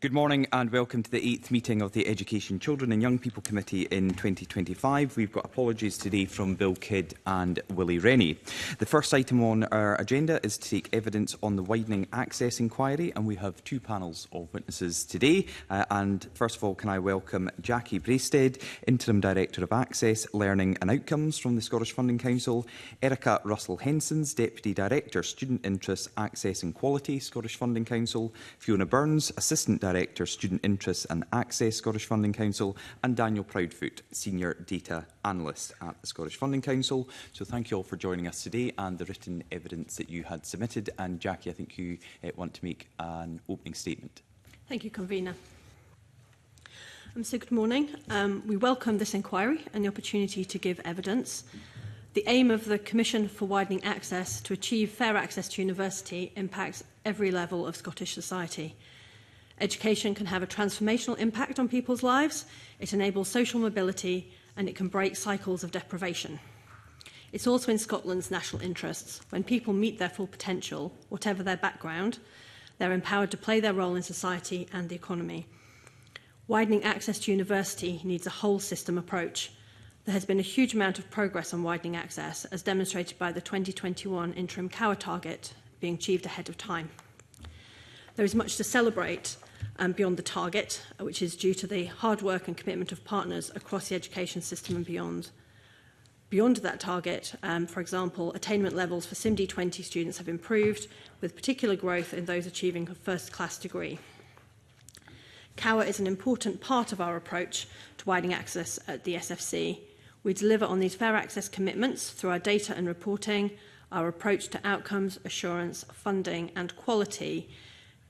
Good morning and welcome to the 8th meeting of the Education, Children and Young People Committee in 2025. We've got apologies today from Bill Kidd and Willie Rennie. The first item on our agenda is to take evidence on the widening access inquiry, and we have two panels of witnesses today. And first of all, can I welcome Jackie Braisted, Interim Director of Access, Learning and Outcomes from the Scottish Funding Council, Erica Russell-Hensons, Deputy Director, Student Interests, Access and Quality, Scottish Funding Council, Fiona Burns, Assistant Director, Student Interests and Access, Scottish Funding Council, and Daniel Proudfoot, Senior Data Analyst at the Scottish Funding Council. So thank you all for joining us today and the written evidence that you had submitted. And Jackie, I think you want to make an opening statement. Thank you, Convener. So good morning. We welcome this inquiry and the opportunity to give evidence. The aim of the Commission for Widening Access to achieve fair access to university impacts every level of Scottish society. Education can have a transformational impact on people's lives, it enables social mobility, and it can break cycles of deprivation. It's also in Scotland's national interests. When people meet their full potential, whatever their background, they're empowered to play their role in society and the economy. Widening access to university needs a whole system approach. There has been a huge amount of progress on widening access, as demonstrated by the 2021 interim COWA target being achieved ahead of time. There is much to celebrate beyond the target, which is due to the hard work and commitment of partners across the education system and beyond. Beyond that target, for example, attainment levels for CIMD 20 students have improved, with particular growth in those achieving a first-class degree. COWA is an important part of our approach to widening access at the SFC. We deliver on these fair access commitments through our data and reporting, our approach to outcomes, assurance, funding and quality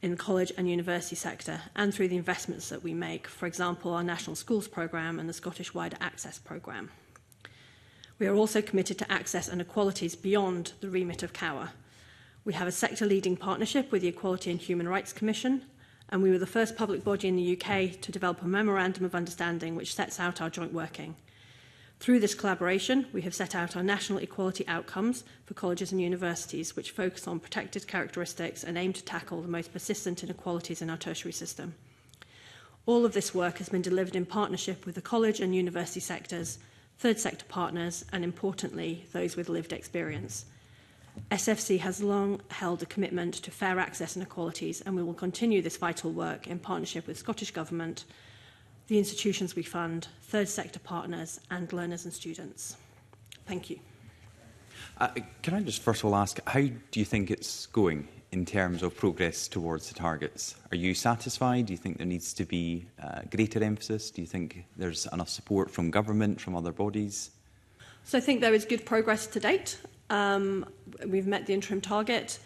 in the college and university sector, and through the investments that we make, for example, our National Schools Programme and the Scottish Wider Access Programme. We are also committed to access and equalities beyond the remit of COWA. We have a sector-leading partnership with the Equality and Human Rights Commission, and we were the first public body in the UK to develop a Memorandum of Understanding which sets out our joint working. Through this collaboration, we have set out our national equality outcomes for colleges and universities, which focus on protected characteristics and aim to tackle the most persistent inequalities in our tertiary system. All of this work has been delivered in partnership with the college and university sectors, third sector partners, and importantly, those with lived experience. SFC has long held a commitment to fair access and equalities, and we will continue this vital work in partnership with Scottish Government, the institutions we fund, third sector partners and learners and students. Thank you. Can I just first of all ask, how do you think it's going in terms of progress towards the targets? Are you satisfied? Do you think there needs to be greater emphasis? Do you think there's enough support from government, from other bodies? So I think there is good progress to date. We've met the interim target.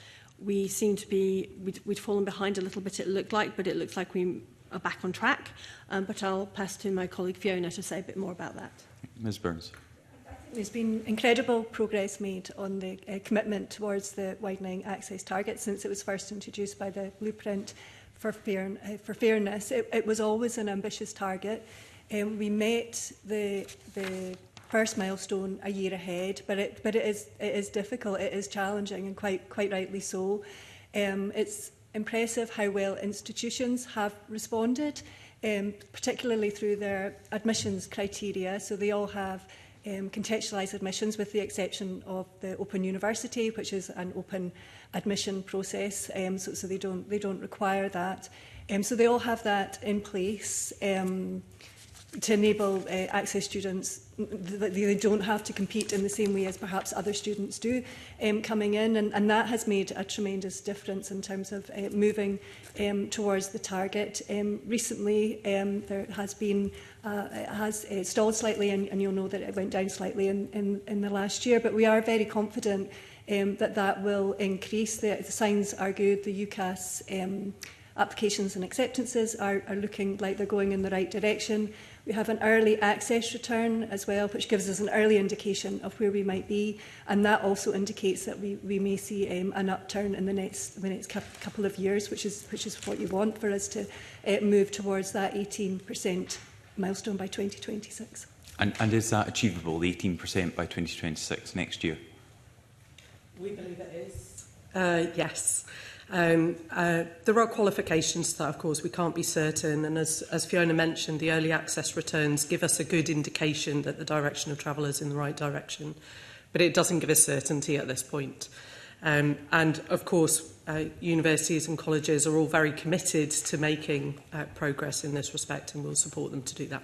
We seem to be, we'd fallen behind a little bit, it looked like, but it looks like we are back on track. But I'll pass to my colleague Fiona to say a bit more about that. Ms Burns. There's been incredible progress made on the commitment towards the widening access target since it was first introduced by the Blueprint for Fairness. It was always an ambitious target. We met the first milestone a year ahead, but it is difficult, it is challenging, and quite rightly so. It's impressive how well institutions have responded, particularly through their admissions criteria. So they all have contextualised admissions, with the exception of the Open University, which is an open admission process. So they don't require that. So they all have that in place to enable access students. They don't have to compete in the same way as perhaps other students do coming in, and that has made a tremendous difference in terms of moving towards the target. Recently, there has been it has stalled slightly, and you'll know that it went down slightly in the last year, but we are very confident that will increase. The signs are good. The UCAS applications and acceptances are looking like they're going in the right direction. We have an early access return as well, which gives us an early indication of where we might be, and that also indicates that we may see an upturn in the next couple of years, which is what you want for us to move towards that 18% milestone by 2026. And is that achievable, the 18% by 2026 next year? We believe it is. Yes. There are qualifications to that, of course. We can't be certain. And as Fiona mentioned, the early access returns give us a good indication that the direction of travel is in the right direction. But it doesn't give us certainty at this point. And, of course, universities and colleges are all very committed to making progress in this respect, and we'll support them to do that.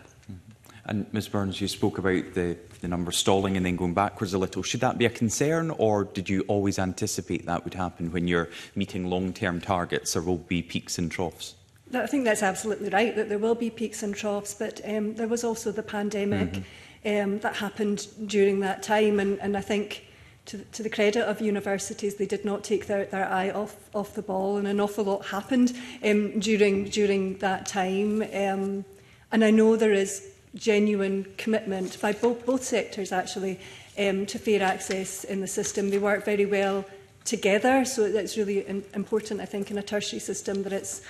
And Ms Burns, you spoke about the number stalling and then going backwards a little. Should that be a concern, or did you always anticipate that would happen when you're meeting long-term targets? There will be peaks and troughs. I think that's absolutely right, that there will be peaks and troughs, but there was also the pandemic that happened during that time, and I think to the credit of universities, they did not take their eye off the ball, and an awful lot happened during that time. And I know there is genuine commitment by both sectors, actually, to fair access in the system. They work very well together, so it's really important, I think, in a tertiary system that it's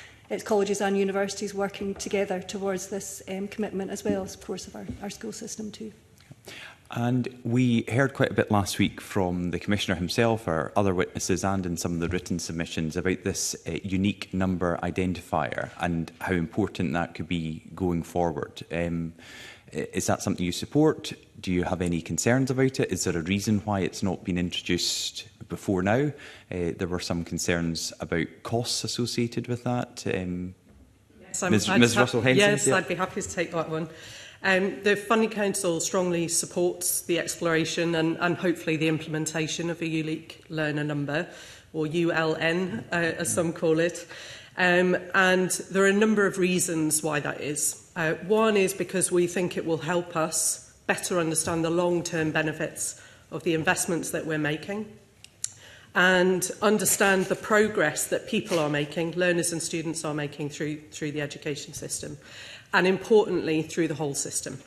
colleges and universities working together towards this commitment, as well as, of course, of our school system too. And we heard quite a bit last week from the Commissioner himself, or other witnesses, and in some of the written submissions about this unique number identifier and how important that could be going forward. Is that something you support? Do you have any concerns about it? Is there a reason why it's not been introduced before now? There were some concerns about costs associated with that. Ms Russell-Henson? Yes, I'd be happy to take that one. The Funding Council strongly supports the exploration and hopefully the implementation of a unique learner number, or ULN, as some call it. And there are a number of reasons why that is. One is because we think it will help us better understand the long-term benefits of the investments that we're making and understand the progress that people are making, learners and students are making through the education system, and importantly, through the whole system.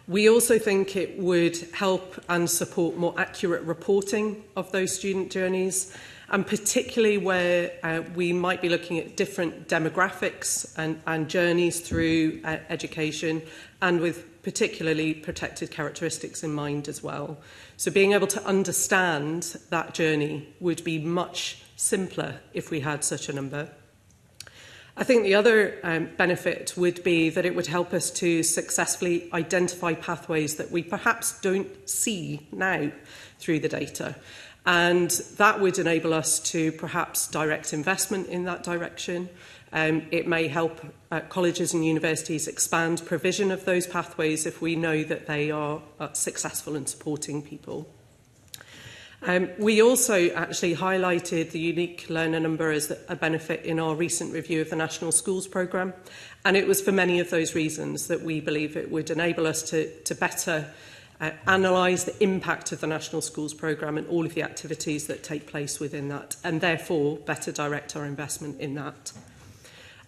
We also think it would help and support more accurate reporting of those student journeys, and particularly where we might be looking at different demographics and journeys through education, and with particularly protected characteristics in mind as well. So being able to understand that journey would be much simpler if we had such a number. I think the other benefit would be that it would help us to successfully identify pathways that we perhaps don't see now through the data. And that would enable us to perhaps direct investment in that direction. It may help colleges and universities expand provision of those pathways if we know that they are successful in supporting people. We also actually highlighted the unique learner number as a benefit in our recent review of the National Schools Programme, and it was for many of those reasons that we believe it would enable us to better analyse the impact of the National Schools Programme and all of the activities that take place within that, and therefore better direct our investment in that.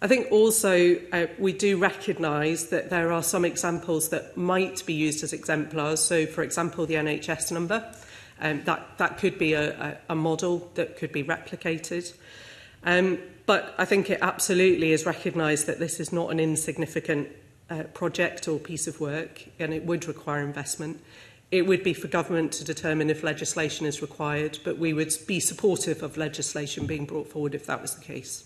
I think also we do recognise that there are some examples that might be used as exemplars. So, for example, the NHS number. That could be a model that could be replicated. But I think it absolutely is recognised that this is not an insignificant project or piece of work, and it would require investment. It would be for government to determine if legislation is required, but we would be supportive of legislation being brought forward if that was the case.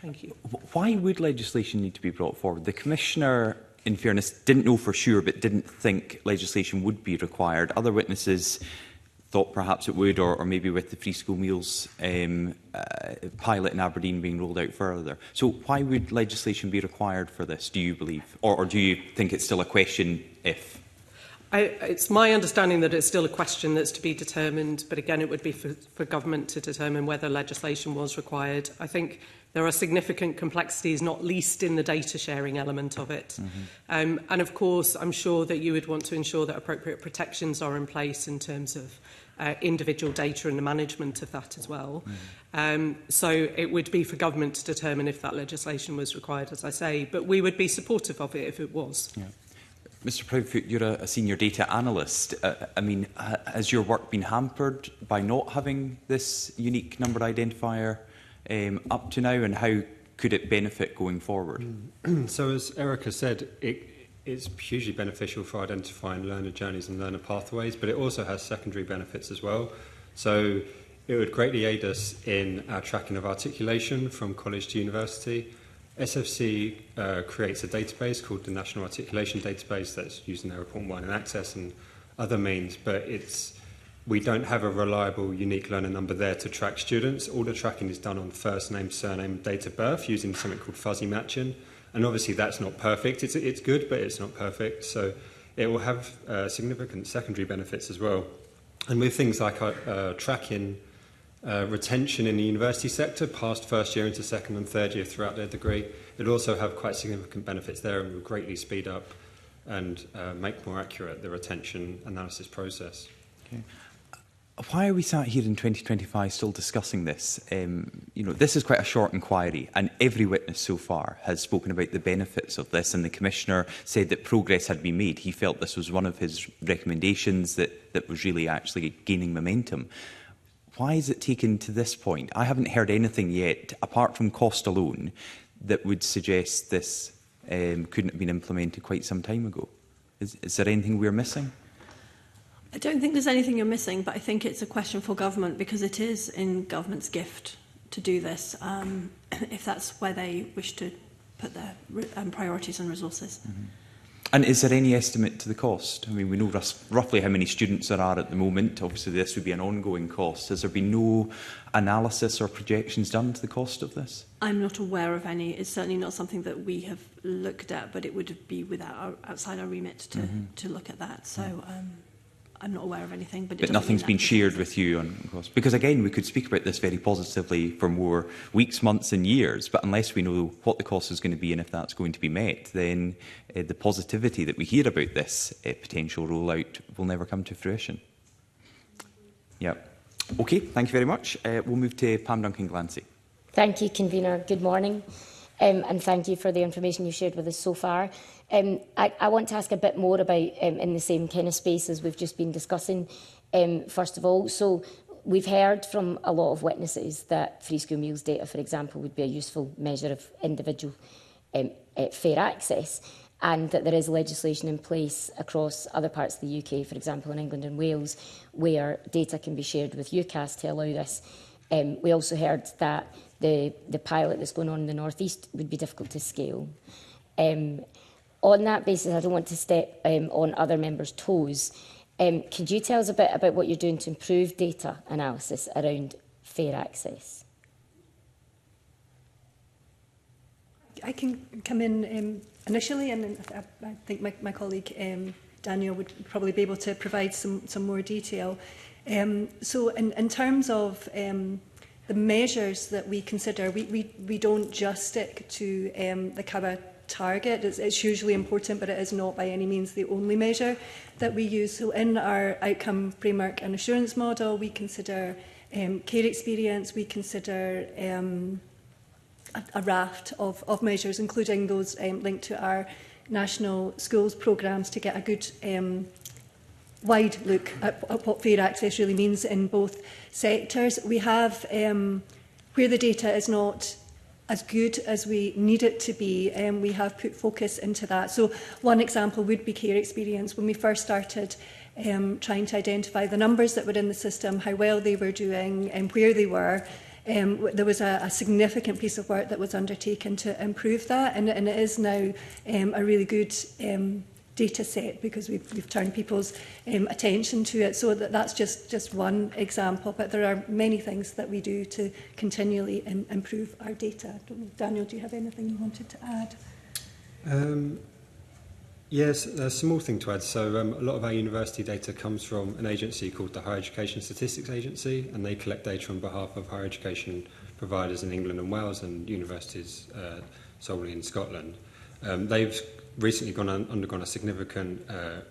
Thank you. Why would legislation need to be brought forward? The Commissioner, in fairness, didn't know for sure, but didn't think legislation would be required. Other witnesses thought perhaps it would, or maybe with the free school meals pilot in Aberdeen being rolled out further. So why would legislation be required for this, do you believe? Or do you think it's still a question if? It's my understanding that it's still a question that's to be determined, but again, it would be for government to determine whether legislation was required. I think there are significant complexities, not least in the data sharing element of it. And of course, I'm sure that you would want to ensure that appropriate protections are in place in terms of individual data and the management of that as well. So it would be for government to determine if that legislation was required, as I say, but we would be supportive of it if it was. Yeah. Mr Proudfoot, you're a senior data analyst. I mean, has your work been hampered by not having this unique number identifier up to now, and how could it benefit going forward? So as Erica said, it's hugely beneficial for identifying learner journeys and learner pathways, but it also has secondary benefits as well. So it would greatly aid us in our tracking of articulation from college to university. SFC creates a database called the National Articulation Database that's used in their Report Widening Access and other means, but we don't have a reliable, unique learner number there to track students. All the tracking is done on first name, surname, date of birth using something called fuzzy matching. And obviously that's not perfect. It's good, but it's not perfect. So it will have significant secondary benefits as well. And with things like tracking retention in the university sector, past first year into second and third year throughout their degree, it will also have quite significant benefits there and will greatly speed up and make more accurate the retention analysis process. Okay. Why are we sat here in 2025 still discussing this? This is quite a short inquiry, and every witness so far has spoken about the benefits of this, and the Commissioner said that progress had been made. He felt this was one of his recommendations that was really actually gaining momentum. Why is it taken to this point? I haven't heard anything yet, apart from cost alone, that would suggest this couldn't have been implemented quite some time ago. Is there anything we're missing? I don't think there's anything you're missing, but I think it's a question for government, because it is in government's gift to do this, if that's where they wish to put their priorities and resources. Mm-hmm. And is there any estimate to the cost? I mean, we know roughly how many students there are at the moment. Obviously, this would be an ongoing cost. Has there been no analysis or projections done to the cost of this? I'm not aware of any. It's certainly not something that we have looked at, but it would be outside our remit to look at that. So I'm not aware of anything. But nothing's been shared with you on cost? Because again, we could speak about this very positively for more weeks, months and years, but unless we know what the cost is going to be and if that's going to be met, then the positivity that we hear about this potential rollout will never come to fruition. Yeah. Okay, thank you very much. We'll move to Pam Duncan-Glancy. Thank you, Convener. Good morning. And thank you for the information you shared with us so far. I want to ask a bit more about, in the same kind of space as we've just been discussing, first of all. So we've heard from a lot of witnesses that free school meals data, for example, would be a useful measure of individual fair access, and that there is legislation in place across other parts of the UK, for example in England and Wales, where data can be shared with UCAS to allow this. We also heard that the pilot that's going on in the North East would be difficult to scale. On that basis, I don't want to step on other members' toes. Could you tell us a bit about what you're doing to improve data analysis around fair access? I can come in initially, and I think my colleague Daniel would probably be able to provide some more detail. So in terms of the measures that we consider, we don't just stick to the CABA target. It's hugely important, but it is not by any means the only measure that we use. So in our outcome framework and assurance model, we consider care experience, we consider a raft of measures, including those linked to our national schools programmes, to get a good wide look at what fair access really means in both sectors. We have, where the data is not as good as we need it to be, we have put focus into that. So one example would be care experience. When we first started trying to identify the numbers that were in the system, how well they were doing and where they were, there was a significant piece of work that was undertaken to improve that, and it is now a really good data set, because we've turned people's attention to it. So that's just one example, but there are many things that we do to continually improve our data. I don't know, Daniel, do you have anything you wanted to add? Yes, a small thing to add. So a lot of our university data comes from an agency called the Higher Education Statistics Agency, and they collect data on behalf of higher education providers in England and Wales and universities solely in Scotland. They've recently undergone a significant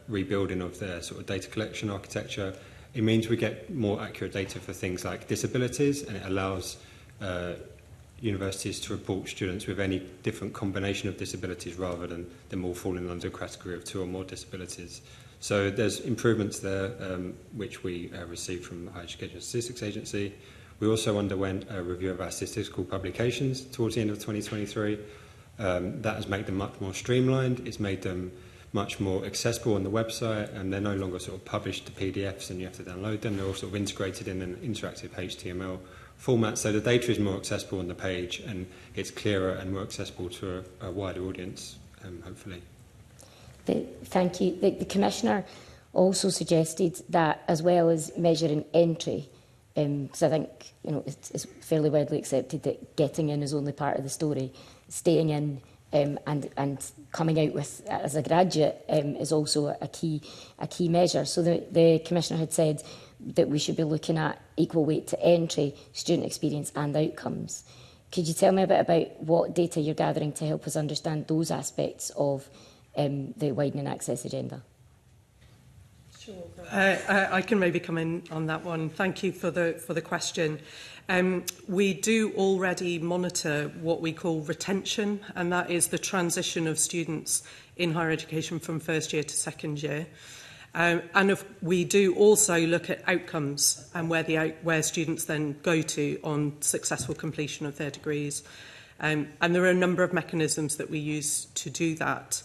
rebuilding of their sort of data collection architecture. It means we get more accurate data for things like disabilities, and it allows universities to report students with any different combination of disabilities rather than them all falling under a category of 2 or more disabilities. So there's improvements there which we received from the Higher Education Statistics Agency. We also underwent a review of our statistical publications towards the end of 2023. That has made them much more streamlined. It's made them much more accessible on the website, and they're no longer sort of published to PDFs and you have to download them. They're all sort of integrated in an interactive HTML format, so the data is more accessible on the page and it's clearer and more accessible to a wider audience, hopefully. Thank you. The Commissioner also suggested that, as well as measuring entry, because I think it's fairly widely accepted that getting in is only part of the story, staying in and coming out with as a graduate is also a key measure. So the Commissioner had said that we should be looking at equal weight to entry, student experience and outcomes. Could you tell me a bit about what data you're gathering to help us understand those aspects of the widening access agenda? Sure. I can maybe come in on that one. Thank you for the question. We do already monitor what we call retention, and that is the transition of students in higher education from first year to second year. We do also look at outcomes and where students then go to on successful completion of their degrees. And there are a number of mechanisms that we use to do that.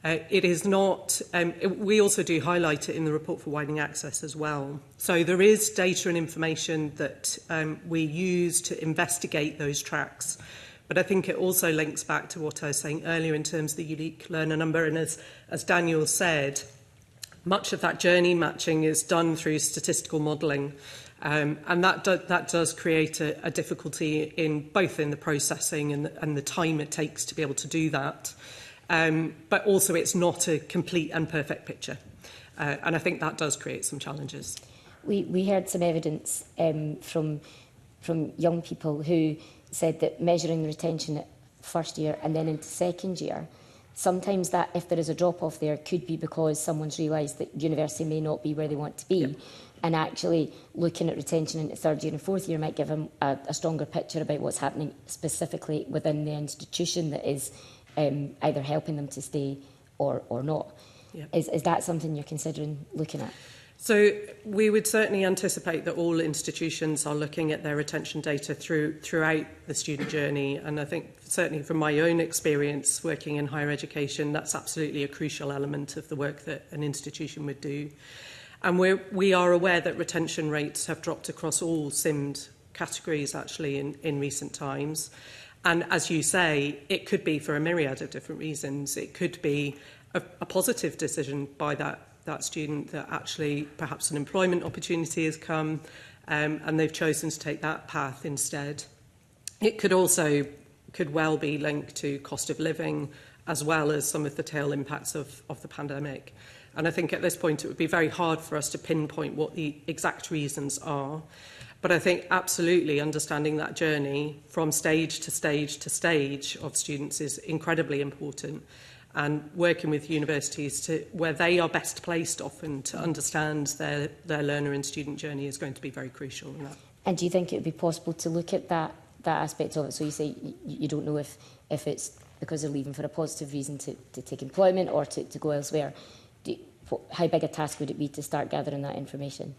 It is not, we also do highlight it in the report for widening access as well. So there is data and information that we use to investigate those tracks. But I think it also links back to what I was saying earlier in terms of the unique learner number. And as Daniel said, much of that journey matching is done through statistical modelling. And that does create a difficulty in both in the processing and the time it takes to be able to do that. But also it's not a complete and perfect picture. And I think that does create some challenges. We heard some evidence from young people who said that measuring the retention at first year and then into second year, sometimes that if there is a drop-off there could be because someone's realised that university may not be where they want to be. Yep. And actually looking at retention into third year and fourth year might give them a stronger picture about what's happening specifically within the institution that is either helping them to stay or not. Yep. Is that something you're considering looking at? So we would certainly anticipate that all institutions are looking at their retention data throughout the student journey. And I think certainly from my own experience working in higher education, that's absolutely a crucial element of the work that an institution would do. And we are aware that retention rates have dropped across all SIMD categories actually in recent times. And as you say, it could be for a myriad of different reasons. It could be a positive decision by that student that actually perhaps an employment opportunity has come and they've chosen to take that path instead. It could well be linked to cost of living as well as some of the tail impacts of the pandemic. And I think at this point it would be very hard for us to pinpoint what the exact reasons are. But I think absolutely understanding that journey from stage to stage to stage of students is incredibly important. And working with universities to where they are best placed often to understand their learner and student journey is going to be very crucial in that. And do you think it would be possible to look at that aspect of it? So you say you don't know if it's because they're leaving for a positive reason to take employment or to go elsewhere. How big a task would it be to start gathering that information?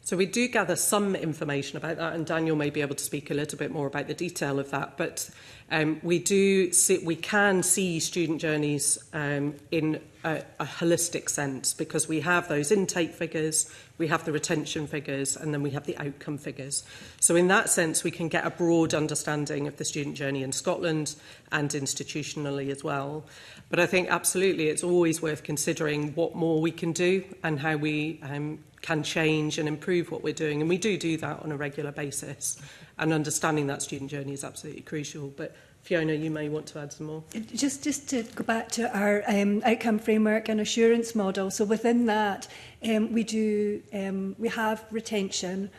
So we do gather some information about that, and Daniel may be able to speak a little bit more about the detail of that. But we can see student journeys in a holistic sense, because we have those intake figures, we have the retention figures, and then we have the outcome figures. So in that sense, we can get a broad understanding of the student journey in Scotland and institutionally as well. But I think absolutely it's always worth considering what more we can do and how we can change and improve what we're doing. And we do that on a regular basis. And understanding that student journey is absolutely crucial. But Fiona, you may want to add some more. Just to go back to our outcome framework and assurance model. So within that, we have retention,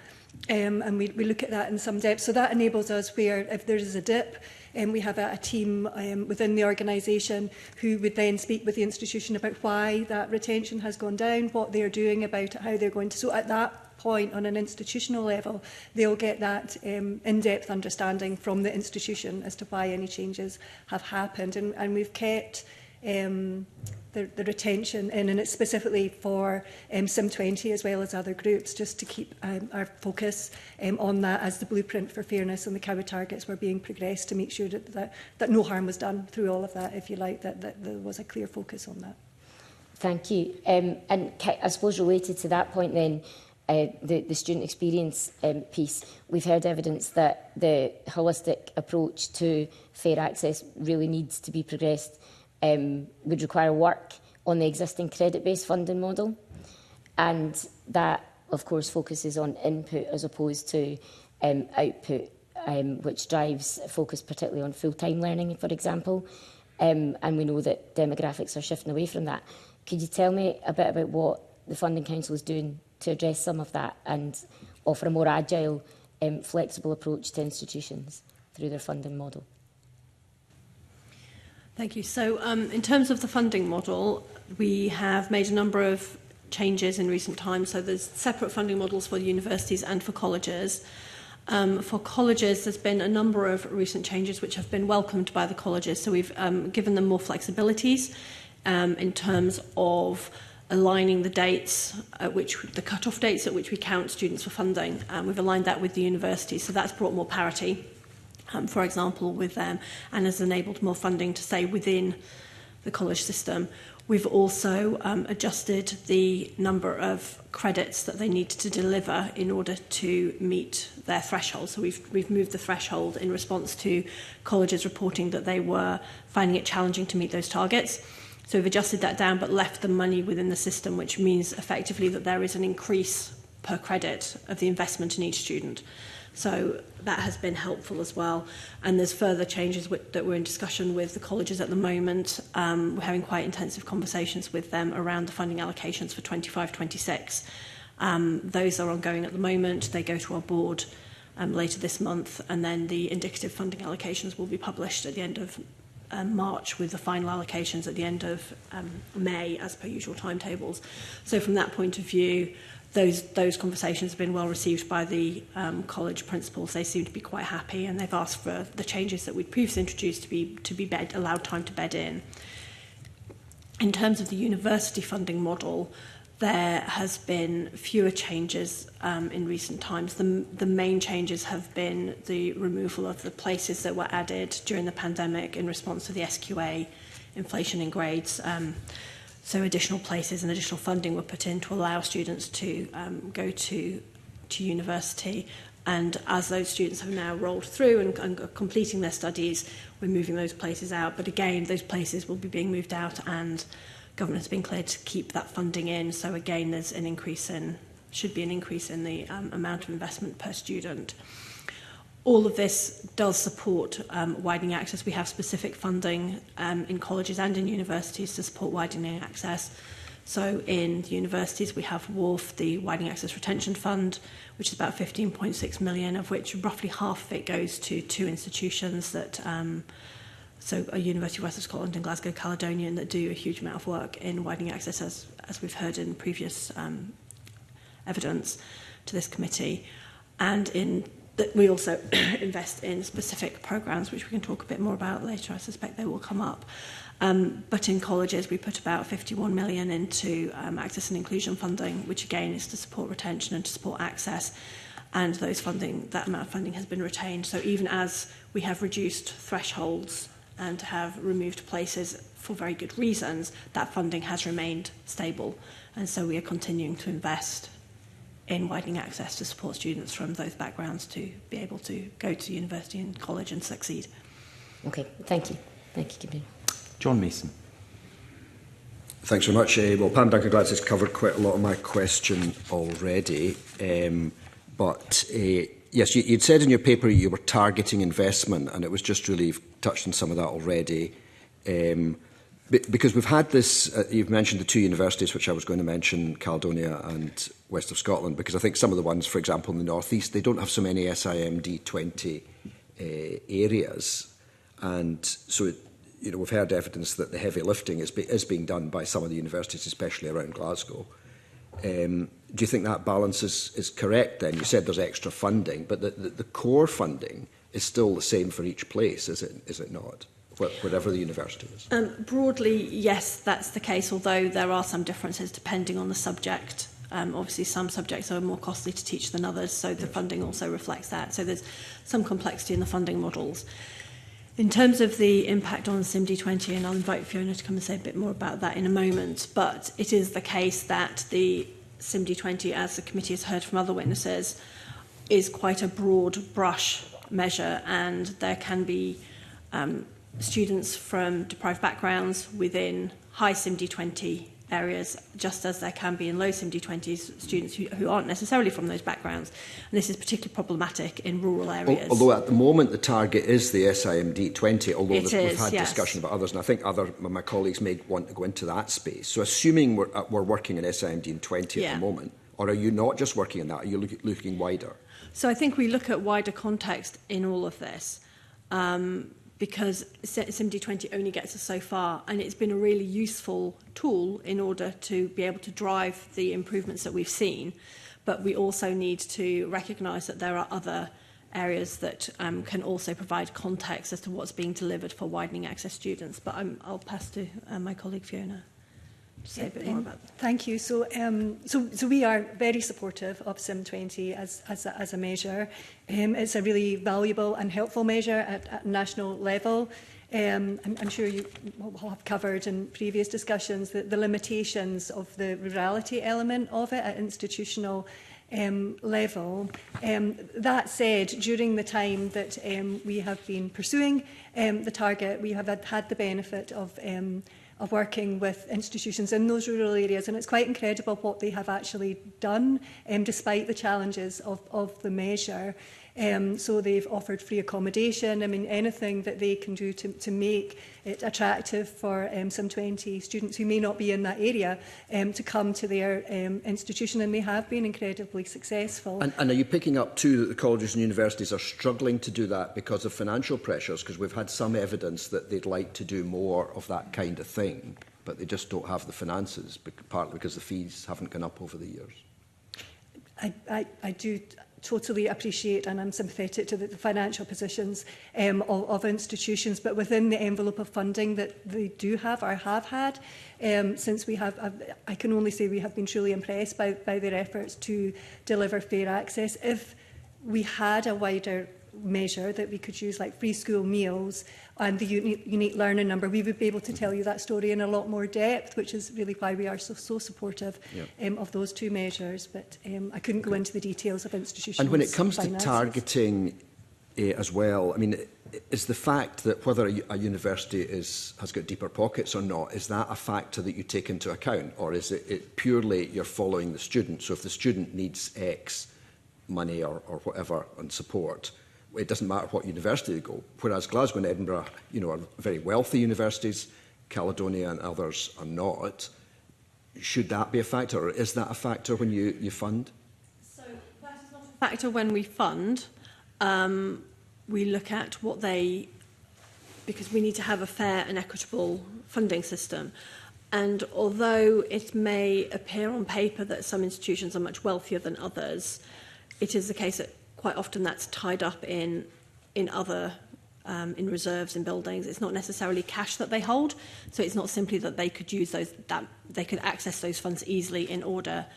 and we look at that in some depth. So that enables us where if there is a dip, we have a team within the organisation who would then speak with the institution about why that retention has gone down, what they're doing about it, how they're going to. So at that point, on an institutional level, they'll get that in-depth understanding from the institution as to why any changes have happened. And we've kept the retention in, and it's specifically for SIM20 as well as other groups, just to keep our focus on that as the blueprint for fairness and the COWA targets were being progressed, to make sure that no harm was done through all of that, if you like, that there was a clear focus on that. Thank you. And I suppose related to that point then, the student experience piece, we've heard evidence that the holistic approach to fair access really needs to be progressed, would require work on the existing credit-based funding model. And that, of course, focuses on input as opposed to output, which drives focus particularly on full-time learning, for example. And we know that demographics are shifting away from that. Could you tell me a bit about what the Funding Council is doing to address some of that and offer a more agile, flexible approach to institutions through their funding model? Thank you. So in terms of the funding model, we have made a number of changes in recent times. So there's separate funding models for universities and for colleges. For colleges, there's been a number of recent changes which have been welcomed by the colleges. So we've given them more flexibilities in terms of aligning the dates at which, the cut-off dates at which we count students for funding. We've aligned that with the universities, so that's brought more parity, for example, with them, and has enabled more funding to stay within the college system. We've also adjusted the number of credits that they need to deliver in order to meet their threshold. So we've moved the threshold in response to colleges reporting that they were finding it challenging to meet those targets. So we've adjusted that down but left the money within the system, which means effectively that there is an increase per credit of the investment in each student. So that has been helpful as well. And there's further changes that we're in discussion with the colleges at the moment. We're having quite intensive conversations with them around the funding allocations for 25-26. Those are ongoing at the moment. They go to our board later this month, and then the indicative funding allocations will be published at the end of March, with the final allocations at the end of May, as per usual timetables. So from that point of view, those conversations have been well received by the college principals. They seem to be quite happy, and they've asked for the changes that we'd previously introduced to be allowed time to bed in. In terms of the university funding model, there has been fewer changes in recent times. The main changes have been the removal of the places that were added during the pandemic in response to the SQA inflation in grades. So additional places and additional funding were put in to allow students to go to university. And as those students have now rolled through and are completing their studies, we're moving those places out. But again, those places will be being moved out, and government has been clear to keep that funding in. So again, there's an increase in, should be an increase in the amount of investment per student. All of this does support widening access. We have specific funding in colleges and in universities to support widening access. So in the universities, we have WARF, the Widening Access Retention Fund, which is about 15.6 million, of which roughly half of it goes to two institutions that, so a University of Western Scotland and Glasgow Caledonian, that do a huge amount of work in widening access, as we've heard in previous evidence to this committee. And that we also invest in specific programmes, which we can talk a bit more about later. I suspect they will come up. But in colleges, we put about 51 million into access and inclusion funding, which again is to support retention and to support access. And that amount of funding has been retained. So even as we have reduced thresholds and have removed places for very good reasons, that funding has remained stable. And so we are continuing to invest in widening access to support students from those backgrounds to be able to go to university and college and succeed. Okay, thank you. Thank you, Gabriel. John Mason. Thanks very much. Well, Pam Duncan-Gladys has covered quite a lot of my question already. Yes, you'd said in your paper you were targeting investment, and it was just really, you've touched on some of that already. Because we've had this, you've mentioned the two universities, which I was going to mention, Caledonia and West of Scotland, because I think some of the ones, for example, in the North East, they don't have so many SIMD 20 areas. And so, we've heard evidence that the heavy lifting is being done by some of the universities, especially around Glasgow. Do you think that balance is correct then? You said there's extra funding, but the core funding is still the same for each place, is it not? Whatever the university is. Broadly, yes, that's the case, although there are some differences depending on the subject. Obviously, some subjects are more costly to teach than others, so the funding also reflects that. So there's some complexity in the funding models. In terms of the impact on SIMD20, and I'll invite Fiona to come and say a bit more about that in a moment, but it is the case that the SIMD20, as the committee has heard from other witnesses, is quite a broad brush measure, and there can be students from deprived backgrounds within high SIMD20 areas, just as there can be in low SIMD20s students who aren't necessarily from those backgrounds. And this is particularly problematic in rural areas. Although at the moment the target is the SIMD 20, although we've had yes. discussion about others, and I think other my colleagues may want to go into that space. So assuming we're working in SIMD 20 at the moment, or are you not just working in that? Are you looking wider? So I think we look at wider context in all of this. Because SIMD20 only gets us so far, and it's been a really useful tool in order to be able to drive the improvements that we've seen. But we also need to recognise that there are other areas that can also provide context as to what's being delivered for widening access students. But I'll pass to my colleague Fiona to say a bit more about that. Thank you. So we are very supportive of SIM20 as a measure. It's a really valuable and helpful measure at national level. I'm sure you will have covered in previous discussions the limitations of the rurality element of it at institutional level. That said, during the time that we have been pursuing the target, we have had the benefit of working with institutions in those rural areas, and it's quite incredible what they have actually done, despite the challenges of the measure. So they've offered free accommodation. I mean, anything that they can do to make it attractive for SIM20 students who may not be in that area to come to their institution, and they have been incredibly successful. And are you picking up too that the colleges and universities are struggling to do that because of financial pressures? Because we've had some evidence that they'd like to do more of that kind of thing, but they just don't have the finances, partly because the fees haven't gone up over the years. I do totally appreciate, and I'm sympathetic to the financial positions of institutions, but within the envelope of funding that they do have or have had, since we have, I can only say we have been truly impressed by their efforts to deliver fair access. If we had a wider measure that we could use, like free school meals and the unique learning number, we would be able to tell you that story in a lot more depth, which is really why we are so supportive of those two measures. But I couldn't go into the details of institutions. And when it comes finances. to targeting as well, I mean, is the fact that whether a university has got deeper pockets or not, is that a factor that you take into account, or is it purely you're following the student? So if the student needs X money or whatever and support, it doesn't matter what university they go. Whereas Glasgow and Edinburgh, are very wealthy universities, Caledonia and others are not. Should that be a factor, or is that a factor when you fund? So that is not a factor when we fund. We look at what because we need to have a fair and equitable funding system. And although it may appear on paper that some institutions are much wealthier than others, it is the case that quite often that's tied up in other in reserves in buildings. It's not necessarily cash that they hold, so it's not simply that they could use those, that they could access those funds easily in order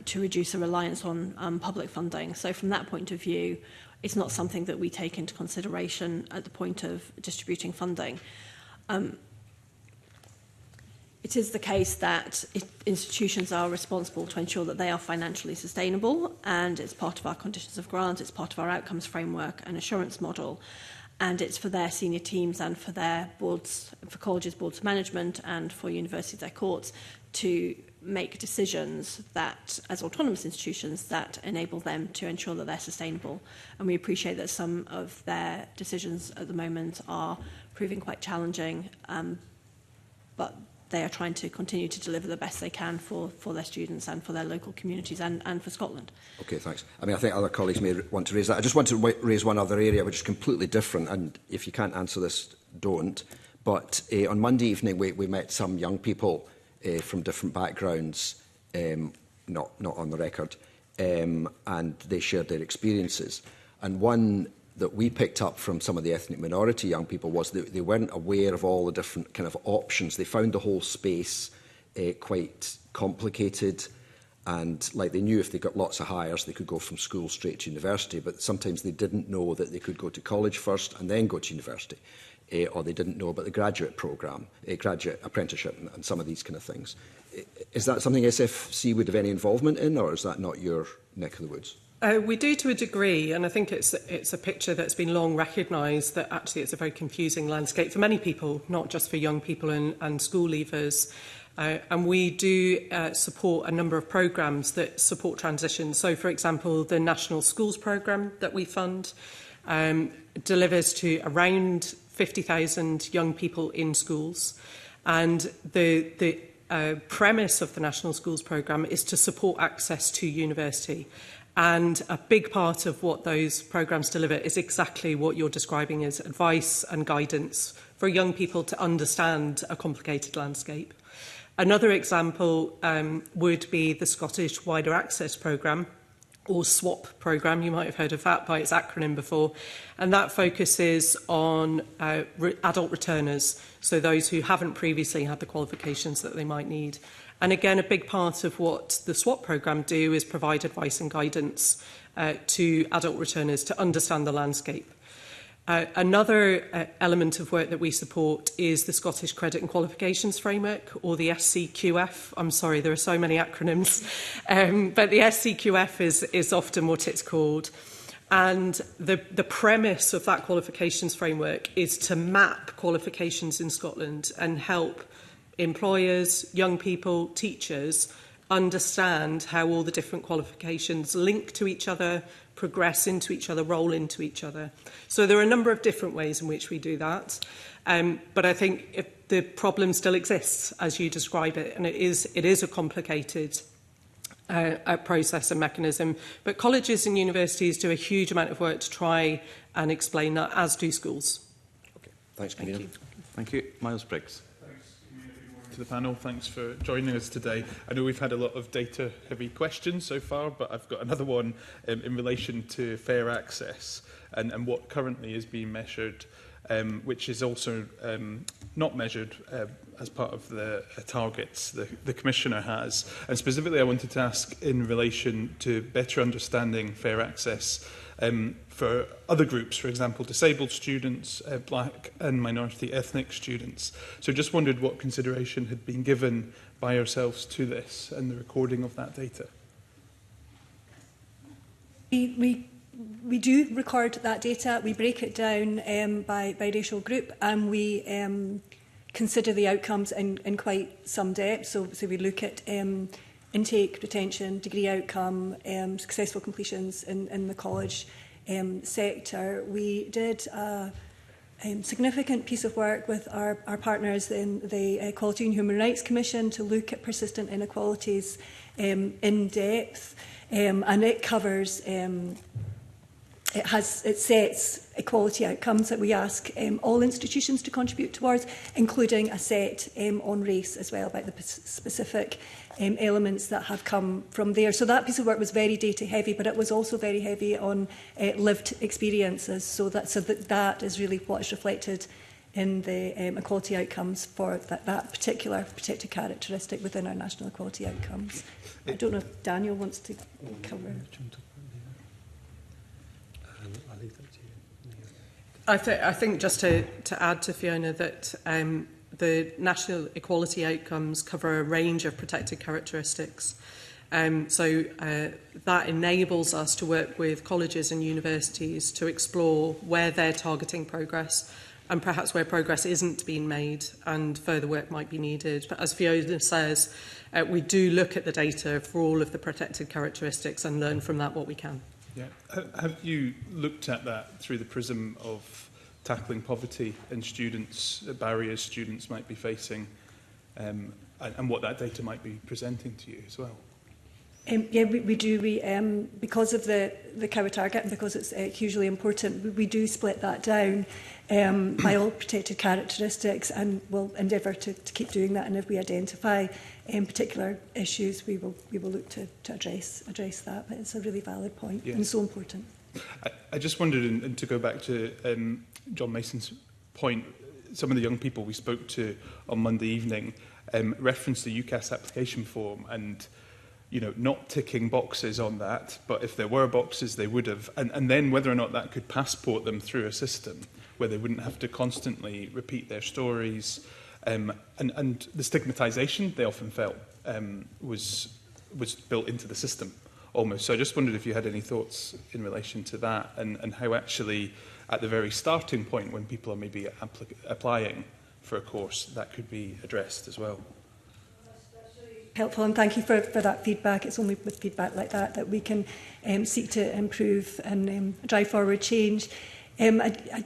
to reduce a reliance on public funding. So from that point of view, it's not something that we take into consideration at the point of distributing funding. It is the case that institutions are responsible to ensure that they are financially sustainable, and it's part of our conditions of grant, it's part of our outcomes framework and assurance model, and it's for their senior teams and for their boards, for colleges, boards of management, and for universities, their courts, to make decisions that, as autonomous institutions, that enable them to ensure that they're sustainable. And we appreciate that some of their decisions at the moment are proving quite challenging, but they are trying to continue to deliver the best they can for their students and for their local communities and for Scotland. Okay, thanks. I mean, I think other colleagues may want to raise that. I just want to raise one other area which is completely different, and if you can't answer this, don't. But on Monday evening, we met some young people from different backgrounds, not on the record, and they shared their experiences. And one that we picked up from some of the ethnic minority young people was that they weren't aware of all the different kind of options. They found the whole space quite complicated, And like they knew if they got lots of hires, they could go from school straight to university, but sometimes they didn't know that they could go to college first and then go to university, or they didn't know about the graduate programme, graduate apprenticeship and some of these kind of things. Is that something SFC would have any involvement in, or is that not your neck of the woods? We do to a degree, and I think it's a picture that's been long recognised that actually it's a very confusing landscape for many people, not just for young people and school leavers. And we do support a number of programmes that support transition. So, for example, the National Schools Programme that we fund delivers to around 50,000 young people in schools. And the premise of the National Schools Programme is to support access to university. And a big part of what those programmes deliver is exactly what you're describing as advice and guidance for young people to understand a complicated landscape. Another example would be the Scottish Wider Access Programme, or SWAP programme. You might have heard of that by its acronym before. And that focuses on adult returners, so those who haven't previously had the qualifications that they might need. And again, a big part of what the SWAP programme do is provide advice and guidance to adult returners to understand the landscape. Another element of work that we support is the Scottish Credit and Qualifications Framework, or the SCQF. I'm sorry, there are so many acronyms, but the SCQF is often what it's called. And the premise of that qualifications framework is to map qualifications in Scotland and help employers, young people, teachers understand how all the different qualifications link to each other, progress into each other, roll into each other. So there are a number of different ways in which we do that. But I think the problem still exists as you describe it, and it is a complicated process and mechanism. But colleges and universities do a huge amount of work to try and explain that, as do schools. Okay. Thanks, Convener. Thank you. Miles Briggs. To the panel, thanks for joining us today. I know we've had a lot of data-heavy questions so far, but I've got another one in relation to fair access and what currently is being measured, which is also not measured as part of the targets the Commissioner has. And specifically, I wanted to ask in relation to better understanding fair access for other groups, for example, disabled students, black and minority ethnic students. So just wondered what consideration had been given by yourselves to this and the recording of that data. We do record that data. We break it down by racial group, and we consider the outcomes in quite some depth. So we look at intake, retention, degree outcome, successful completions in the college sector. We did a significant piece of work with our partners in the Equality and Human Rights Commission to look at persistent inequalities in depth, and it covers it sets equality outcomes that we ask all institutions to contribute towards, including a set on race as well, about the specific elements that have come from there. So that piece of work was very data heavy, but it was also very heavy on lived experiences. So that is really what is reflected in the equality outcomes for that particular protected characteristic within our national equality outcomes. I don't know if Daniel wants to cover. I'll leave that to you. I think just to add to Fiona that the national equality outcomes cover a range of protected characteristics. So that enables us to work with colleges and universities to explore where they're targeting progress and perhaps where progress isn't being made and further work might be needed. But as Fiona says, we do look at the data for all of the protected characteristics and learn from that what we can. Yeah. Have you looked at that through the prism of tackling poverty and students, barriers students might be facing, and what that data might be presenting to you as well? Yeah, we do. Because of the cover target and because it's hugely important, we do split that down by all protected characteristics, and we'll endeavour to keep doing that. And if we identify particular issues, we will look to address that. But it's a really valid point, yes, and so important. I just wondered, and to go back to John Mason's point, some of the young people we spoke to on Monday evening referenced the UCAS application form, and not ticking boxes on that, but if there were boxes, they would have, and then whether or not that could passport them through a system where they wouldn't have to constantly repeat their stories, and the stigmatisation they often felt was built into the system almost. So I just wondered if you had any thoughts in relation to that, and how actually at the very starting point when people are maybe applying for a course, that could be addressed as well. Helpful, and thank you for that feedback. It's only with feedback like that that we can seek to improve and drive forward change. Could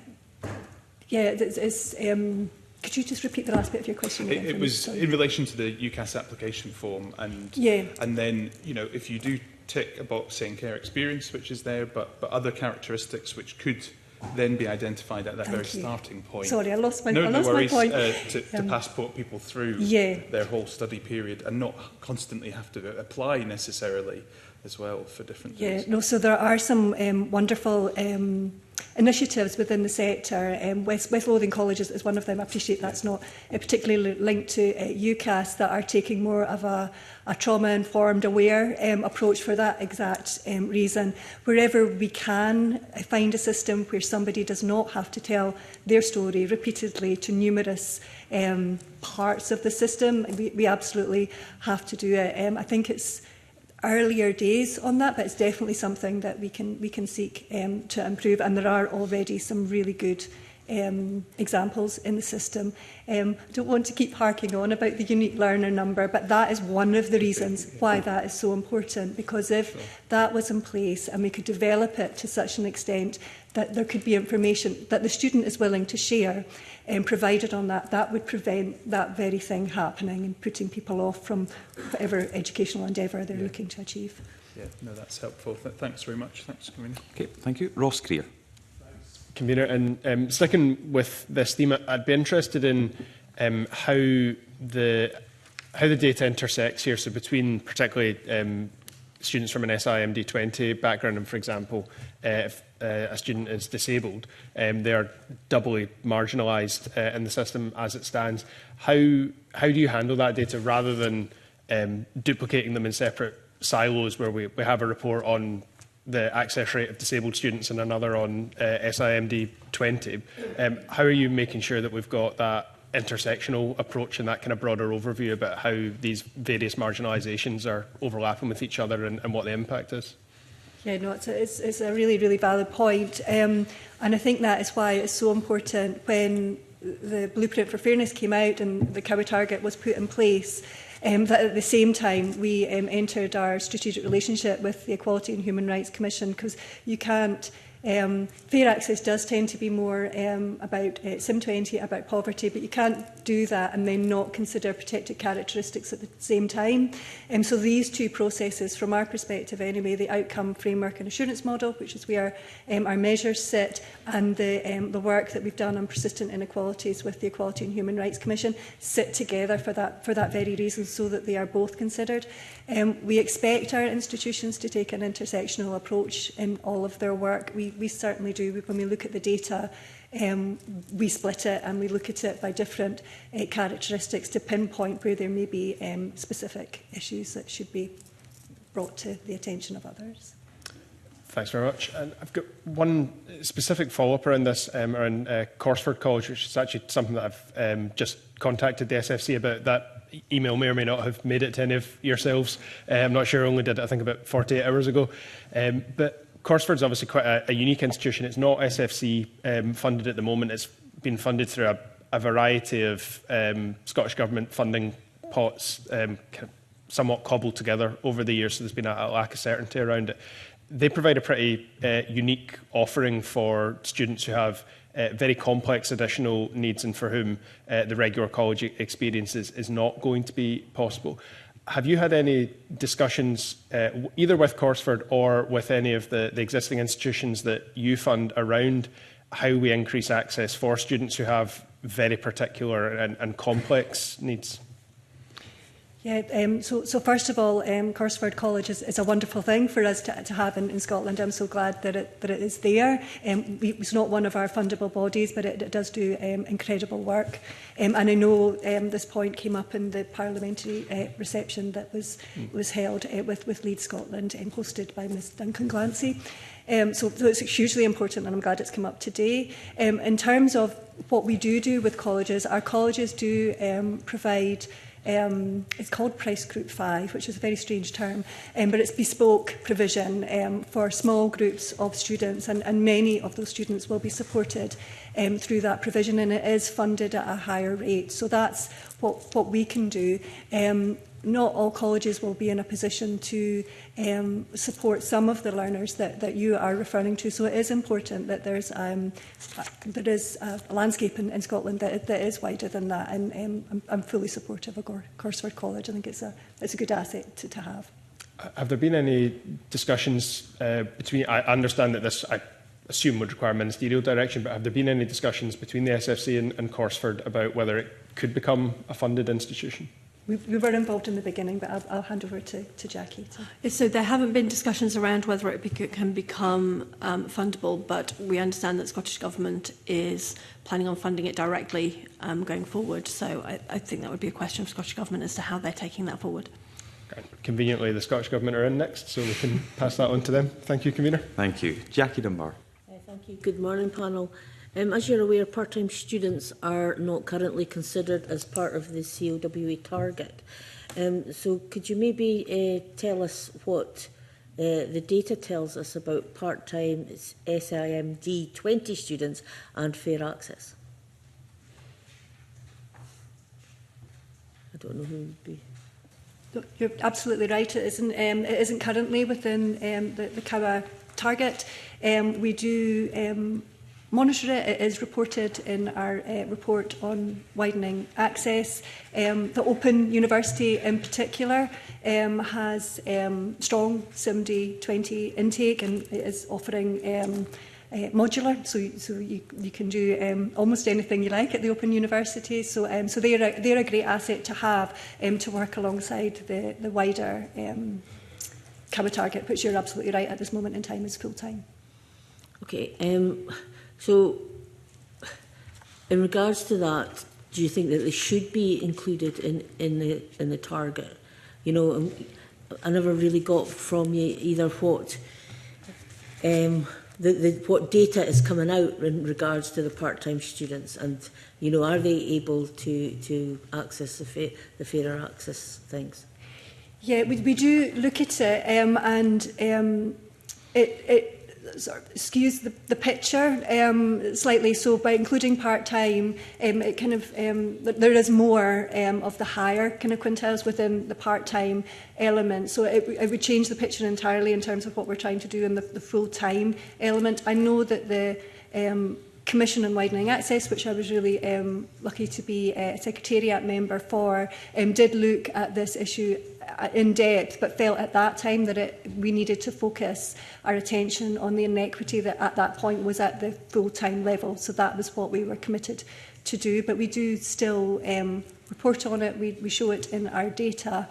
you just repeat the last bit of your question again? It was in relation to the UCAS application form, and then if you do tick a box saying care experience, which is there, but other characteristics which could then be identified at that starting point. Sorry, I lost my my point. To passport people through their whole study period and not constantly have to apply necessarily as well for different things. So there are some wonderful initiatives within the sector. West Lothian College is one of them. I appreciate that's not particularly linked to UCAS, that are taking more of a trauma-informed, aware approach for that exact reason. Wherever we can find a system where somebody does not have to tell their story repeatedly to numerous parts of the system, we absolutely have to do it. I think it's earlier days on that, but it's definitely something that we can seek to improve, and there are already some really good examples in the system. I don't want to keep harking on about the unique learner number, but that is one of the reasons why that is so important, because if that was in place and we could develop it to such an extent that there could be information that the student is willing to share provided on that would prevent that very thing happening and putting people off from whatever educational endeavour they're looking to achieve. Yeah, no, that's helpful. Thanks very much. Thanks, Convener. Okay, thank you. Ross Creer. Convener, and sticking with this theme, I'd be interested in how the data intersects here. So between particularly students from an SIMD 20 background, and for example, if a student is disabled, they are doubly marginalised in the system as it stands. How do you handle that data rather than duplicating them in separate silos where we have a report on the access rate of disabled students and another on SIMD 20? How are you making sure that we've got that intersectional approach and that kind of broader overview about how these various marginalisations are overlapping with each other and what the impact is? Yeah, no, it's a really, really valid point. And I think that is why it's so important when the Blueprint for Fairness came out and the Cower target was put in place, that at the same time we entered our strategic relationship with the Equality and Human Rights Commission, because you can't fair access does tend to be more about SIM20, about poverty, but you can't do that and then not consider protected characteristics at the same time. So these two processes, from our perspective anyway, the outcome framework and assurance model, which is where our measures sit, and the work that we've done on persistent inequalities with the Equality and Human Rights Commission, sit together for that very reason, so that they are both considered. We expect our institutions to take an intersectional approach in all of their work. We certainly do. When we look at the data, we split it and we look at it by different characteristics to pinpoint where there may be specific issues that should be brought to the attention of others. Thanks very much. And I've got one specific follow-up around this, around Corsford College, which is actually something that I've just contacted the SFC about. That email may or may not have made it to any of yourselves. I'm not sure, I only did it, I think, about 48 hours ago. But Corsford's obviously quite a unique institution. It's not SFC funded at the moment. It's been funded through a variety of Scottish Government funding pots, kind of somewhat cobbled together over the years, so there's been a lack of certainty around it. They provide a pretty unique offering for students who have very complex additional needs and for whom the regular college experience is not going to be possible. Have you had any discussions either with Corsford or with any of the existing institutions that you fund around how we increase access for students who have very particular and complex needs? Yeah, so first of all, Corsford College is a wonderful thing for us to have in Scotland. I'm so glad that it is there. It's not one of our fundable bodies, but it does do incredible work. And I know this point came up in the parliamentary reception that was held with Lead Scotland, hosted by Ms Duncan Glancy. So it's hugely important, and I'm glad it's come up today. In terms of what we do with colleges, our colleges do provide it's called Price Group 5, which is a very strange term, but it's bespoke provision for small groups of students, and many of those students will be supported through that provision, and it is funded at a higher rate. So that's what we can do. Not all colleges will be in a position to support some of the learners that you are referring to. So it is important that there is a landscape in Scotland that is wider than that. And I'm fully supportive of Corsford College. I think it's a good asset to have. Have there been any discussions between? I understand that this, I assume, would require ministerial direction, but have there been any discussions between the SFC and Corsford about whether it could become a funded institution? We were involved in the beginning, but I'll hand over to Jackie. So there haven't been discussions around whether it can become fundable, but we understand that the Scottish Government is planning on funding it directly going forward. So I think that would be a question of the Scottish Government as to how they're taking that forward. Conveniently, the Scottish Government are in next, so we can pass that on to them. Thank you, Convener. Thank you. Jackie Dunbar. Thank you. Good morning, panel. As you're aware, part-time students are not currently considered as part of the COWA target. So could you maybe tell us what the data tells us about part-time SIMD 20 students and fair access? I don't know who would be. You're absolutely right. It isn't currently within the COWA target. We do monitor it. It is reported in our report on widening access. The Open University in particular has strong SIMD 20 intake, and it is offering modular, so you can do almost anything you like at the Open University. So they're a great asset to have to work alongside the wider COWA target, which you're absolutely right at this moment in time is full time. Okay. So, in regards to that, do you think that they should be included in the target? You know, I never really got from you either what what data is coming out in regards to the part-time students, and you know, are they able to access the fairer access things? Yeah, we do look at it, and it sort of skews the picture slightly. So by including part-time, it kind of there is more of the higher kind of quintiles within the part-time element. So it would change the picture entirely in terms of what we're trying to do in the full-time element. I know that the Commission on Widening Access, which I was really lucky to be a Secretariat member for, did look at this issue in depth, but felt at that time that we needed to focus our attention on the inequity that at that point was at the full-time level. So that was what we were committed to do. But we do still report on it. We show it in our data.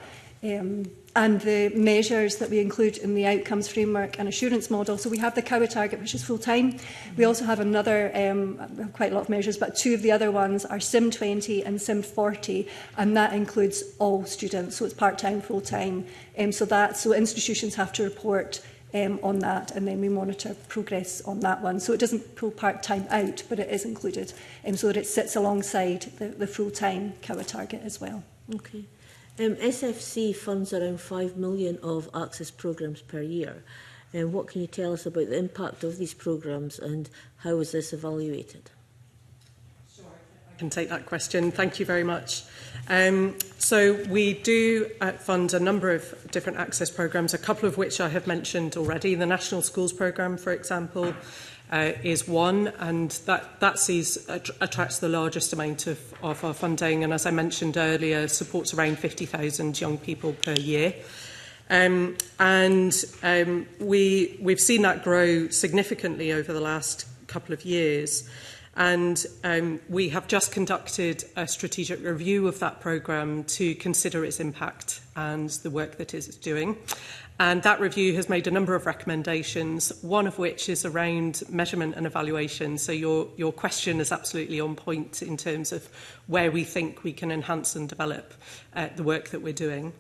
And the measures that we include in the outcomes framework and assurance model. So we have the COWA target, which is full-time. We also have another, quite a lot of measures, but two of the other ones are SIM 20 and SIM 40, and that includes all students, so it's part-time, full-time. So institutions have to report on that, and then we monitor progress on that one. So it doesn't pull part-time out, but it is included, so that it sits alongside the full-time COWA target as well. Okay. SFC funds around 5 million of access programmes per year. What can you tell us about the impact of these programmes and how is this evaluated? Sure, I can take that question. Thank you very much. So we do fund a number of different access programmes, a couple of which I have mentioned already. The National Schools Programme, for example, is one, and that attracts the largest amount of our funding, and as I mentioned earlier, supports around 50,000 young people per year. We've seen that grow significantly over the last couple of years. And we have just conducted a strategic review of that programme to consider its impact and the work that it is doing. And that review has made a number of recommendations, one of which is around measurement and evaluation. So your question is absolutely on point in terms of where we think we can enhance and develop the work that we're doing.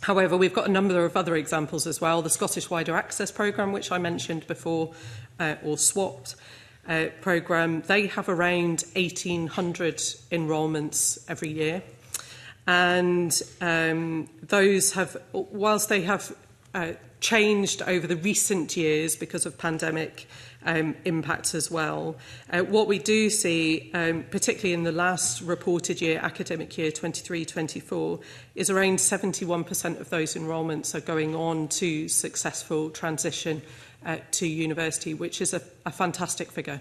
However, we've got a number of other examples as well. The Scottish Wider Access Programme, which I mentioned before, or SWAPT programme, they have around 1,800 enrolments every year. And those have, whilst they have changed over the recent years because of pandemic impacts as well. What we do see, particularly in the last reported year, academic year 23-24, is around 71% of those enrolments are going on to successful transition to university, which is a fantastic figure.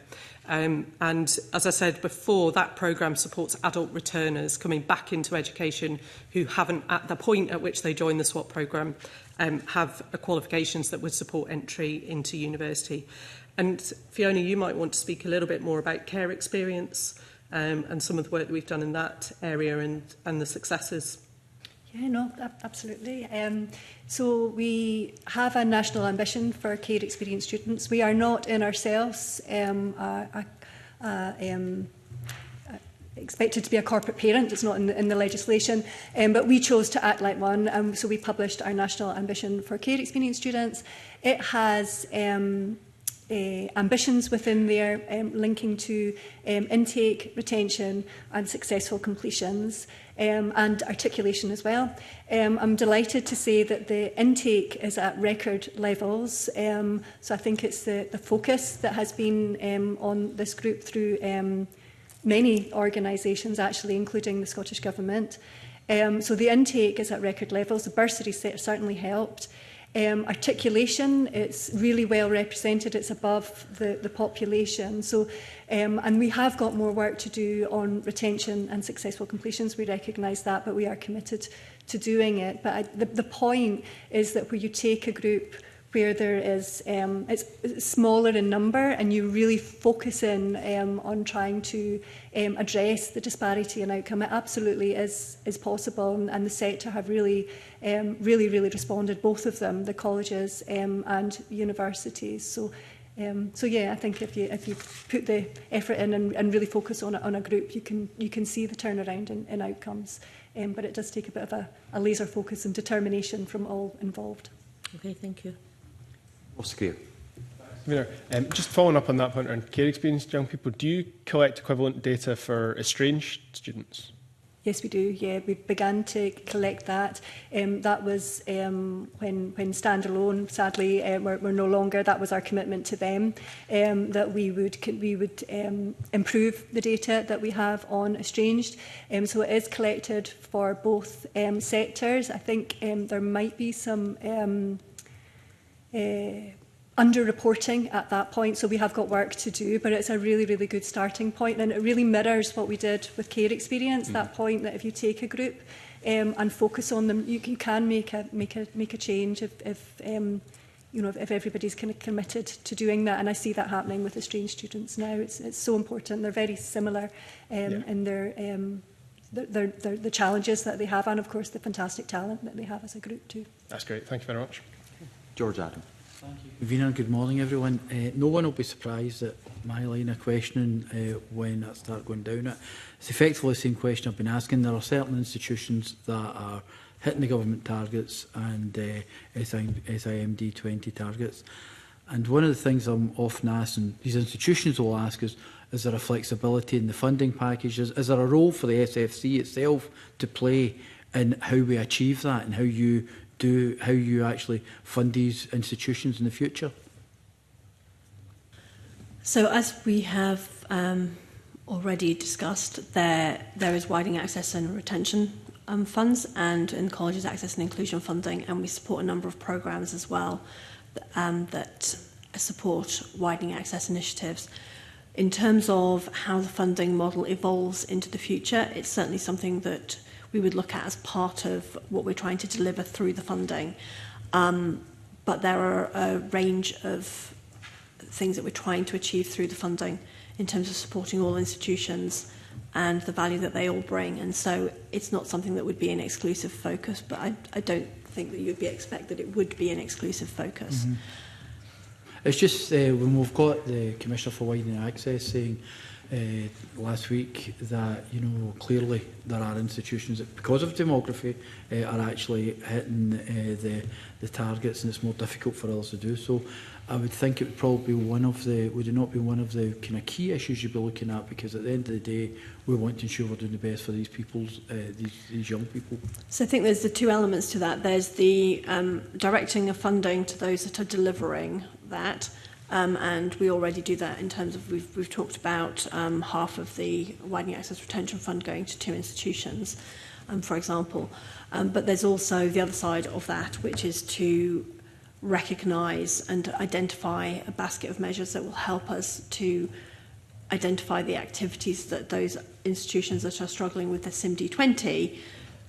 And as I said before, that programme supports adult returners coming back into education who haven't, at the point at which they join the SWAT programme, have qualifications that would support entry into university. And Fiona, you might want to speak a little bit more about care experience and some of the work that we've done in that area and the successes. Yeah, no, absolutely. So we have a national ambition for care experience students. We are not in ourselves expected to be a corporate parent. It's not in the legislation, but we chose to act like one. So we published our national ambition for care experience students. It has ambitions within there linking to intake, retention and successful completions and articulation as well. I'm delighted to say that the intake is at record levels. So I think it's the focus that has been on this group through many organisations actually, including the Scottish Government. So the intake is at record levels. The bursary certainly helped. Articulation, it's really well represented. It's above the population. So, and we have got more work to do on retention and successful completions. We recognise that, but we are committed to doing it. But the point is that where you take a group where there is, it's smaller in number and you really focus in on trying to address the disparity in outcome, it absolutely is possible, and the sector have really responded, both of them, the colleges and universities. So yeah, I think if you put the effort in and really focus on a group, you can see the turnaround in outcomes. But it does take a bit of a laser focus and determination from all involved. Okay, thank you. Just following up on that point on care experienced young people, do you collect equivalent data for estranged students? Yes, we do. Yeah, we began to collect that. That was when standalone, sadly, we're no longer. That was our commitment to them, that we would improve the data that we have on estranged. So it is collected for both sectors. I think there might be some under-reporting at that point, so we have got work to do, but it's a really good starting point, and it really mirrors what we did with care experience. That point that if you take a group and focus on them, you can make a change if everybody's kind of committed to doing that. And I see that happening with estranged students now. It's so important. They're very similar in the challenges that they have, and of course the fantastic talent that they have as a group too. That's great. Thank you very much. George Adam. Thank you, Vina. Good morning, everyone. No one will be surprised at my line of questioning when I start going down it. It's effectively the same question I've been asking. There are certain institutions that are hitting the government targets and SIMD 20 targets. And one of the things I'm often asked, and these institutions will ask, is there a flexibility in the funding packages? Is there a role for the SFC itself to play in how we achieve that and how you actually fund these institutions in the future? So as we have already discussed, there is widening access and retention funds, and in colleges access and inclusion funding, and we support a number of programmes as well that support widening access initiatives. In terms of how the funding model evolves into the future, it's certainly something that we would look at as part of what we're trying to deliver through the funding. But there are a range of things that we're trying to achieve through the funding in terms of supporting all institutions and the value that they all bring. And so it's not something that would be an exclusive focus, but I don't think that you'd expect that it would be an exclusive focus. Mm-hmm. It's just when we've got the Commissioner for Widening Access saying last week that, you know, clearly there are institutions that, because of demography, are actually hitting the targets, and it's more difficult for others to do so. I would think it would probably be one of the, would it not be one of the kind of key issues you'd be looking at, because at the end of the day, we want to ensure we're doing the best for these people's, these young people. So I think there's the two elements to that. There's the directing of funding to those that are delivering that, and we already do that in terms of, we've talked about half of the Widening Access Retention Fund going to 2 institutions, for example. But there's also the other side of that, which is to recognise and identify a basket of measures that will help us to identify the activities that those institutions that are struggling with the SIMD20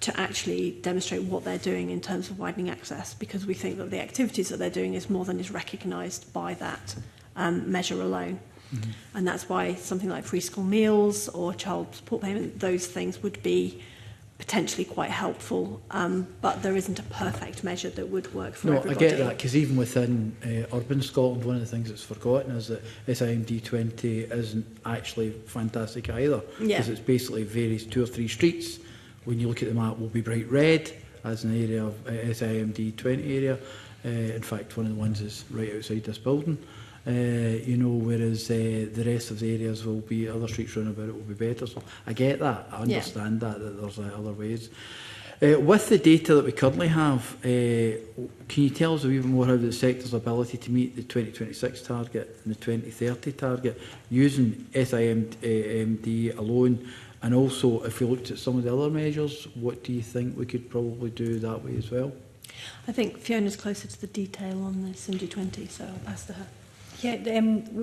to actually demonstrate what they're doing in terms of widening access, because we think that the activities that they're doing is more than is recognised by that measure alone. Mm-hmm. And that's why something like free school meals or child support payment, those things would be potentially quite helpful, but there isn't a perfect measure that would work for everybody. I get that, because even within urban Scotland, one of the things that's forgotten is that SIMD20 isn't actually fantastic either, because it's basically varies 2 or 3 streets. When you look at the map, will be bright red as an area of SIMD20 area. In fact, one of the ones is right outside this building. You know, whereas the rest of the areas will be, other streets round about it will be better. So I get that, I understand that there's other ways. With the data that we currently have, can you tell us a wee bit more about the sector's ability to meet the 2026 target and the 2030 target using SIMD alone? And also, if we looked at some of the other measures, what do you think we could probably do that way as well? I think Fiona's closer to the detail on the SIMD20, so I'll pass to her. Yeah,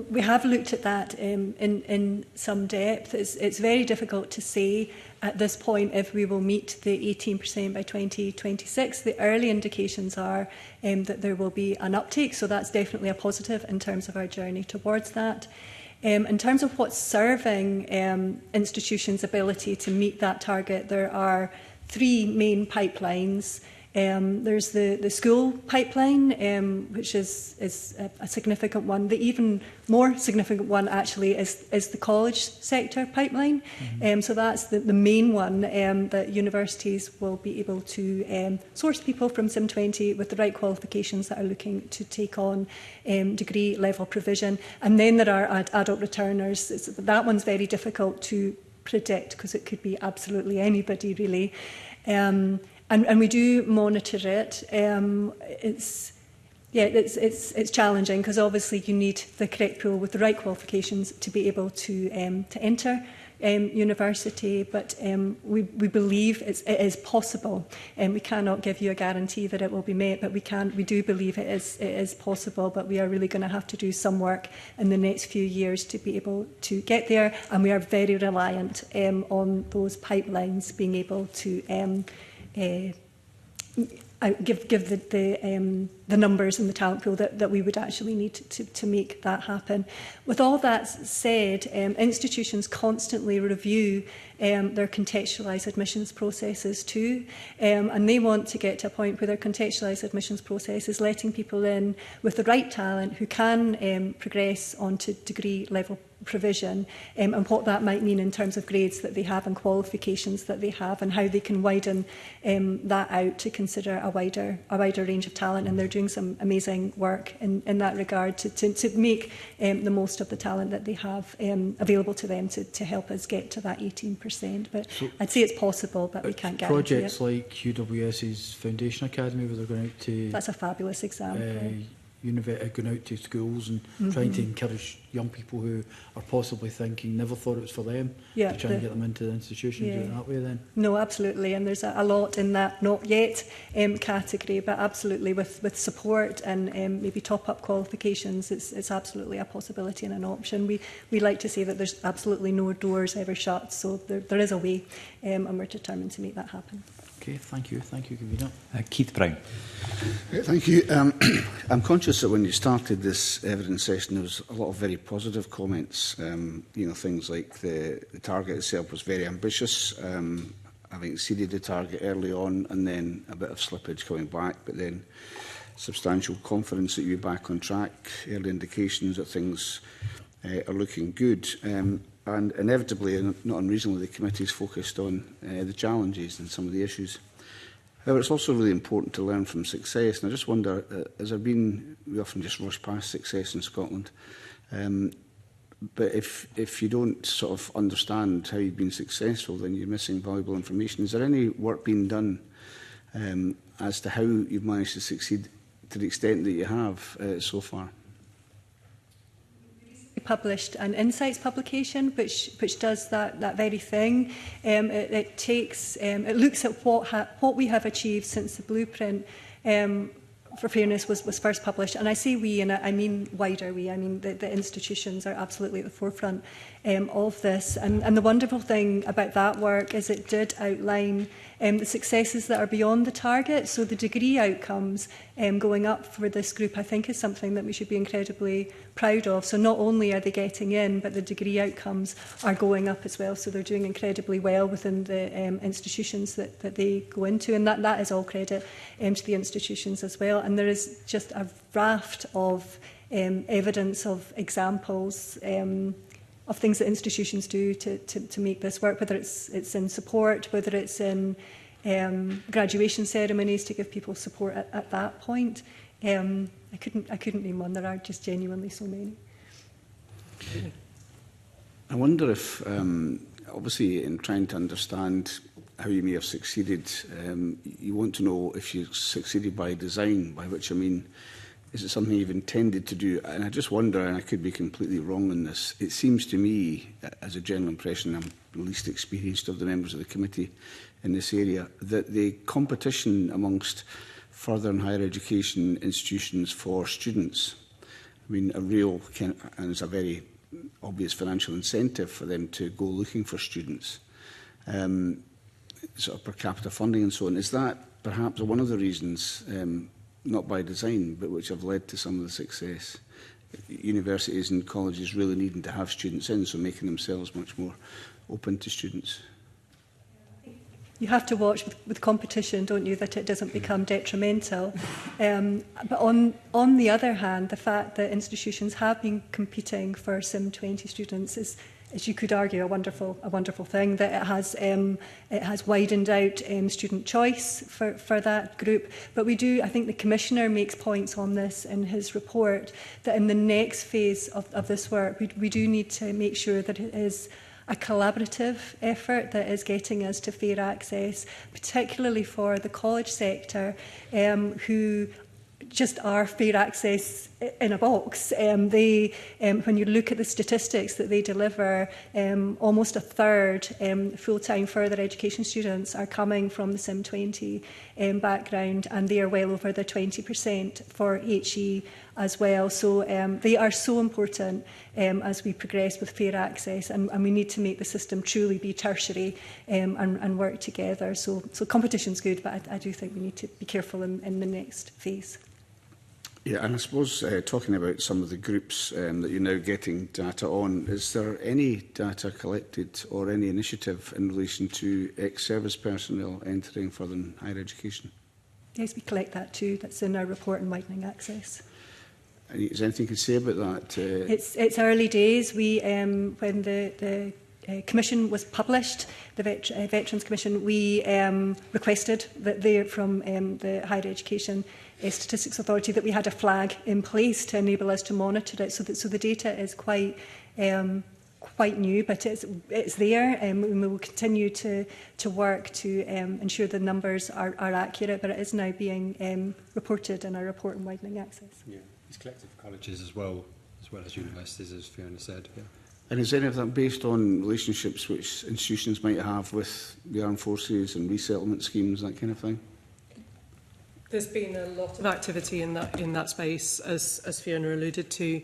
we have looked at that in some depth. It's very difficult to say at this point if we will meet the 18% by 2026. The early indications are that there will be an uptake, so that's definitely a positive in terms of our journey towards that. In terms of what's serving institutions' ability to meet that target, there are 3 main pipelines. There's the school pipeline, which is a significant one. The even more significant one, actually, is the college sector pipeline. Mm-hmm. So that's the main one that universities will be able to source people from SIM20 with the right qualifications that are looking to take on degree level provision. And then there are adult returners. That one's very difficult to predict because it could be absolutely anybody, really. And we do monitor it. It's challenging because obviously you need the correct pool with the right qualifications to be able to enter university. But we believe it is possible, and we cannot give you a guarantee that it will be met. But we do believe it is possible. But we are really going to have to do some work in the next few years to be able to get there. And we are very reliant on those pipelines being able to. Give the numbers and the talent pool that we would actually need to make that happen. With all that said, institutions constantly review their contextualised admissions processes too, and they want to get to a point where their contextualised admissions process is letting people in with the right talent who can progress onto degree level provision, and what that might mean in terms of grades that they have and qualifications that they have, and how they can widen that out to consider a wider range of talent. And they're doing some amazing work in that regard to make the most of the talent that they have available to them to help us get to that 18%. But so I'd say it's possible, but we can't guarantee it. Projects like UWS's Foundation Academy, where they're going out to... That's a fabulous example. Going out to schools and trying to encourage young people who are possibly thinking, never thought it was for them, to try and get them into the institution, do it that way then. No, absolutely, and there's a lot in that not yet category, but absolutely with support and maybe top-up qualifications, it's absolutely a possibility and an option. We like to say that there's absolutely no doors ever shut, so there is a way, and we're determined to make that happen. Okay, thank you, Convener. Keith Brown. Thank you. I'm conscious that when you started this evidence session, there was a lot of very positive comments. Things like the target itself was very ambitious, having exceeded the target early on, and then a bit of slippage coming back, but then substantial confidence that you're back on track, early indications that things are looking good. And inevitably, and not unreasonably, the committee is focused on the challenges and some of the issues. However, it's also really important to learn from success. And I just wonder, we often just rush past success in Scotland, but if you don't sort of understand how you've been successful, then you're missing valuable information. Is there any work being done as to how you've managed to succeed to the extent that you have so far? Published an insights publication which does that very thing. It looks at what we have achieved since the blueprint for fairness was first published, and I say we, and I mean wider we. I mean the institutions are absolutely at the forefront of this, and the wonderful thing about that work is it did outline the successes that are beyond the target. So the degree outcomes going up for this group, I think, is something that we should be incredibly proud of. So not only are they getting in, but the degree outcomes are going up as well. So they're doing incredibly well within the institutions that they go into, and that is all credit to the institutions as well. And there is just a raft of evidence of examples of things that institutions do to make this work, whether it's in support, whether it's in graduation ceremonies to give people support at that point. I couldn't name one. There are just genuinely so many. I wonder if, obviously, in trying to understand how you may have succeeded, you want to know if you succeeded by design, by which I mean, is it something you've intended to do? And I just wonder, and I could be completely wrong on this, it seems to me, as a general impression, I'm the least experienced of the members of the committee in this area, that the competition amongst further and higher education institutions for students, I mean, and it's a very obvious financial incentive for them to go looking for students, sort of per capita funding and so on. Is that perhaps one of the reasons, not by design, but which have led to some of the success? Universities and colleges really needing to have students in, so making themselves much more open to students. You have to watch with competition, don't you, that it doesn't become detrimental. But on the other hand, the fact that institutions have been competing for SIM20 students is, as you could argue, a wonderful thing, that it has widened out student choice for that group. But I think the Commissioner makes points on this in his report, that in the next phase of this work, we do need to make sure that it is a collaborative effort that is getting us to fair access, particularly for the college sector, who just are fair access in a box. When you look at the statistics that they deliver, almost a third full-time further education students are coming from the SIM20 background, and they are well over the 20% for HE as well. So they are so important as we progress with fair access, and we need to make the system truly be tertiary and work together. So competition's good, but I do think we need to be careful in the next phase. Yeah, and I suppose talking about some of the groups that you're now getting data on, is there any data collected or any initiative in relation to ex-service personnel entering further and higher education? Yes, we collect that too. That's in our report on widening access. Is there anything you can say about that? It's early days. When the Commission was published, the Veterans Commission, we requested that from the Higher Education Statistics Authority that we had a flag in place to enable us to monitor it. So the data is quite new, but it's there, and we will continue to work to ensure the numbers are accurate. But it is now being reported in our report on widening access. Yeah, it's collected for colleges as well as universities, as Fiona said. Yeah. And is any of that based on relationships which institutions might have with the armed forces and resettlement schemes, that kind of thing? There's been a lot of activity in that space, as Fiona alluded to.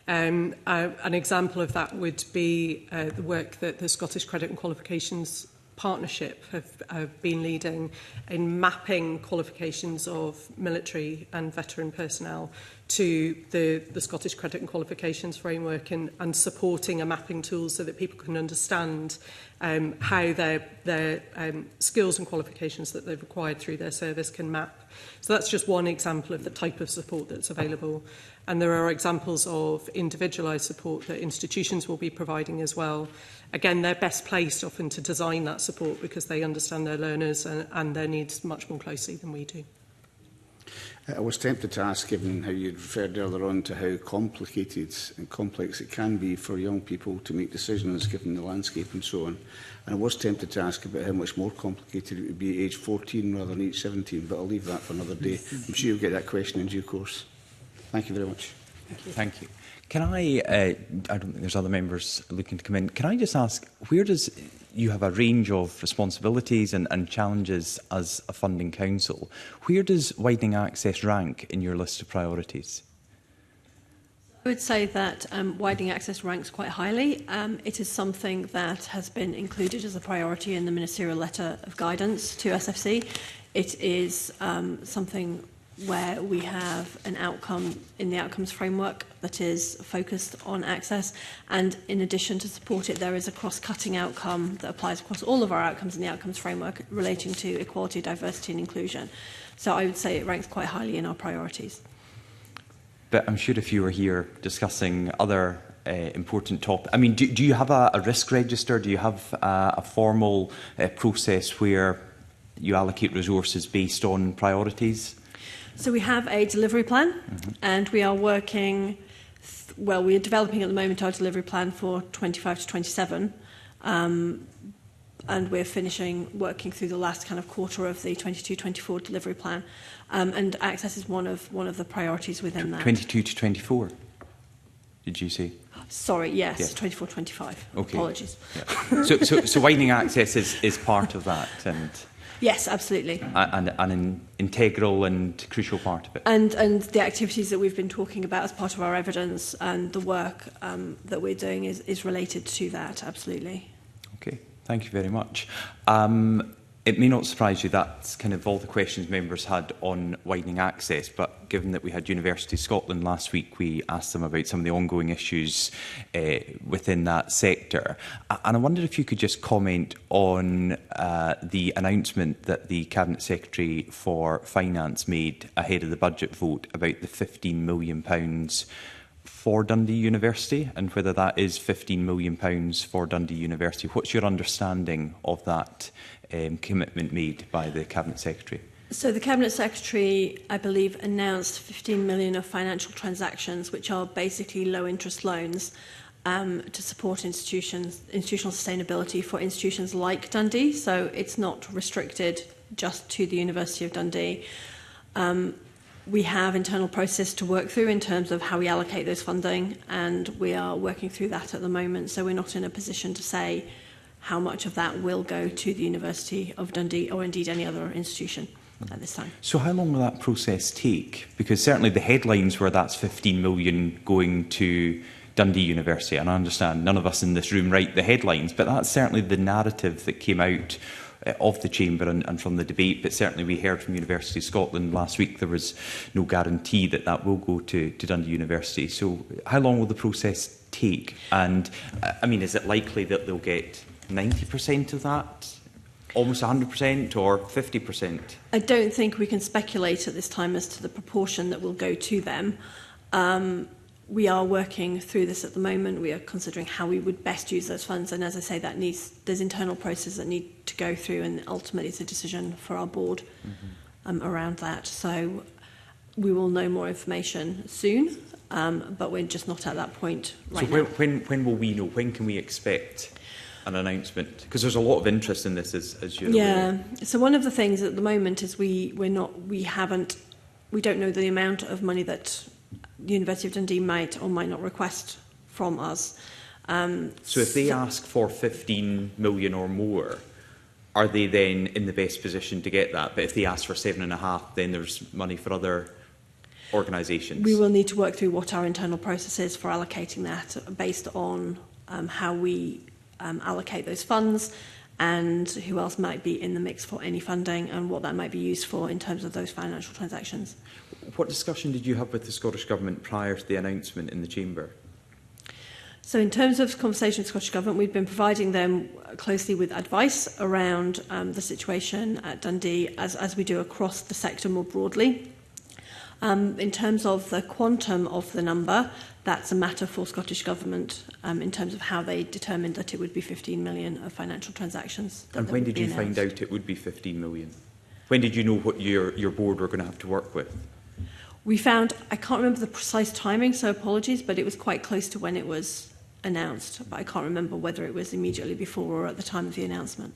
An example of that would be the work that the Scottish Credit and Qualifications partnership have been leading in mapping qualifications of military and veteran personnel to the Scottish Credit and Qualifications Framework and supporting a mapping tool so that people can understand how their skills and qualifications that they've acquired through their service can map. So that's just one example of the type of support that's available. And there are examples of individualised support that institutions will be providing as well. Again, they're best placed often to design that support because they understand their learners and their needs much more closely than we do. I was tempted to ask, given how you referred earlier on to how complicated and complex it can be for young people to make decisions given the landscape and so on. And I was tempted to ask about how much more complicated it would be at age 14 rather than age 17, but I'll leave that for another day. I'm sure you'll get that question in due course. Thank you very much. Thank you. Can I don't think there's other members looking to come in. Can I just ask, where does you have a range of responsibilities and challenges as a funding council? Where does widening access rank in your list of priorities? I would say that widening access ranks quite highly. It is something that has been included as a priority in the ministerial letter of guidance to SFC. It is something where we have an outcome in the outcomes framework that is focused on access, and in addition to support it, there is a cross-cutting outcome that applies across all of our outcomes in the outcomes framework relating to equality, diversity and inclusion. So I would say it ranks quite highly in our priorities. But I'm sure if you were here discussing other important topics, I mean, do you have a risk register? Do you have a formal process where you allocate resources based on priorities? So we have a delivery plan, and we are working, well, we are developing at the moment our delivery plan for 25 to 27, and we're working through the last kind of quarter of the 22-24 delivery plan, and access is one of the priorities within that. 22 to 24, did you say? Sorry, yes, yeah. 24-25. Okay. Apologies. Yeah. So widening access is part of that, and. Yes, absolutely. And an integral and crucial part of it. And the activities that we've been talking about as part of our evidence and the work that we're doing is related to that, absolutely. Okay, thank you very much. It may not surprise you that's kind of all the questions members had on widening access, but given that we had University Scotland last week, we asked them about some of the ongoing issues within that sector. And I wondered if you could just comment on the announcement that the Cabinet Secretary for Finance made ahead of the budget vote about the £15 million for Dundee University, and whether that is £15 million for Dundee University. What's your understanding of that commitment made by the Cabinet Secretary? So the Cabinet Secretary, I believe, announced 15 million of financial transactions, which are basically low-interest loans to support institutional sustainability for institutions like Dundee. So it's not restricted just to the University of Dundee. We have internal process to work through in terms of how we allocate those funding, and we are working through that at the moment. So we're not in a position to say how much of that will go to the University of Dundee or indeed any other institution at this time. So how long will that process take? Because certainly the headlines were that's 15 million going to Dundee University, and I understand none of us in this room write the headlines, but that's certainly the narrative that came out of the Chamber and from the debate. But certainly we heard from University of Scotland last week there was no guarantee that that will go to Dundee University. So how long will the process take? And I mean, is it likely that they'll get 90% of that, almost 100% or 50%? I don't think we can speculate at this time as to the proportion that will go to them. We are working through this at the moment. We are considering how we would best use those funds, and as I say, there's internal processes that need to go through, and ultimately it's a decision for our board around that. So we will know more information soon, but we're just not at that point right now. So when will we know? When can we expect an announcement? Because there's a lot of interest in this, as you're aware. So one of the things at the moment is we don't know the amount of money that the University of Dundee might or might not request from us. So if they ask for 15 million or more, are they then in the best position to get that? But if they ask for 7.5, then there's money for other organisations. We will need to work through what our internal process is for allocating that based on how we allocate those funds and who else might be in the mix for any funding and what that might be used for in terms of those financial transactions. What discussion did you have with the Scottish Government prior to the announcement in the Chamber? So in terms of conversation with the Scottish Government, we've been providing them closely with advice around the situation at Dundee, as we do across the sector more broadly. In terms of the quantum of the number, that's a matter for Scottish Government in terms of how they determined that it would be 15 million of financial transactions. And when did you find out it would be 15 million? When did you know what your board were going to have to work with? We found, I can't remember the precise timing, so apologies, but it was quite close to when it was announced. But I can't remember whether it was immediately before or at the time of the announcement.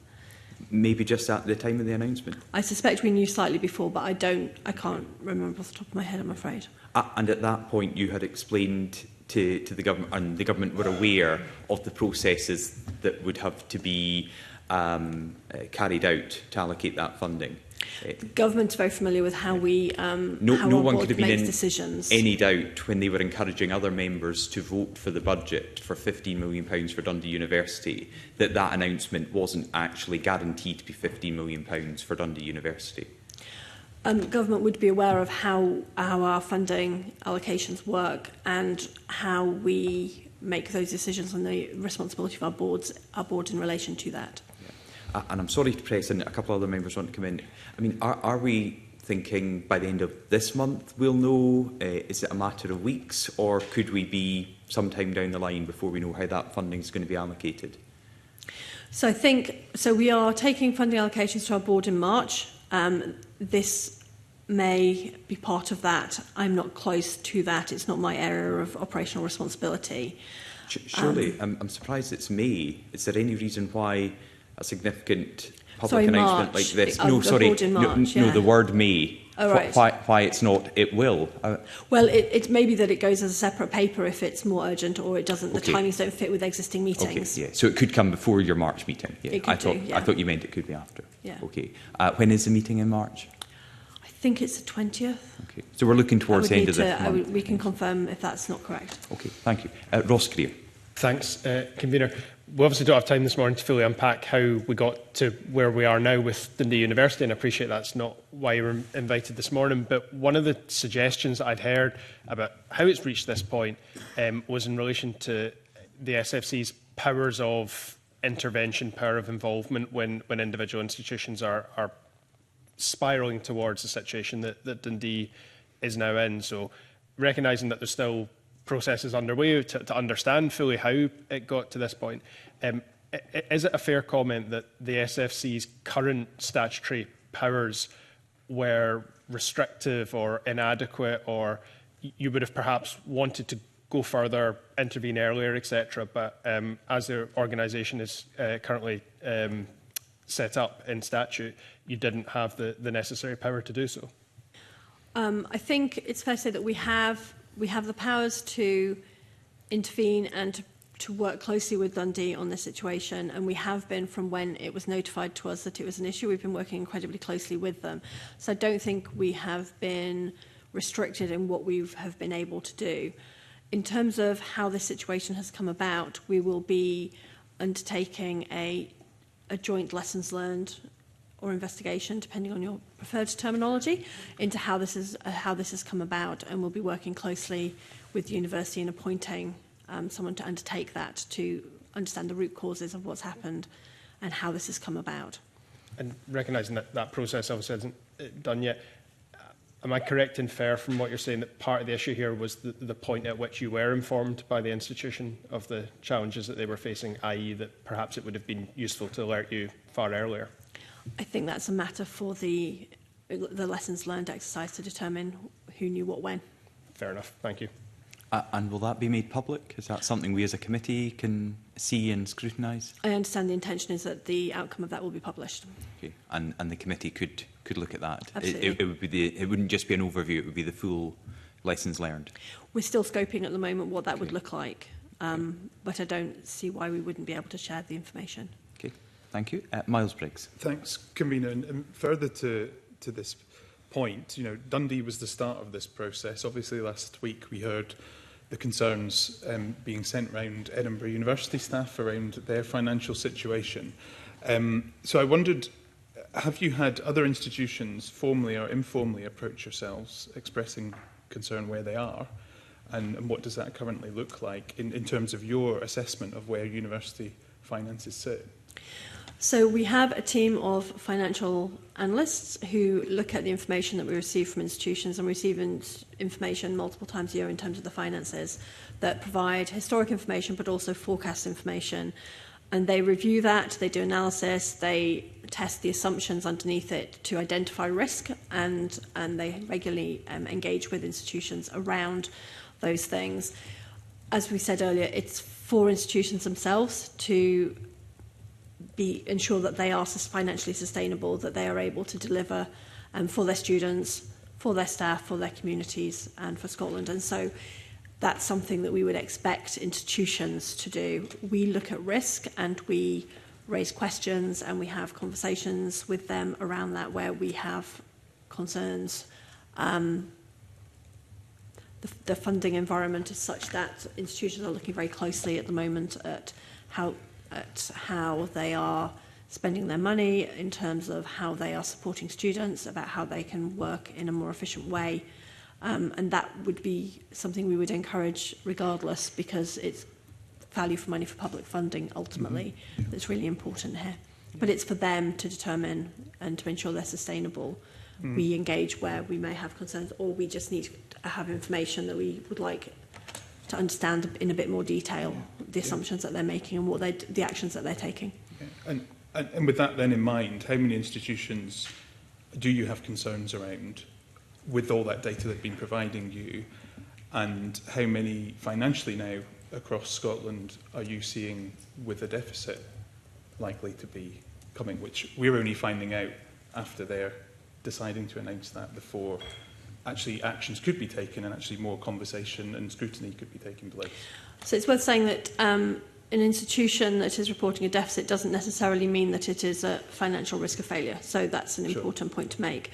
Maybe just at the time of the announcement? I suspect we knew slightly before, but I can't remember off the top of my head, I'm afraid. And at that point, you had explained to the government, and the government were aware of the processes that would have to be carried out to allocate that funding. The government's very familiar with how we how no our one board could have been makes in decisions. any doubt when they were encouraging other members to vote for the budget for £15 million for Dundee University that that announcement wasn't actually guaranteed to be £15 million for Dundee University. Government would be aware of how our funding allocations work and how we make those decisions and the responsibility of our board in relation to that. And I'm sorry to press, and a couple of other members want to come in. I mean, are we thinking by the end of this month we'll know? Is it a matter of weeks, or could we be sometime down the line before we know how that funding is going to be allocated? So I think we are taking funding allocations to our board in March. This may be part of that. I'm not close to that. It's not my area of operational responsibility. Surely, I'm surprised it's May. Is there any reason why a significant public announcement March. like this? No, the word may. Oh, right. Why it's not, it will. Well, it may be that it goes as a separate paper if it's more urgent, or it doesn't. Okay. The timings don't fit with existing meetings. Okay, yeah. So it could come before your March meeting. Yeah. It could I thought you meant it could be after. Yeah. Okay. When is the meeting in March? I think it's the 20th. Okay. So we're looking towards the end of the month. We can confirm if that's not correct. Okay. Thank you. Ross Greer. Thanks, Convener. We obviously don't have time this morning to fully unpack how we got to where we are now with Dundee University, and I appreciate that's not why you were invited this morning. But one of the suggestions that I'd heard about how it's reached this point was in relation to the SFC's powers of intervention, power of involvement when individual institutions are spiralling towards the situation that Dundee is now in. So recognising that there's still processes underway to understand fully how it got to this point. Is it a fair comment that the SFC's current statutory powers were restrictive or inadequate, or you would have perhaps wanted to go further, intervene earlier, etc., but as the organisation is currently set up in statute, you didn't have the necessary power to do so? I think it's fair to say that we have the powers to intervene and to work closely with Dundee on this situation, and we have been from when it was notified to us that it was an issue. We've been working incredibly closely with them. So I don't think we have been restricted in what we have been able to do. In terms of how this situation has come about, we will be undertaking a joint lessons learned or investigation, depending on your preferred terminology, into how this has come about, and we'll be working closely with the university in appointing someone to undertake that, to understand the root causes of what's happened and how this has come about. And recognising that process obviously isn't done yet, am I correct and fair from what you're saying that part of the issue here was the point at which you were informed by the institution of the challenges that they were facing, i.e. that perhaps it would have been useful to alert you far earlier? I think that's a matter for the lessons learned exercise to determine who knew what when. Fair enough. Thank you. And will that be made public? Is that something we as a committee can see and scrutinise? I understand the intention is that the outcome of that will be published. Okay. And the committee could look at that. Absolutely. It wouldn't just be an overview, it would be the full lessons learned. We're still scoping at the moment what that would look like, but I don't see why we wouldn't be able to share the information. Okay, thank you. Miles Briggs. Thanks, Convener. And further to this point, Dundee was the start of this process. Obviously, last week we heard the concerns being sent round Edinburgh University staff around their financial situation. So I wondered, have you had other institutions formally or informally approach yourselves expressing concern where they are? And what does that currently look like in terms of your assessment of where university finances sit? So we have a team of financial analysts who look at the information that we receive from institutions, and we receive information multiple times a year in terms of the finances that provide historic information but also forecast information. And they review that, they do analysis, they test the assumptions underneath it to identify risk, and they regularly engage with institutions around those things. As we said earlier, it's for institutions themselves to ensure that they are financially sustainable, that they are able to deliver for their students, for their staff, for their communities, and for Scotland. And so that's something that we would expect institutions to do. We look at risk and we raise questions and we have conversations with them around that where we have concerns. The funding environment is such that institutions are looking very closely at the moment at how they are spending their money, in terms of how they are supporting students, about how they can work in a more efficient way. And that would be something we would encourage regardless, because it's value for money for public funding ultimately that's really important here. But it's for them to determine and to ensure they're sustainable. We engage where we may have concerns, or we just need to have information that we would like to understand in a bit more detail the assumptions that they're making and what the actions that they're taking. And with that then in mind, how many institutions do you have concerns around with all that data they've been providing you, and how many financially now across Scotland are you seeing with a deficit likely to be coming, which we're only finding out after they're deciding to announce that, before actually actions could be taken and actually more conversation and scrutiny could be taking place? So it's worth saying that an institution that is reporting a deficit doesn't necessarily mean that it is a financial risk of failure. So that's an important point to make.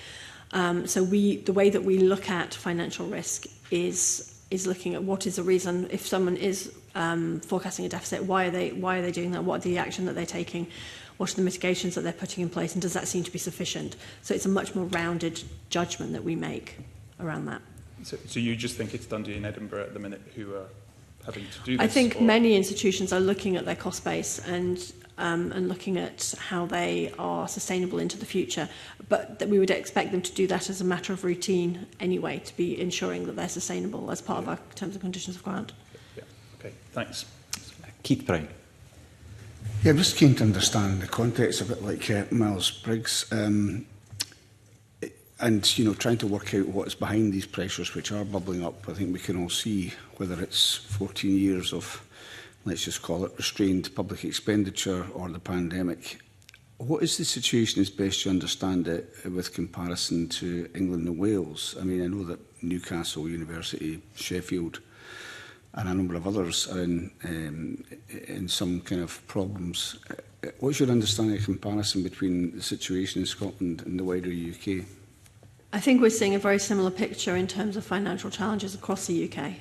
So the way that we look at financial risk is looking at what is the reason. If someone is forecasting a deficit, why are they doing that? What are the action that they're taking? What are the mitigations that they're putting in place? And does that seem to be sufficient? So it's a much more rounded judgment that we make around that. So you just think it's Dundee and Edinburgh at the minute who are having to do this? I think many institutions are looking at their cost base and looking at how they are sustainable into the future, but that we would expect them to do that as a matter of routine anyway, to be ensuring that they're sustainable as part of our terms and conditions of grant. Yeah. Okay, thanks. Keith Brown. Yeah, I'm just keen to understand the context, a bit like Miles Briggs, and trying to work out what is behind these pressures which are bubbling up. I think we can all see whether it's 14 years of, let's just call it, restrained public expenditure or the pandemic. What is the situation, as best you understand it, with comparison to England and Wales? I mean, I know that Newcastle University, Sheffield, and a number of others are in some kind of problems. What's your understanding of comparison between the situation in Scotland and the wider UK? I think we're seeing a very similar picture in terms of financial challenges across the UK,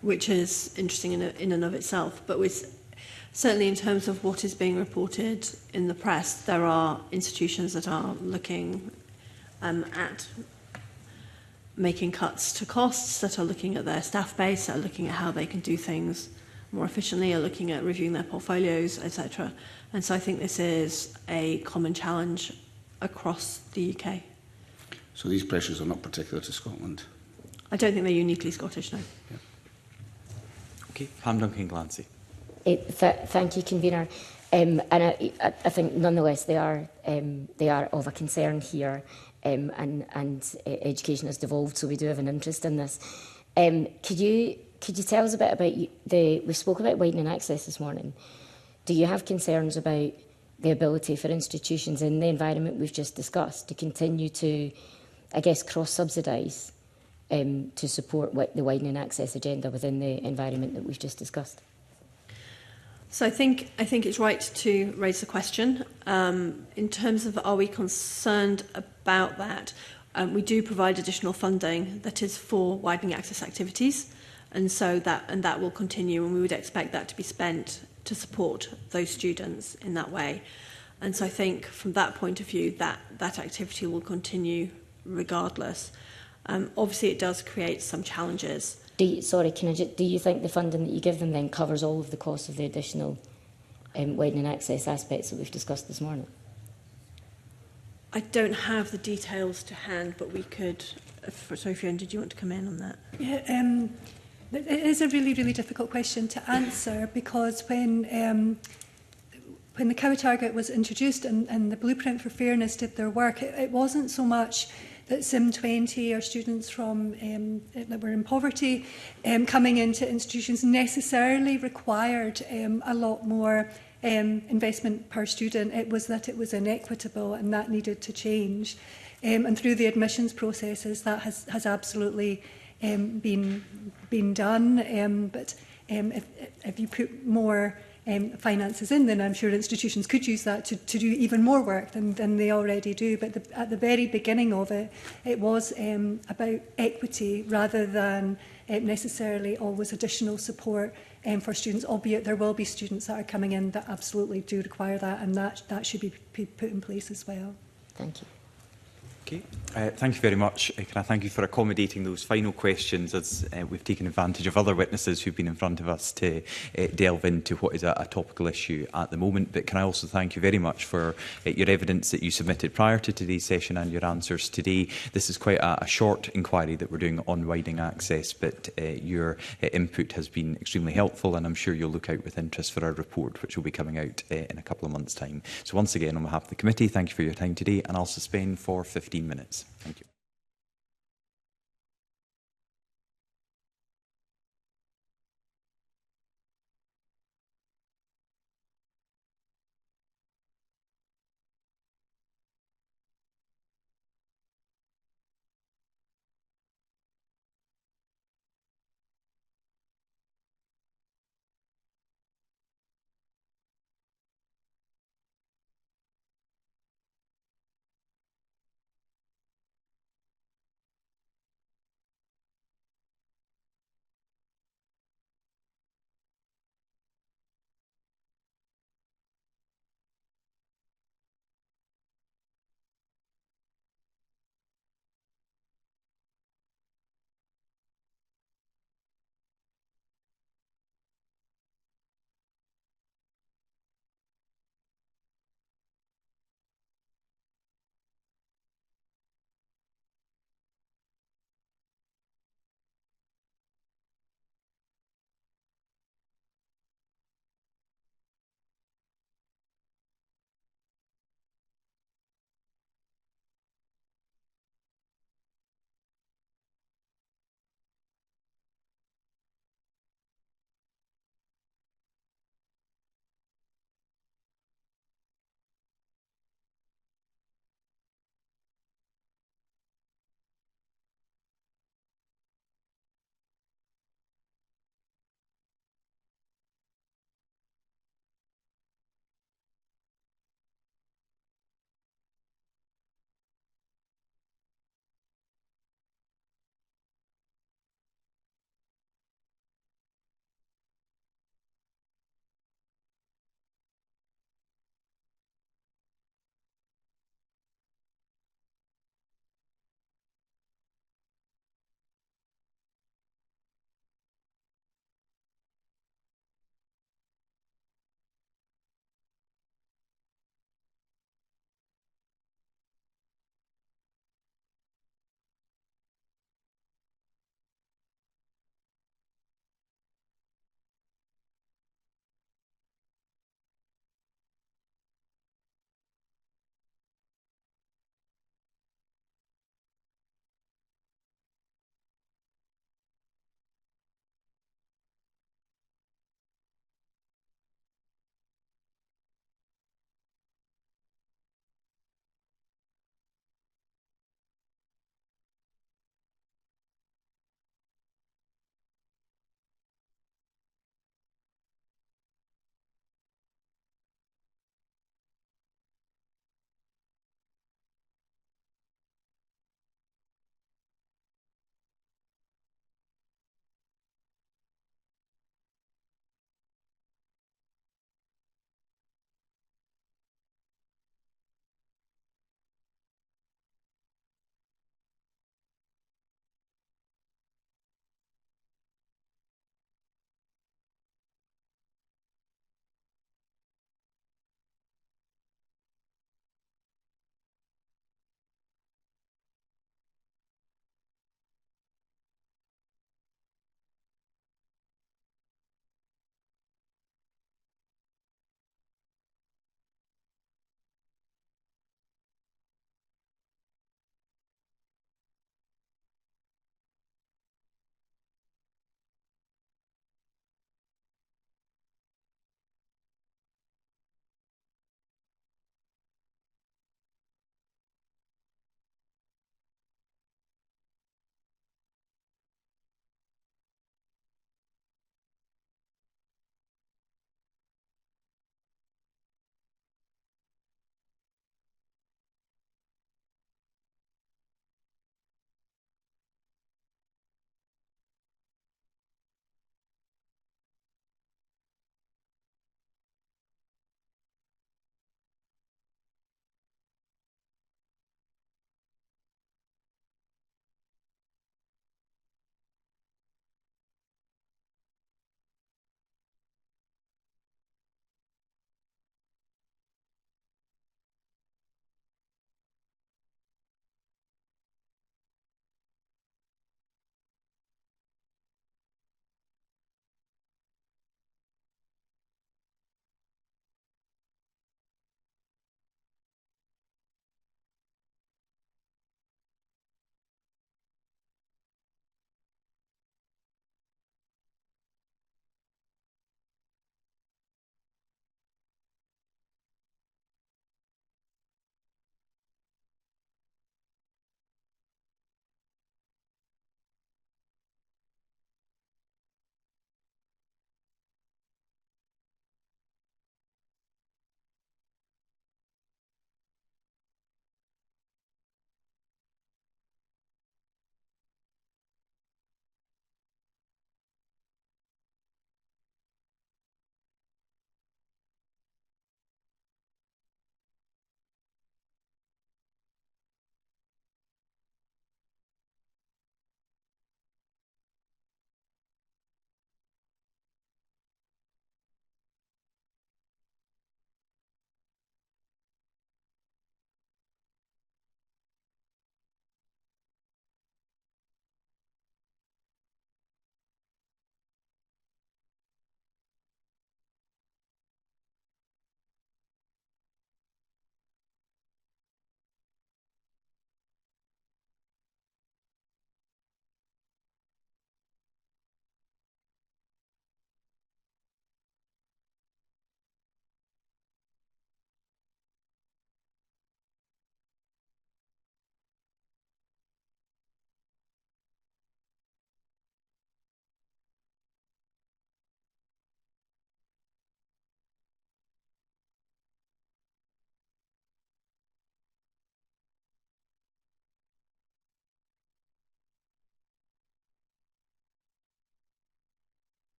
which is interesting in and of itself. But certainly in terms of what is being reported in the press, there are institutions that are looking at making cuts to costs, that are looking at their staff base, that are looking at how they can do things more efficiently, are looking at reviewing their portfolios, etc. And so I think this is a common challenge across the UK. So these pressures are not particular to Scotland? I don't think they're uniquely Scottish, no. Yeah. Okay, Pam Duncan-Glancy. Thank you, Convener. And I think nonetheless they are of a concern here, and education has devolved, so we do have an interest in this. Could you tell us a bit about we spoke about widening access this morning. Do you have concerns about the ability for institutions in the environment we've just discussed to continue to, I guess, cross-subsidise to support the widening access agenda within the environment that we've just discussed? So I think it's right to raise the question. In terms of are we concerned about that, we do provide additional funding that is for widening access activities, and so that will continue, and we would expect that to be spent to support those students in that way. And so I think from that point of view, that activity will continue regardless. Obviously, it does create some challenges. Do you think the funding that you give them then covers all of the costs of the additional widening access aspects that we've discussed this morning? I don't have the details to hand, but we could. Sorry, Fiona, did you want to come in on that? Yeah, it is a really, really difficult question to answer because when the COWA target was introduced and the Blueprint for Fairness did their work, it wasn't so much that SIM20 or students from that were in poverty coming into institutions necessarily required a lot more investment per student. It was that it was inequitable and that needed to change. And through the admissions processes, that has absolutely been done. But if you put more finances in, then I'm sure institutions could use that to do even more work than they already do. But at the very beginning of it, it was about equity rather than necessarily always additional support for students, albeit there will be students that are coming in that absolutely do require that, and that should be put in place as well. Thank you. Okay. Thank you very much. Can I thank you for accommodating those final questions, as we've taken advantage of other witnesses who've been in front of us to delve into what is a topical issue at the moment. But can I also thank you very much for your evidence that you submitted prior to today's session and your answers today. This is quite a short inquiry that we're doing on widening access, but your input has been extremely helpful, and I'm sure you'll look out with interest for our report, which will be coming out in a couple of months' time. So once again, on behalf of the committee, thank you for your time today, and I'll suspend for 15 minutes. Thank you.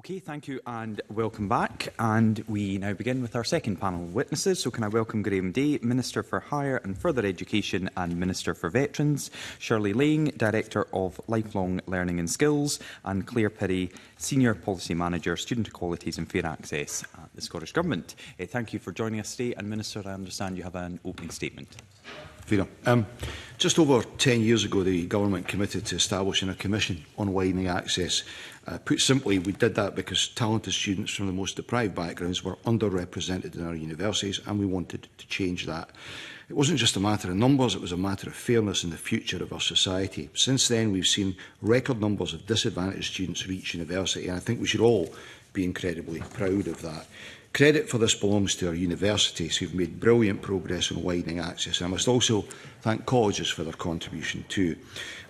Okay, thank you and welcome back. And we now begin with our second panel of witnesses. So can I welcome Graham Day, Minister for Higher and Further Education and Minister for Veterans, Shirley Lang, Director of Lifelong Learning and Skills, and Claire Pirrie, Senior Policy Manager, Student Equalities and Fair Access at the Scottish Government. Thank you for joining us today. And Minister, I understand you have an opening statement. Just over 10 years ago, the Government committed to establishing a commission on widening access. Put simply, we did that because talented students from the most deprived backgrounds were underrepresented in our universities, and we wanted to change that. It wasn't just a matter of numbers, it was a matter of fairness in the future of our society. Since then, we've seen record numbers of disadvantaged students reach university, and I think we should all be incredibly proud of that. Credit for this belongs to our universities, who've made brilliant progress on widening access. And I must also thank colleges for their contribution too.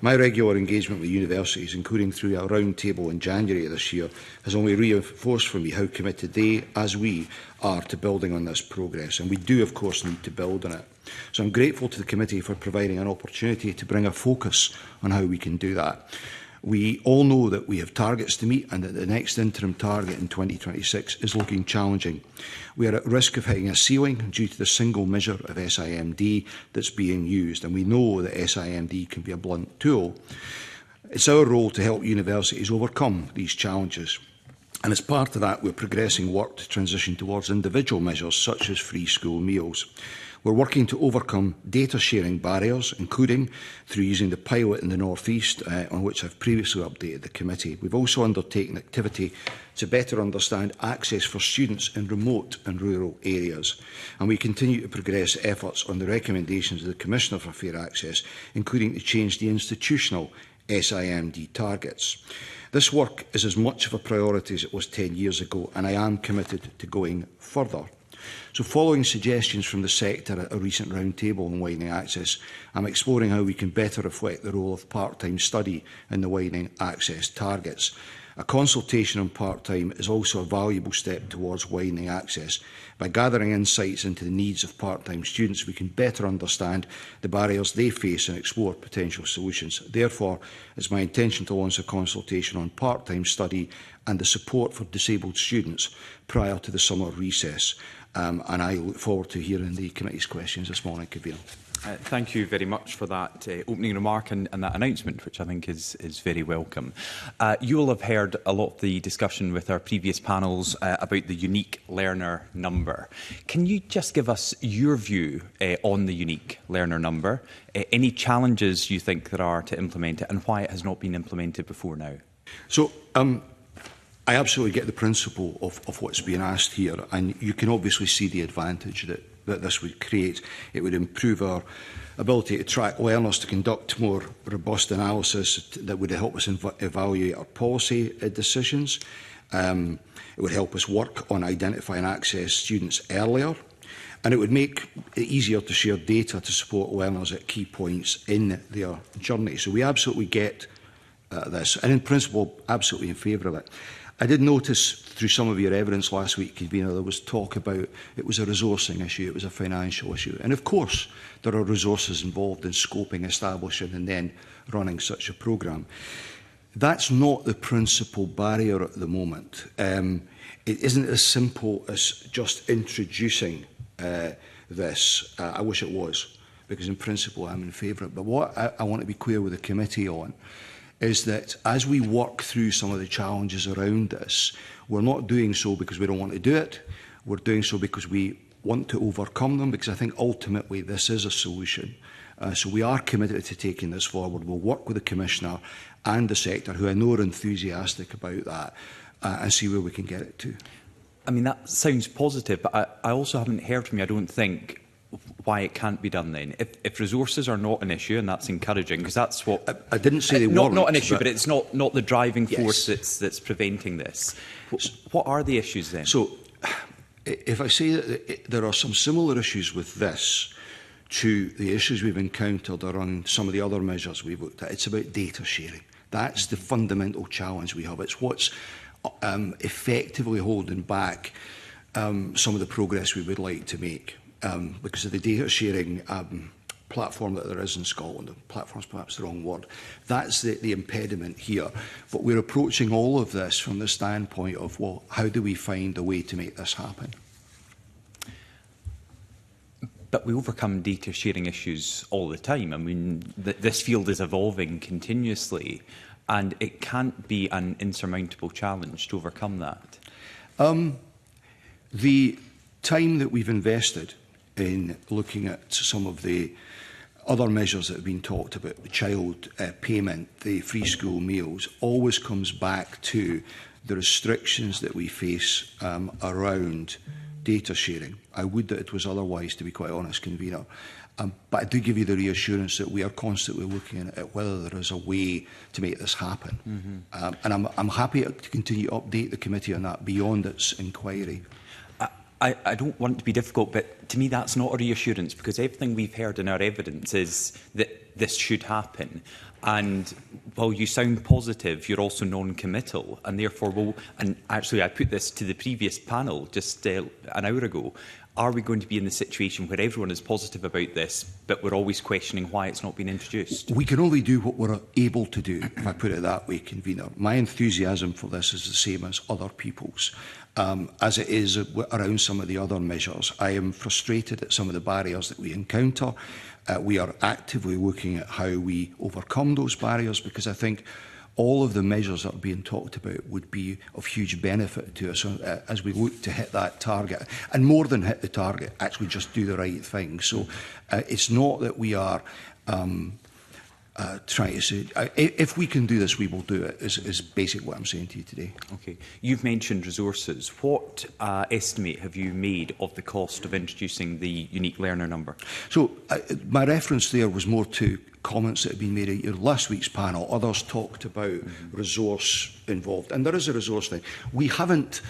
My regular engagement with universities, including through a round table in January of this year, has only reinforced for me how committed they, as we, are to building on this progress. And we do, of course, need to build on it. So I'm grateful to the committee for providing an opportunity to bring a focus on how we can do that. We all know that we have targets to meet and that the next interim target in 2026 is looking challenging. We are at risk of hitting a ceiling due to the single measure of SIMD that's being used, and we know that SIMD can be a blunt tool. It's our role to help universities overcome these challenges. And as part of that, we're progressing work to transition towards individual measures such as free school meals. We're working to overcome data sharing barriers, including through using the pilot in the North East, on which I've previously updated the committee. We've also undertaken activity to better understand access for students in remote and rural areas. And we continue to progress efforts on the recommendations of the Commissioner for Fair Access, including to change the institutional SIMD targets. This work is as much of a priority as it was 10 years ago, and I am committed to going further. So following suggestions from the sector at a recent roundtable on widening access, I'm exploring how we can better reflect the role of part-time study in the widening access targets. A consultation on part-time is also a valuable step towards widening access. By gathering insights into the needs of part-time students, we can better understand the barriers they face and explore potential solutions. Therefore, it's my intention to launch a consultation on part-time study and the support for disabled students prior to the summer recess. And I look forward to hearing the committee's questions this morning, Convener. Thank you very much for that opening remark and that announcement, which I think is very welcome. You will have heard a lot of the discussion with our previous panels about the unique learner number. Can you just give us your view on the unique learner number, any challenges you think there are to implement it and why it has not been implemented before now? So, I absolutely get the principle of what's being asked here, and you can obviously see the advantage that this would create. It would improve our ability to track learners, to conduct more robust analysis that would help us evaluate our policy decisions. It would help us work on identifying access students earlier, and it would make it easier to share data to support learners at key points in their journey. So we absolutely get this, and in principle, absolutely in favour of it. I did notice through some of your evidence last week, Convener, there was talk about it was a resourcing issue, it was a financial issue. And of course, there are resources involved in scoping, establishing and then running such a programme. That's not the principal barrier at the moment. It isn't as simple as just introducing this. I wish it was, because in principle I'm in favour of it. But what I want to be clear with the committee on is that as we work through some of the challenges around this, we're not doing so because we don't want to do it. We're doing so because we want to overcome them, because I think ultimately this is a solution. So we are committed to taking this forward. We'll work with the Commissioner and the sector, who I know are enthusiastic about that, and see where we can get it to. I mean, that sounds positive, but I also haven't heard from you, I don't think, why it can't be done then. If resources are not an issue, and that's encouraging, because that's what... I didn't say they weren't. Not an issue, but it's not the driving force that's preventing this. What are the issues then? So, if I say that there are some similar issues with this to the issues we've encountered around some of the other measures we've looked at, it's about data sharing. That's the fundamental challenge we have. It's what's effectively holding back some of the progress we would like to make. Because of the data sharing platform that there is in Scotland. Platform's perhaps the wrong word. That's the impediment here. But we're approaching all of this from the standpoint of, well, how do we find a way to make this happen? But we overcome data sharing issues all the time. I mean, this field is evolving continuously, and it can't be an insurmountable challenge to overcome that. The time that we've invested in looking at some of the other measures that have been talked about, the child payment, the free school meals, always comes back to the restrictions that we face around data sharing. I would that it was otherwise, to be quite honest, convener. But I do give you the reassurance that we are constantly looking at whether there is a way to make this happen. And I'm happy to continue to update the committee on that beyond its inquiry. I don't want to be difficult, but to me that's not a reassurance, because everything we've heard in our evidence is that this should happen. And while you sound positive, you're also non-committal, and therefore, and actually I put this to the previous panel just an hour ago, are we going to be in the situation where everyone is positive about this, but we're always questioning why it's not been introduced? We can only do what we're able to do, if I put it that way, convener. My enthusiasm for this is the same as other people's. As it is around some of the other measures. I am frustrated at some of the barriers that we encounter. We are actively looking at how we overcome those barriers, because I think all of the measures that are being talked about would be of huge benefit to us as we look to hit that target. And more than hit the target, actually just do the right thing. So it's not that we are trying to say, if we can do this, we will do it, is basically what I'm saying to you today. Okay. You've mentioned resources. What estimate have you made of the cost of introducing the unique learner number? So my reference there was more to comments that have been made at your last week's panel. Others talked about resource involved, and there is a resource thing. We haven't,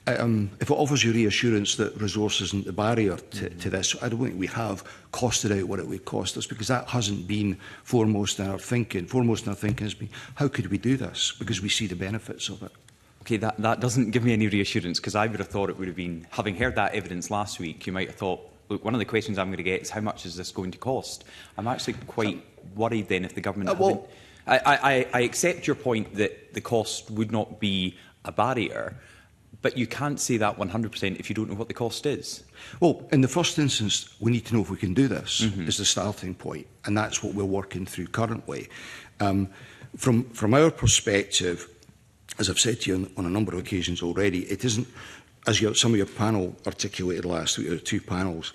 if it offers you reassurance that resource isn't the barrier to this, I don't think we have costed out what it would cost us, because that hasn't been foremost in our thinking. Foremost in our thinking has been, how could we do this? Because we see the benefits of it. Okay, that doesn't give me any reassurance, because I would have thought it would have been, having heard that evidence last week, you might have thought, look, one of the questions I'm going to get is how much is this going to cost? I'm actually quite worried then if the government I accept your point that the cost would not be a barrier, but you can't say that 100% if you don't know what the cost is. Well, in the first instance, we need to know if we can do this, is the starting point, and that's what we're working through currently. From our perspective, as I've said to you on a number of occasions already, it isn't, as some of your panel articulated last week, there were two panels,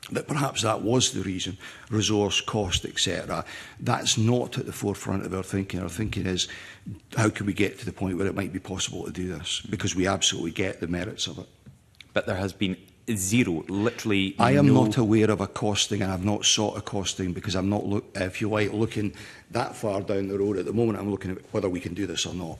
that perhaps that was the reason, resource, cost, etc. That's not at the forefront of our thinking. Our thinking is, how can we get to the point where it might be possible to do this? Because we absolutely get the merits of it. But there has been zero, literally I am not aware of a costing, and I've not sought a costing, because I'm not, if you like, looking that far down the road. At the moment, I'm looking at whether we can do this or not.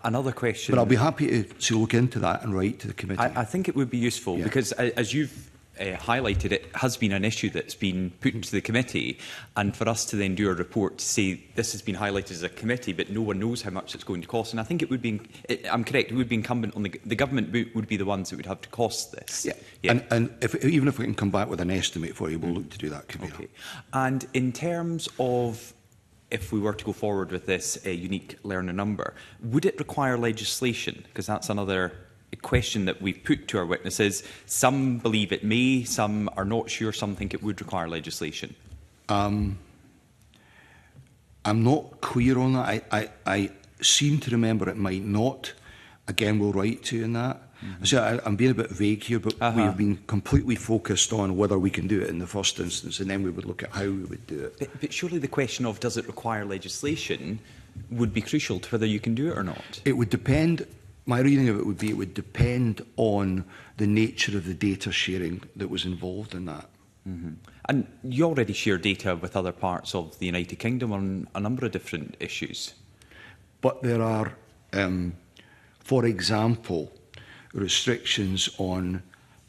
Another question. But I'll be happy to look into that and write to the committee. I think it would be useful, because as you've highlighted, it has been an issue that's been put into the committee, and for us to then do a report to say this has been highlighted as a committee but no one knows how much it's going to cost, and I think it would be, I'm correct, it would be incumbent on the government would be the ones that would have to cost this. And even if we can come back with an estimate for you, we'll look to do that. Okay. And in terms of, if we were to go forward with this unique learner number, would it require legislation? Because that's another question that we've put to our witnesses. Some believe it may, some are not sure, some think it would require legislation. I'm not clear on that. I seem to remember it might not. Again, we'll write to you on that. So I'm being a bit vague here, but we have been completely focused on whether we can do it in the first instance, and then we would look at how we would do it. But surely the question of does it require legislation would be crucial to whether you can do it or not. It would depend. My reading of it would be it would depend on the nature of the data sharing that was involved in that. And you already share data with other parts of the United Kingdom on a number of different issues. But there are, for example, restrictions on,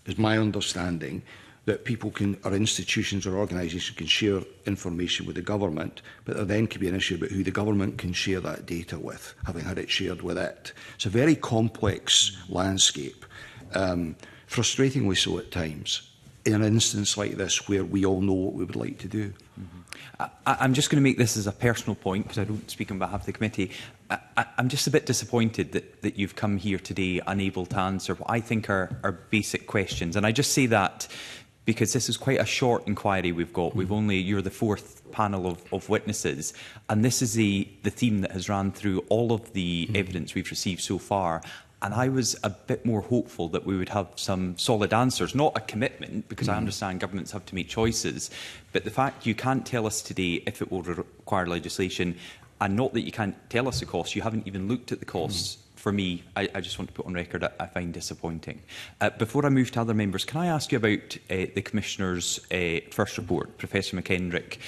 is my understanding, that people can, or institutions or organisations can share information with the government, but there then could be an issue about who the government can share that data with, having had it shared with it. It's a very complex landscape, frustratingly so at times. in an instance like this where we all know what we would like to do. I'm just going to make this as a personal point, because I don't speak on behalf of the committee. I'm just a bit disappointed that you've come here today unable to answer what I think are basic questions. And I just say that because this is quite a short inquiry we've got. You're the fourth panel of witnesses, and this is the theme that has ran through all of the evidence we've received so far. And I was a bit more hopeful that we would have some solid answers, not a commitment, because I understand governments have to make choices. But the fact you can't tell us today if it will require legislation, and not that you can't tell us the costs, you haven't even looked at the costs. For me, I just want to put on record I find disappointing. Before I move to other members, can I ask you about the Commissioner's first report? Professor McKendrick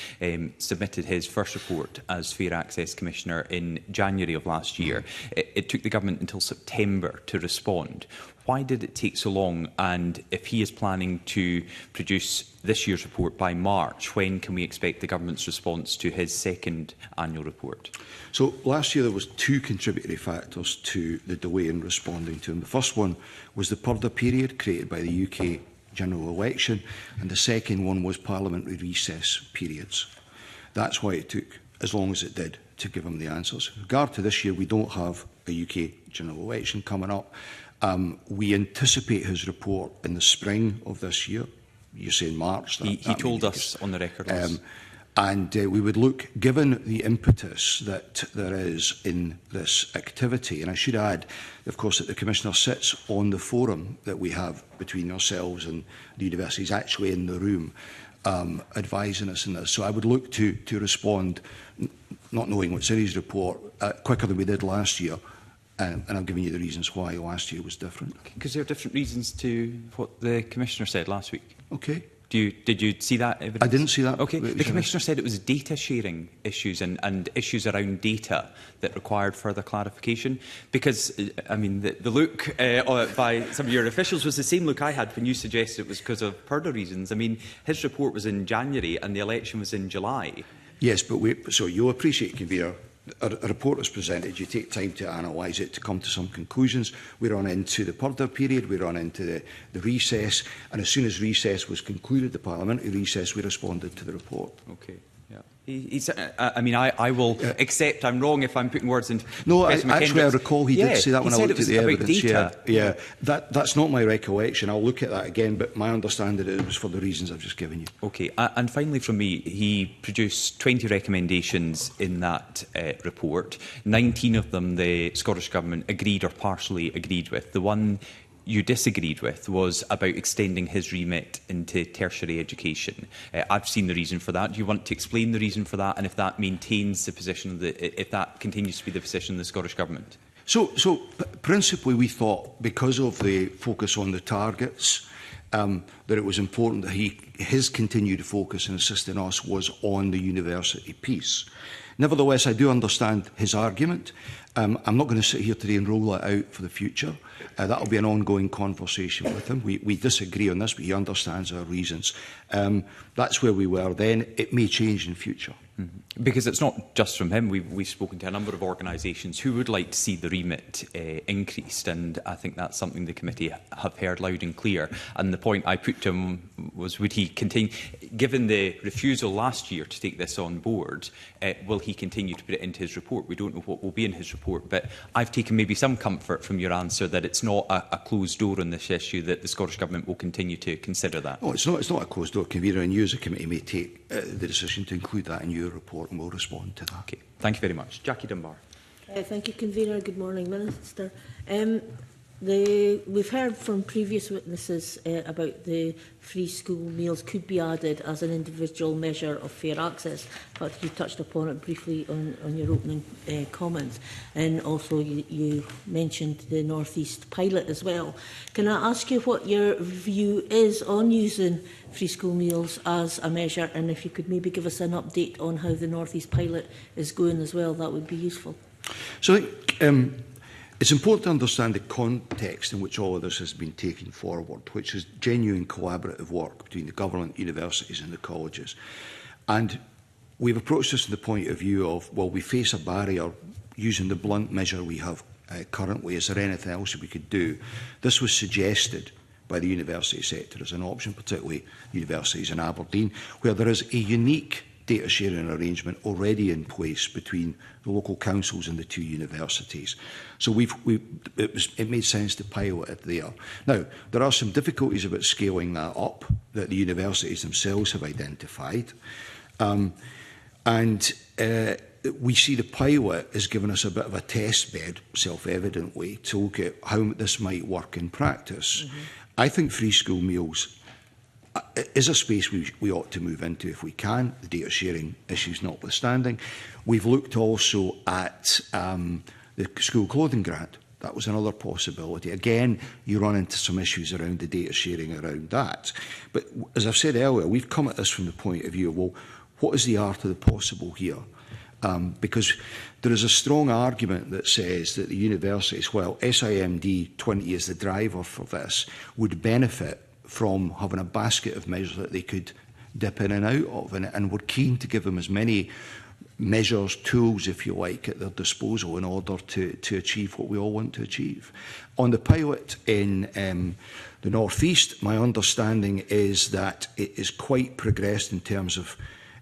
submitted his first report as Fair Access Commissioner in January of last year. It took the government until September to respond. Why did it take so long? And if he is planning to produce this year's report by March, when can we expect the government's response to his second annual report? So last year there was two contributory factors to the delay in responding to him. The first one was the purdah period created by the UK general election, and the second one was parliamentary recess periods. That's why it took as long as it did to give him the answers. With regard to this year, we don't have a UK general election coming up. We anticipate his report in the spring of this year. You say in March. He told us on the record. And we would look, given the impetus that there is in this activity, and I should add, of course, that the Commissioner sits on the forum that we have between ourselves and the universities, actually in the room, advising us in this. So I would look to respond, not knowing what's in his report, quicker than we did last year. And I've given you the reasons why last year was different. Because there are different reasons to what the Commissioner said last week. Okay. Did you see that evidence? I didn't see that. Okay. The Commissioner said it was data sharing issues and issues around data that required further clarification. Because, I mean, the look by some of your officials was the same look I had when you suggested it was because of purdah reasons. I mean, his report was in January and the election was in July. Yes, but so you'll appreciate, Convener, a report is presented, you take time to analyse it, to come to some conclusions. We run into the purdah period, we run into the recess, and as soon as recess was concluded, the parliamentary recess, we responded to the report. Okay. I mean, I will accept I'm wrong if I'm putting words into... No, actually, I recall he did say that when I looked at the evidence. Data. Yeah. That's not my recollection. I'll look at that again, but my understanding is it was for the reasons I've just given you. Okay, and finally from me, he produced 20 recommendations in that report. 19 of them the Scottish Government agreed or partially agreed with. The one you disagreed with was about extending his remit into tertiary education. I've seen the reason for that. Do you want to explain the reason for that, and if that maintains the position, if that continues to be the position of the Scottish Government? So principally we thought, because of the focus on the targets, that it was important that his continued focus in assisting us was on the university piece. Nevertheless, I do understand his argument. I'm not going to sit here today and roll it out for the future. That will be an ongoing conversation with him. We disagree on this, but he understands our reasons. That's where we were then. It may change in future. Mm-hmm. Because it's not just from him. We've spoken to a number of organisations who would like to see the remit increased, and I think that's something the committee have heard loud and clear. And the point I put to him was, would he continue, given the refusal last year to take this on board, will he continue to put it into his report? We don't know what will be in his report, but I've taken maybe some comfort from your answer that it's not a closed door on this issue, that the Scottish Government will continue to consider that. Oh, it's not a closed door, Convener, and you as a committee may take the decision to include that in your report, and we'll respond to that. Okay, thank you very much. Jackie Dunbar. Thank you, Convener. Good morning, Minister. We've heard from previous witnesses about the free school meals could be added as an individual measure of fair access. In fact, you touched upon it briefly on your opening comments. And also you mentioned the North East pilot as well. Can I ask you what your view is on using free school meals as a measure? And if you could maybe give us an update on how the North East pilot is going as well, that would be useful. So I think it's important to understand the context in which all of this has been taken forward, which is genuine collaborative work between the government, universities and the colleges. And we've approached this from the point of view of, well, we face a barrier using the blunt measure we have currently. Is there anything else we could do? This was suggested by the university sector as an option, particularly universities in Aberdeen, where there is a unique data sharing arrangement already in place between the local councils and the two universities. So it made sense to pilot it there. Now, there are some difficulties about scaling that up that the universities themselves have identified. We see the pilot as giving us a bit of a test bed, self-evidently, to look at how this might work in practice. I think free school meals is a space we ought to move into if we can, the data sharing issues notwithstanding. We've looked also at the school clothing grant. That was another possibility. Again, you run into some issues around the data sharing around that. But as I've said earlier, we've come at this from the point of view of, well, what is the art of the possible here? Because there is a strong argument that says that the universities, while SIMD 20 is the driver for this, would benefit from having a basket of measures that they could dip in and out of. And we're keen to give them as many measures, tools, if you like, at their disposal in order to achieve what we all want to achieve. On the pilot in the North East, my understanding is that it is quite progressed in terms of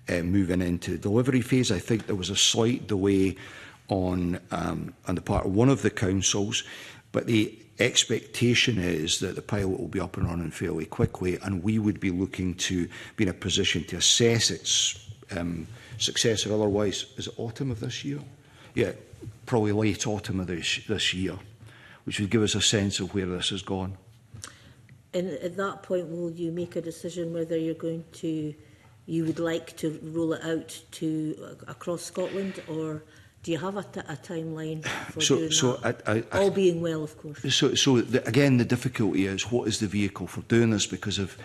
moving into the delivery phase. I think there was a slight delay on the part of one of the councils, but the expectation is that the pilot will be up and running fairly quickly, and we would be looking to be in a position to assess its success, or otherwise, is it autumn of this year? Yeah, probably late autumn of this year, which would give us a sense of where this has gone. And at that point, will you make a decision whether you would like to roll it out to across Scotland, or do you have a timeline for doing that? All being well, of course. Again, the difficulty is, what is the vehicle for doing this because of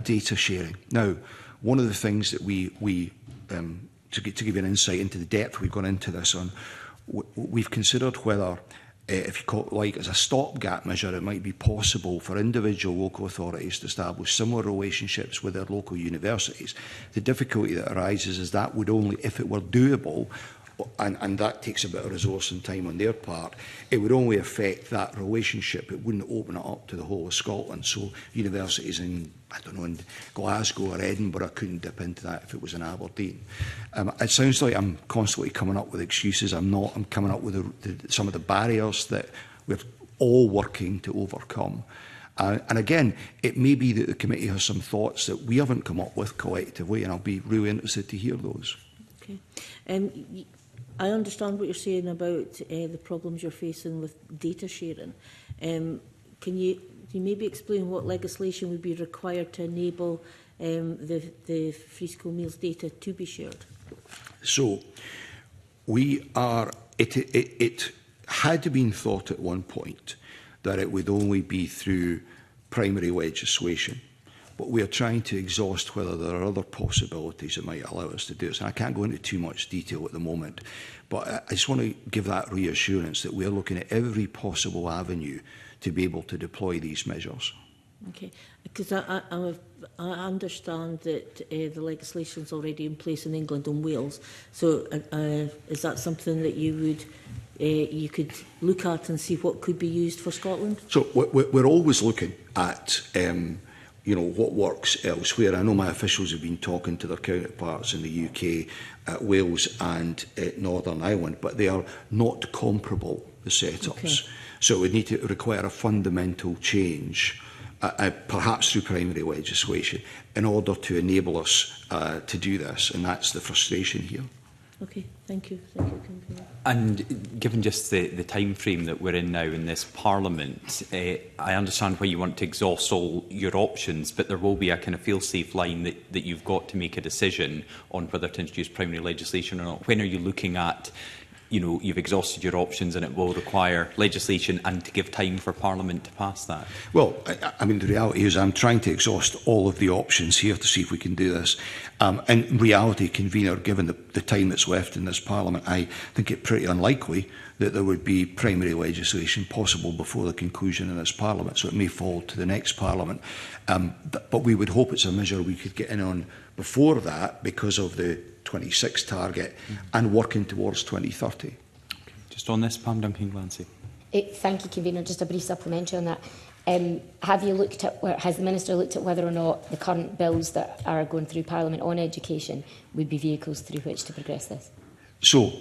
data sharing? Now, one of the things that we to give you an insight into the depth we've gone into this on, we've considered whether, if you call it like as a stopgap measure, it might be possible for individual local authorities to establish similar relationships with their local universities. The difficulty that arises is that would only, if it were doable, and that takes a bit of resource and time on their part, it would only affect that relationship. It wouldn't open it up to the whole of Scotland. So universities in, I don't know, in Glasgow or Edinburgh couldn't dip into that if it was in Aberdeen. It sounds like I'm constantly coming up with excuses. I'm not. I'm coming up with some of the barriers that we're all working to overcome. And again, it may be that the committee has some thoughts that we haven't come up with collectively, and I'll be really interested to hear those. Okay. I understand what you're saying about the problems you're facing with data sharing. Can you maybe explain what legislation would be required to enable the free school meals data to be shared? So, it had been thought at one point that it would only be through primary legislation. But we are trying to exhaust whether there are other possibilities that might allow us to do this. And I can't go into too much detail at the moment, but I just want to give that reassurance that we are looking at every possible avenue to be able to deploy these measures. Okay, because I understand that the legislation is already in place in England and Wales. So is that something that you could look at and see what could be used for Scotland? So we're always looking at what works elsewhere. I know my officials have been talking to their counterparts in the UK, Wales and Northern Ireland, but they are not comparable, the setups. Okay. So it would need to require a fundamental change, perhaps through primary legislation, in order to enable us to do this, and that's the frustration here. Okay, thank you. Thank you. And given just the time frame that we're in now in this Parliament, I understand why you want to exhaust all your options, but there will be a kind of fail-safe line that you've got to make a decision on whether to introduce primary legislation or not. When are you looking at, you've exhausted your options and it will require legislation and to give time for Parliament to pass that? Well, I mean, the reality is I'm trying to exhaust all of the options here to see if we can do this. In reality, convener, given the time that's left in this Parliament, I think it pretty unlikely that there would be primary legislation possible before the conclusion of this Parliament. So it may fall to the next Parliament. But we would hope it's a measure we could get in on before that because of the 26 target and working towards 2030. Just on this, Pam Duncan-Glancy. Thank you, Convener. Just a brief supplementary on that. Have you looked at, has the Minister looked at whether or not the current bills that are going through Parliament on education would be vehicles through which to progress this? So,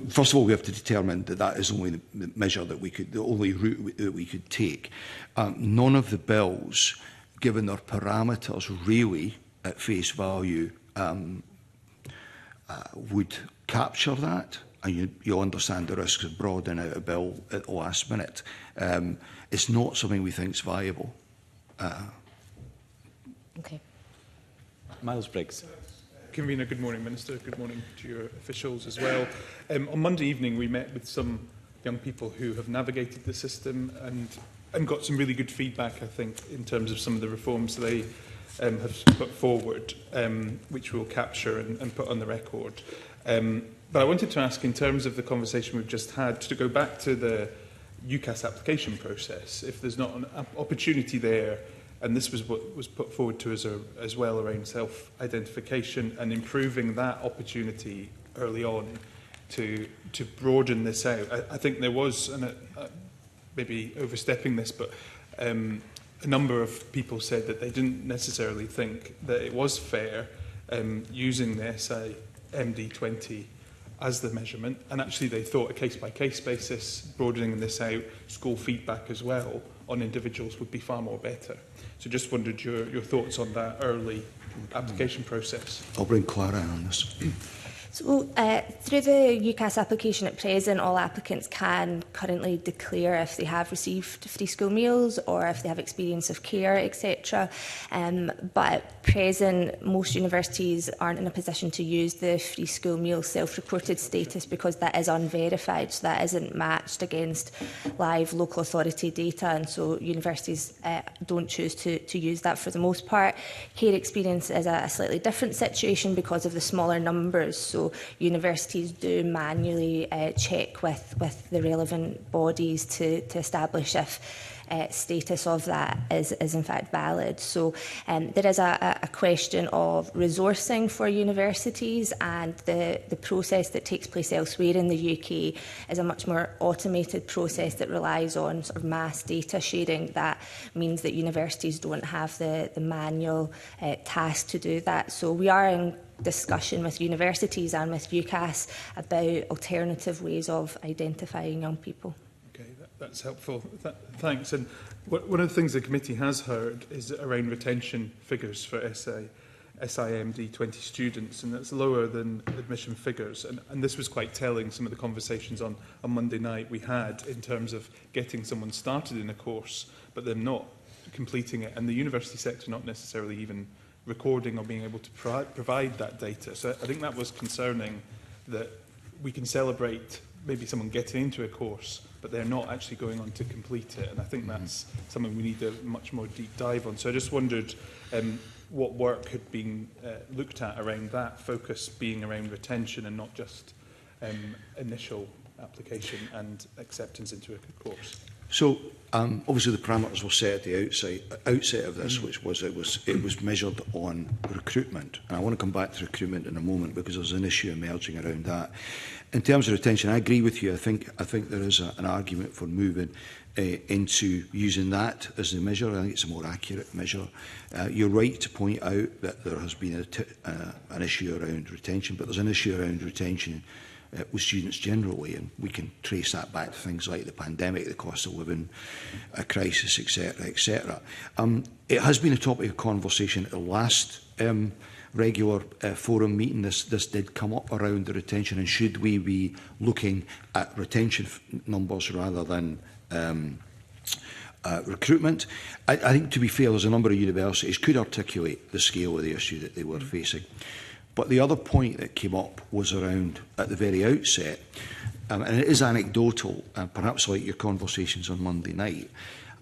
first of all, we have to determine that that is only the measure that we could, the only route that we could take. None of the bills, given their parameters, really, at face value, would capture that. And you understand the risks of broadening out a bill at the last minute. It's not something we think is viable. Okay. Miles Briggs. Convener, good morning, Minister. Good morning to your officials as well. On Monday evening, we met with some young people who have navigated the system and got some really good feedback, I think, in terms of some of the reforms they have put forward, which we'll capture and put on the record. But I wanted to ask, in terms of the conversation we've just had, to go back to the UCAS application process, if there's not an opportunity there, and this was what was put forward to us as well around self-identification and improving that opportunity early on to broaden this out. I think there was, and maybe overstepping this, but a number of people said that they didn't necessarily think that it was fair using the SI MD20 as the measurement, and actually they thought a case-by-case basis, broadening this out, school feedback as well on individuals would be far more better. So just wondered your thoughts on that early application process. I'll bring Clara in on this. So, through the UCAS application at present, all applicants can currently declare if they have received free school meals or if they have experience of care, etc. But at present, most universities aren't in a position to use the free school meal self-reported status because that is unverified, so that isn't matched against live local authority data, and so universities don't choose to use that for the most part. Care experience is a slightly different situation because of the smaller numbers. So universities do manually check with the relevant bodies to establish if status of that is in fact valid. So there is a question of resourcing for universities, and the process that takes place elsewhere in the UK is a much more automated process that relies on sort of mass data sharing. That means that universities don't have the manual task to do that. So we are in discussion with universities and with UCAS about alternative ways of identifying young people. Okay, that's helpful. Thanks. And one of the things the committee has heard is around retention figures for SIMD 20 students, and that's lower than admission figures. And this was quite telling, some of the conversations on Monday night we had in terms of getting someone started in a course, but them not completing it, and the university sector not necessarily even recording or being able to provide that data. So I think that was concerning, that we can celebrate maybe someone getting into a course, but they're not actually going on to complete it. And I think that's something we need a much more deep dive on. So I just wondered what work had been looked at around that, focus being around retention and not just initial application and acceptance into a course. So, obviously the parameters were set at the outset of this, which was it was measured on recruitment. And I want to come back to recruitment in a moment because there's an issue emerging around that. In terms of retention, I agree with you. I think there is an argument for moving into using that as the measure. I think it's a more accurate measure. You're right to point out that there has been an issue around retention, but there's an issue around retention with students generally, and we can trace that back to things like the pandemic, the cost of living crisis, etc., etc. It has been a topic of conversation at the last regular forum meeting. This did come up around the retention, and should we be looking at retention numbers rather than recruitment? I think, to be fair, there's a number of universities could articulate the scale of the issue that they were facing. But the other point that came up was around, at the very outset, and it is anecdotal, perhaps like your conversations on Monday night,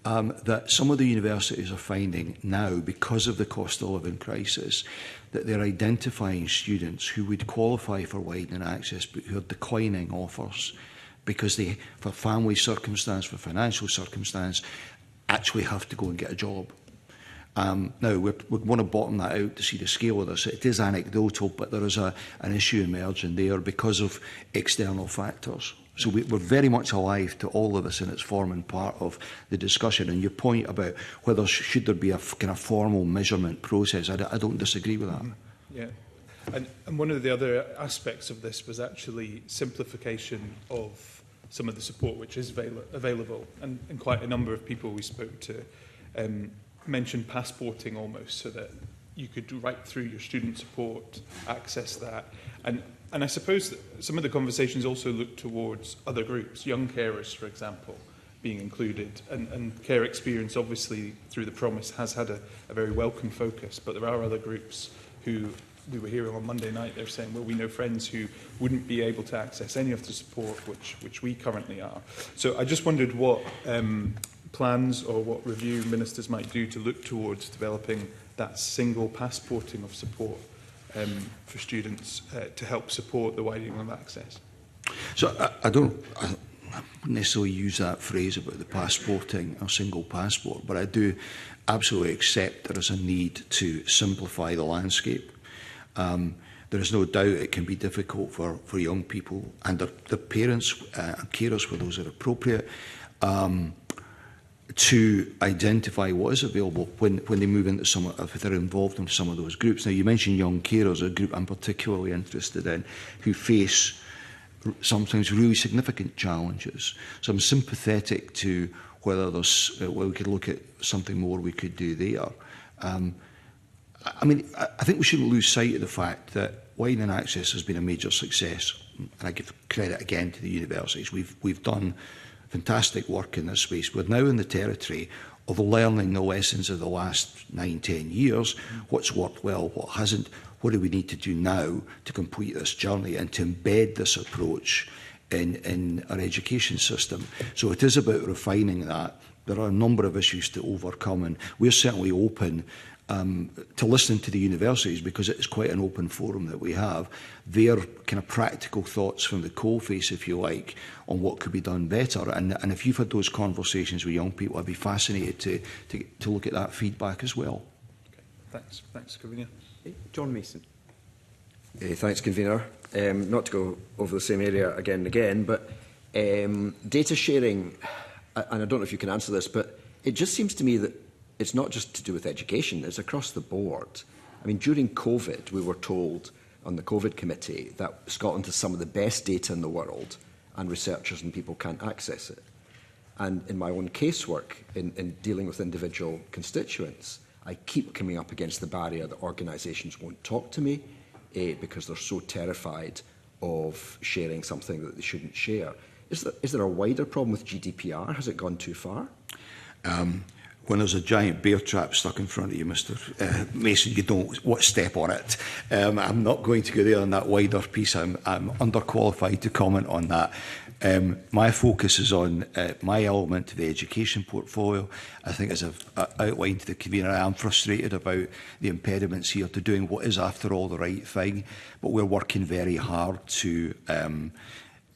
that some of the universities are finding now, because of the cost of living crisis, that they're identifying students who would qualify for widening access but who are declining offers because they, for family circumstance, for financial circumstance, actually have to go and get a job. Now, we want to bottom that out to see the scale of this. It is anecdotal, but there is an issue emerging there because of external factors. So we're very much alive to all of this, and it's forming part of the discussion. And your point about whether should there be a kind of formal measurement process, I don't disagree with that. Yeah. And one of the other aspects of this was actually simplification of some of the support which is available. And quite a number of people we spoke to mentioned passporting almost, so that you could right through your student support, access that. And I suppose that some of the conversations also look towards other groups, young carers, for example, being included. And care experience, obviously, through the Promise, has had a very welcome focus. But there are other groups who, we were hearing on Monday night, they're saying, well, we know friends who wouldn't be able to access any of the support which we currently are. So I just wondered what plans or what review ministers might do to look towards developing that single passporting of support for students to help support the widening of access. So I wouldn't necessarily use that phrase about the passporting, a single passport, but I do absolutely accept there is a need to simplify the landscape. There is no doubt it can be difficult for young people and their parents and carers, for those that are appropriate, to identify what is available when they move into some, if they're involved in some of those groups. Now, you mentioned young carers, a group I'm particularly interested in, who face sometimes really significant challenges. So I'm sympathetic to whether there's, well, we could look at something more we could do there. I mean, I think we shouldn't lose sight of the fact that widening access has been a major success. And I give credit again to the universities. We've done fantastic work in this space. We're now in the territory of learning the lessons of the last 9-10 years, what's worked well, what hasn't, what do we need to do now to complete this journey and to embed this approach in our education system. So it is about refining that. There are a number of issues to overcome, and we're certainly open to listening to the universities, because it is quite an open forum that we have, their kind of practical thoughts from the coalface, if you like, on what could be done better. And if you've had those conversations with young people, I'd be fascinated to look at that feedback as well. Okay. Thanks, Convener. John Mason. Thanks, Convener. Not to go over the same area again and again, but data sharing, and I don't know if you can answer this, but it just seems to me that it's not just to do with education, it's across the board. I mean, during COVID, we were told on the COVID committee that Scotland has some of the best data in the world and researchers and people can't access it. And in my own casework, in dealing with individual constituents, I keep coming up against the barrier that organisations won't talk to me because they're so terrified of sharing something that they shouldn't share. Is there a wider problem with GDPR? Has it gone too far? When there's a giant bear trap stuck in front of you, Mr Mason, you don't step on it. I'm not going to go there on that wider piece. I'm underqualified to comment on that. My focus is on my element of the education portfolio. I think, as I've outlined to the convener, I am frustrated about the impediments here to doing what is, after all, the right thing. But we're working very hard to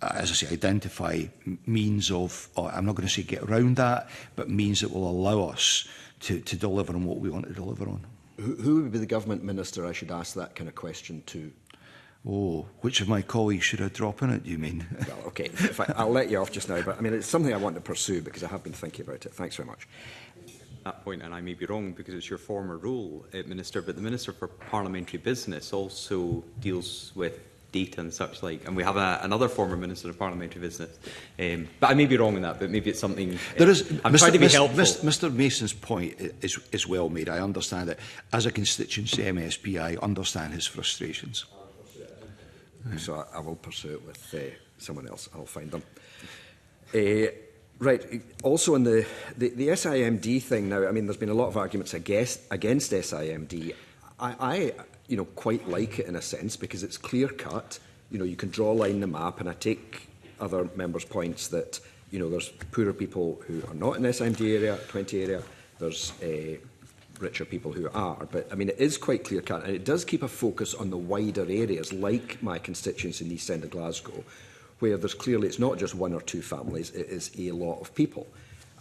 as I say, identify means of, I'm not going to say get around that, but means that will allow us to deliver on what we want to deliver on. Who would be the government minister I should ask that kind of question to? Oh, which of my colleagues should I drop in it, do you mean? Well, OK, I'll let you off just now, but I mean, it's something I want to pursue because I have been thinking about it. Thanks very much. That point, and I may be wrong because it's your former role, Minister, but the Minister for Parliamentary Business also deals with data and such like, and we have another former Minister of Parliamentary Business. But I may be wrong on that, but maybe it's something... I'm trying to be helpful. Mr Mason's point is well made. I understand it. As a constituency MSP, I understand his frustrations. So I will pursue it with someone else. I'll find them. Right. Also on the SIMD thing now, I mean, there's been a lot of arguments against SIMD. I quite like it in a sense because it's clear-cut. You can draw a line in the map, and I take other members' points that, there's poorer people who are not in SIMD area, 20 area, there's richer people who are. But, I mean, it is quite clear-cut, and it does keep a focus on the wider areas, like my constituency in the East End of Glasgow, where there's clearly, it's not just one or two families, it is a lot of people.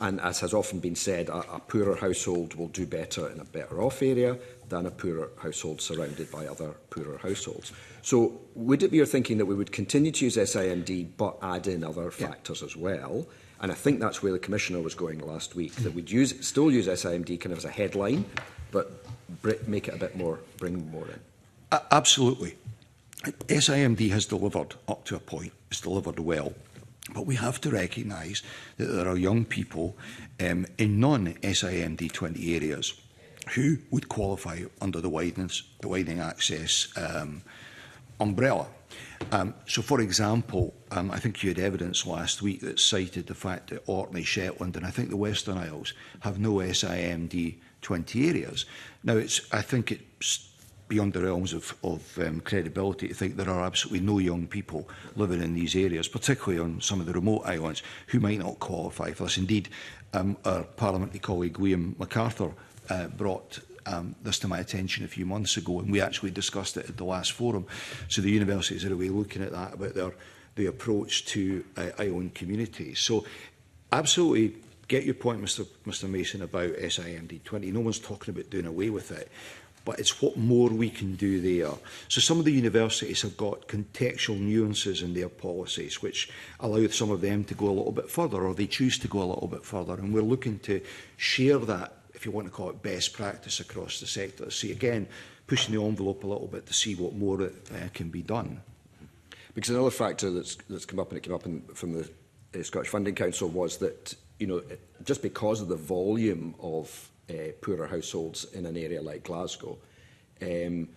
And as has often been said, a poorer household will do better in a better off area than a poorer household surrounded by other poorer households. So would it be your thinking that we would continue to use SIMD but add in other factors as well? And I think that's where the Commissioner was going last week, that we'd still use SIMD kind of as a headline, but make it a bit more, bring more in. Absolutely. SIMD has delivered up to a point. It's delivered well. But we have to recognise that there are young people in non-SIMD 20 areas who would qualify under the widening access umbrella. So, for example, I think you had evidence last week that cited the fact that Orkney, Shetland and I think the Western Isles have no SIMD 20 areas. Now, I think it's beyond the realms of credibility to think there are absolutely no young people living in these areas, particularly on some of the remote islands, who might not qualify for this. Indeed, our parliamentary colleague Liam MacArthur brought this to my attention a few months ago, and we actually discussed it at the last forum. So the universities are away looking at that, about the approach to island communities. So absolutely get your point, Mr Mason, about SIMD 20. No one's talking about doing away with it, but it's what more we can do there. So some of the universities have got contextual nuances in their policies which allow some of them to go a little bit further, or they choose to go a little bit further, and we're looking to share that, if you want to call it, best practice across the sector. See, again, pushing the envelope a little bit to see what more can be done. Because another factor that's come up, and it came up from the Scottish Funding Council, was that, you know, just because of the volume of poorer households in an area like Glasgow, you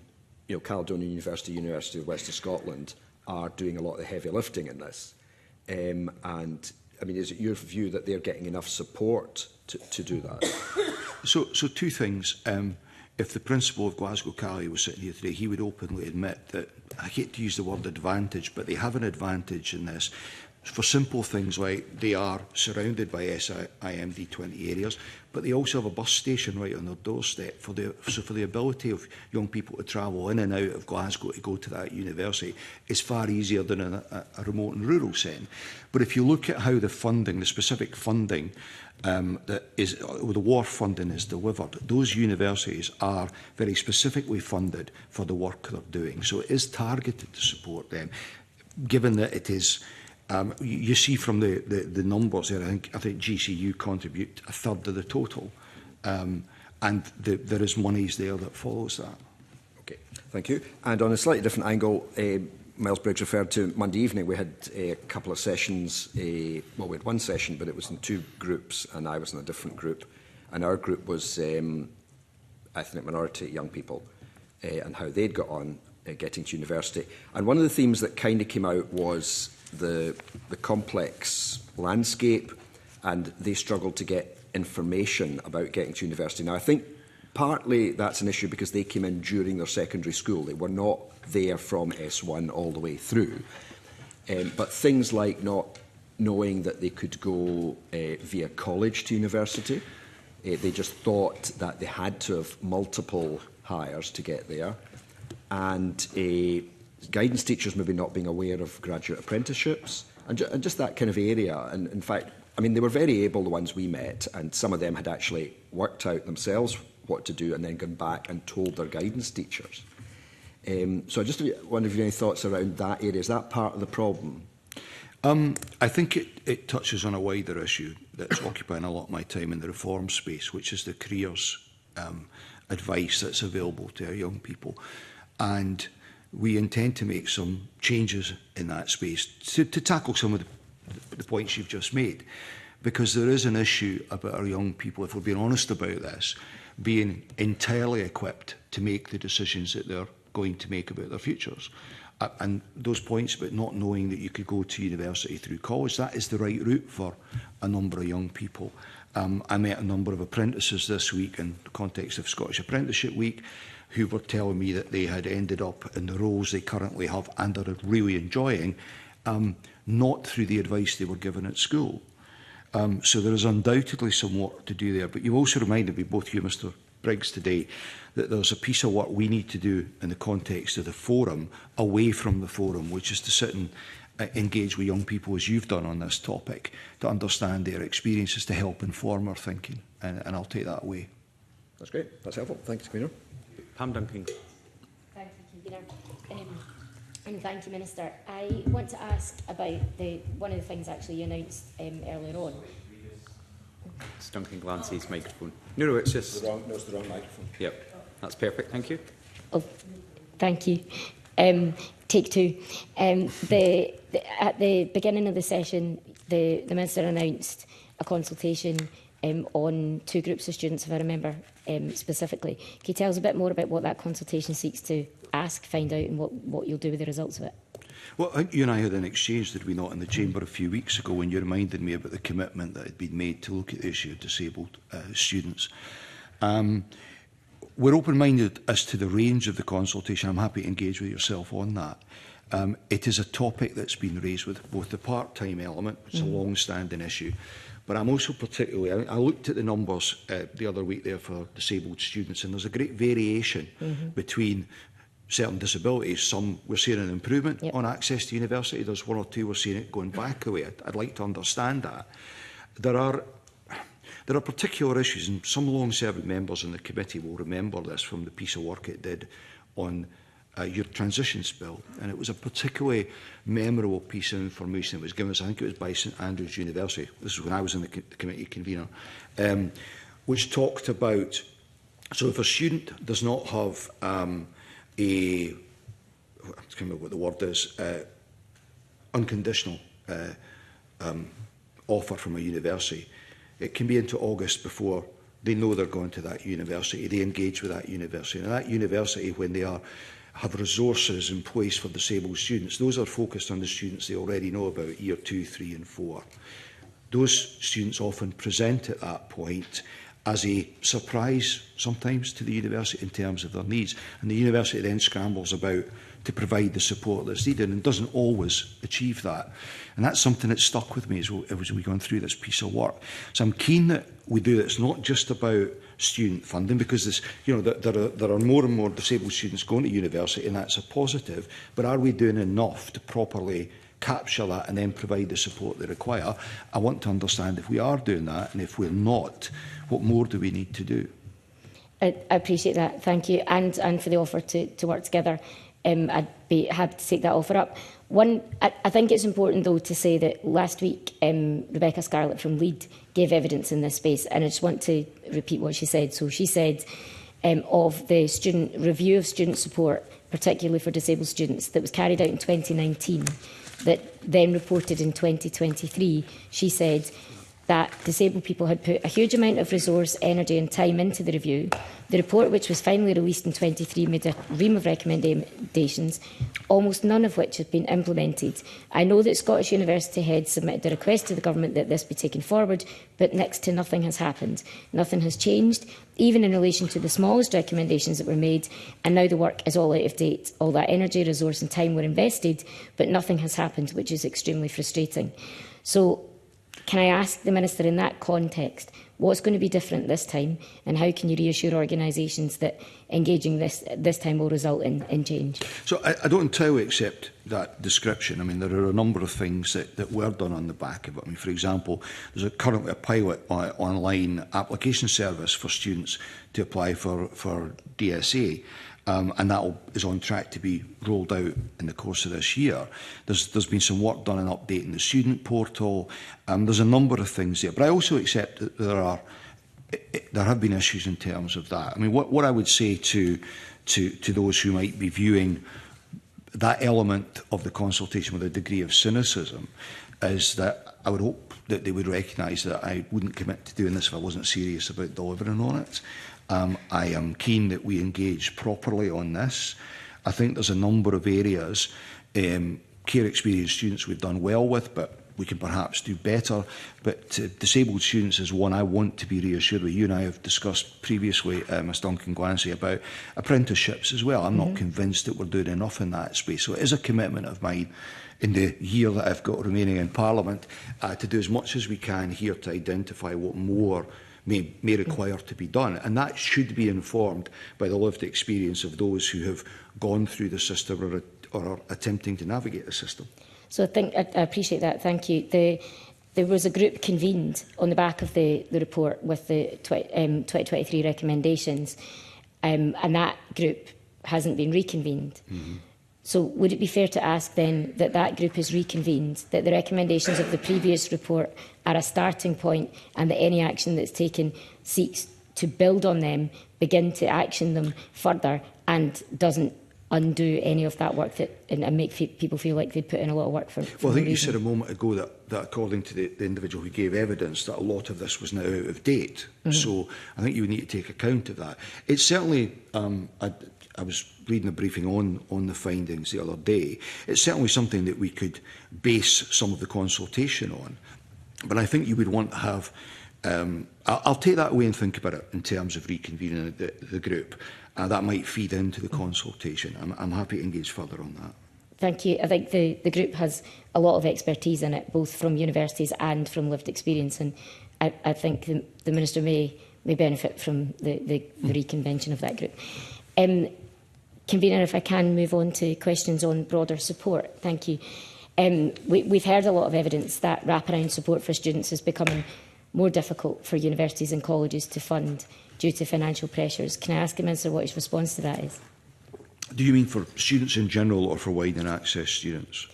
know, Caledonian University, University of West of Scotland are doing a lot of the heavy lifting in this. And I mean, is it your view that they're getting enough support to do that? So two things. If the principal of Glasgow Cali was sitting here today, he would openly admit that, I hate to use the word advantage, but they have an advantage in this. For simple things like they are surrounded by SIMD 20 areas, but they also have a bus station right on their doorstep. For the ability of young people to travel in and out of Glasgow to go to that university is far easier than in a remote and rural setting. But if you look at how the funding, the specific funding that is, the WARF funding is delivered, those universities are very specifically funded for the work they're doing. So it is targeted to support them, given that it is. You see from the numbers there, I think GCU contribute a third of the total, and there is monies there that follows that. Okay, thank you. And on a slightly different angle, Miles Briggs referred to Monday evening. We had a couple of sessions. Well, we had one session, but it was in two groups, and I was in a different group. And our group was ethnic minority young people and how they'd got on getting to university. And one of the themes that kind of came out was the complex landscape, and they struggled to get information about getting to university. Now, I think partly that's an issue because they came in during their secondary school. They were not there from S1 all the way through. But things like not knowing that they could go via college to university, they just thought that they had to have multiple hires to get there. And guidance teachers maybe not being aware of graduate apprenticeships and just that kind of area. And in fact, I mean, they were very able, the ones we met, and some of them had actually worked out themselves what to do and then gone back and told their guidance teachers. So I just wonder if you have any thoughts around that area. Is that part of the problem? I think it touches on a wider issue that's occupying a lot of my time in the reform space, which is the careers advice that's available to our young people. And we intend to make some changes in that space to tackle some of the points you've just made, because there is an issue about our young people, if we're being honest about this, being entirely equipped to make the decisions that they're going to make about their futures. And those points about not knowing that you could go to university through college, that is the right route for a number of young people. I met a number of apprentices this week in the context of Scottish Apprenticeship Week who were telling me that they had ended up in the roles they currently have and are really enjoying, not through the advice they were given at school. So there is undoubtedly some work to do there. But you also reminded me, both you, Mr Briggs, today, that there's a piece of work we need to do in the context of the forum, away from the forum, which is to sit engage with young people as you've done on this topic, to understand their experiences, to help inform our thinking. And I'll take that away. That's great. That's helpful. Thanks, Convener. Pam Duncan. Thank you, Convener. And thank you, Minister. I want to ask about one of the things actually you announced earlier on. It's Duncan Glancy's microphone. No, it's just... It's the wrong microphone. Yep, that's perfect. Thank you. Oh, thank you. Take two. At the beginning of the session, the Minister announced a consultation on 2 groups of students, if I remember specifically. Can you tell us a bit more about what that consultation seeks to ask, find out, and what you'll do with the results of it? Well, I think you and I had an exchange, did we not, in the Chamber a few weeks ago, when you reminded me about the commitment that had been made to look at the issue of disabled students. We're open-minded as to the range of the consultation. I'm happy to engage with yourself on that. It is a topic that's been raised with both the part-time element, it's a long-standing issue, but I'm also particularly, I looked at the numbers the other week there for disabled students, and there's a great variation between certain disabilities. Some we're seeing an improvement on access to university. There's 1 or 2 we're seeing it going back away. I'd like to understand that. There are particular issues, and some long-serving members in the committee will remember this from the piece of work it did on your transitions bill, and it was a particularly memorable piece of information that was given us. I think it was by St Andrews University. This is when I was in the committee convener, which talked about, so if a student does not have I can't remember what the word is, unconditional offer from a university, it can be into August before they know they're going to that university. They engage with that university. And that university, when they have resources in place for disabled students, those are focused on the students they already know about, year 2, 3 and 4. Those students often present at that point as a surprise sometimes to the university in terms of their needs. And the university then scrambles about to provide the support that's needed and doesn't always achieve that. And that's something that stuck with me as we've gone through this piece of work. So I'm keen that we do it. It's not just about student funding, because this, there are more and more disabled students going to university, and that's a positive. But are we doing enough to properly capture that and then provide the support they require? I want to understand if we are doing that, and if we're not, what more do we need to do? I appreciate that, thank you, and for the offer to work together. I'd be happy to take that offer up. I think it's important, though, to say that last week Rebecca Scarlett from Lead gave evidence in this space, and I just want to repeat what she said. So she said of the student review of student support, particularly for disabled students, that was carried out in 2019, that then reported in 2023, she said that disabled people had put a huge amount of resource, energy and time into the review. The report, which was finally released in 23, made a ream of recommendations, almost none of which have been implemented. I know that Scottish University heads submitted a request to the Government that this be taken forward, but next to nothing has happened. Nothing has changed, even in relation to the smallest recommendations that were made, and now the work is all out of date. All that energy, resource and time were invested, but nothing has happened, which is extremely frustrating. So, can I ask the Minister in that context, what's going to be different this time, and how can you reassure organisations that engaging this time will result in change? So I don't entirely accept that description. I mean, there are a number of things that were done on the back of it. I mean, for example, there's currently a pilot online application service for students to apply for DSA. And that is on track to be rolled out in the course of this year. There's been some work done in updating the student portal. There's a number of things there, but I also accept that there have been issues in terms of that. I mean, what I would say to those who might be viewing that element of the consultation with a degree of cynicism is that I would hope that they would recognise that I wouldn't commit to doing this if I wasn't serious about delivering on it. I am keen that we engage properly on this. I think there's a number of areas, care experienced students we've done well with, but we can perhaps do better. But disabled students is one I want to be reassured with. You and I have discussed previously, Ms Duncan Glancy, about apprenticeships as well. I'm not convinced that we're doing enough in that space. So it is a commitment of mine in the year that I've got remaining in Parliament to do as much as we can here to identify what more may require to be done. And that should be informed by the lived experience of those who have gone through the system or are attempting to navigate the system. So I think I appreciate that. Thank you. There was a group convened on the back of the report with the 2023 recommendations, and that group hasn't been reconvened. Mm-hmm. So would it be fair to ask then that that group is reconvened, that the recommendations of the previous report are a starting point, and that any action that's taken seeks to build on them, begin to action them further, and doesn't undo any of that work and make people feel like they put in a lot of work for well, I think no you said a moment ago that according to the individual who gave evidence, that a lot of this was now out of date. Mm-hmm. So I think you would need to take account of that. It's certainly, I was reading a briefing on the findings the other day. It's certainly something that we could base some of the consultation on. But I think you would want to have, I'll take that away and think about it in terms of reconvening the group. That might feed into the consultation. I'm happy to engage further on that. Thank you. I think the group has a lot of expertise in it, both from universities and from lived experience, and I think the Minister may benefit from the reconvention of that group. Convener, if I can move on to questions on broader support. Thank you. We've heard a lot of evidence that wraparound support for students is becoming more difficult for universities and colleges to fund due to financial pressures. Can I ask the Minister what his response to that is? Do you mean for students in general or for widening access students?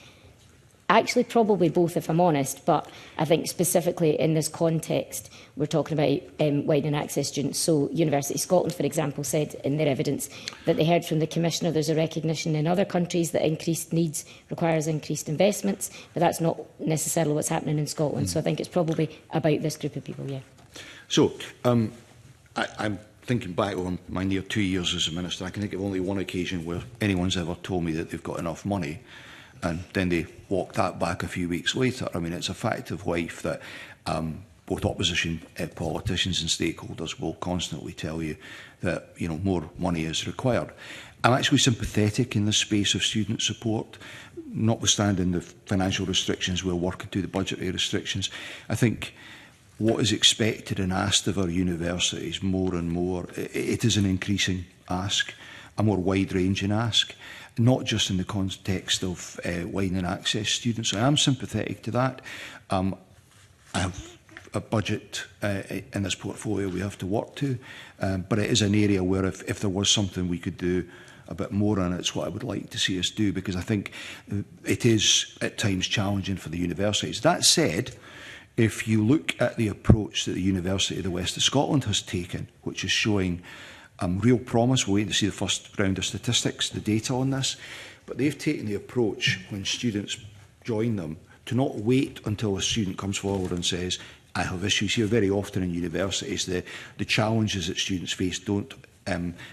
Actually, probably both, if I'm honest, but I think specifically in this context, we're talking about widening access students. So University of Scotland, for example, said in their evidence that they heard from the Commissioner there's a recognition in other countries that increased needs requires increased investments, but that's not necessarily what's happening in Scotland. So I think it's probably about this group of people, yeah. So, I'm thinking back on my near 2 years as a Minister. I can think of only one occasion where anyone's ever told me that they've got enough money, and then they walk that back a few weeks later. I mean, it's a fact of life that both opposition politicians and stakeholders will constantly tell you that, you know, more money is required. I'm actually sympathetic in the space of student support, notwithstanding the financial restrictions. We're working through the budgetary restrictions. I think what is expected and asked of our universities more and more, it is an increasing ask, a more wide-ranging ask, not just in the context of widening access students. I am sympathetic to that. I have a budget in this portfolio we have to work to, but it is an area where if there was something we could do a bit more on, it's what I would like to see us do, because I think it is at times challenging for the universities. That said, if you look at the approach that the University of the West of Scotland has taken, which is showing real promise, we're waiting to see the first round of statistics, the data on this, but they've taken the approach when students join them to not wait until a student comes forward and says, I have issues here. Very often in universities, the challenges that students face don't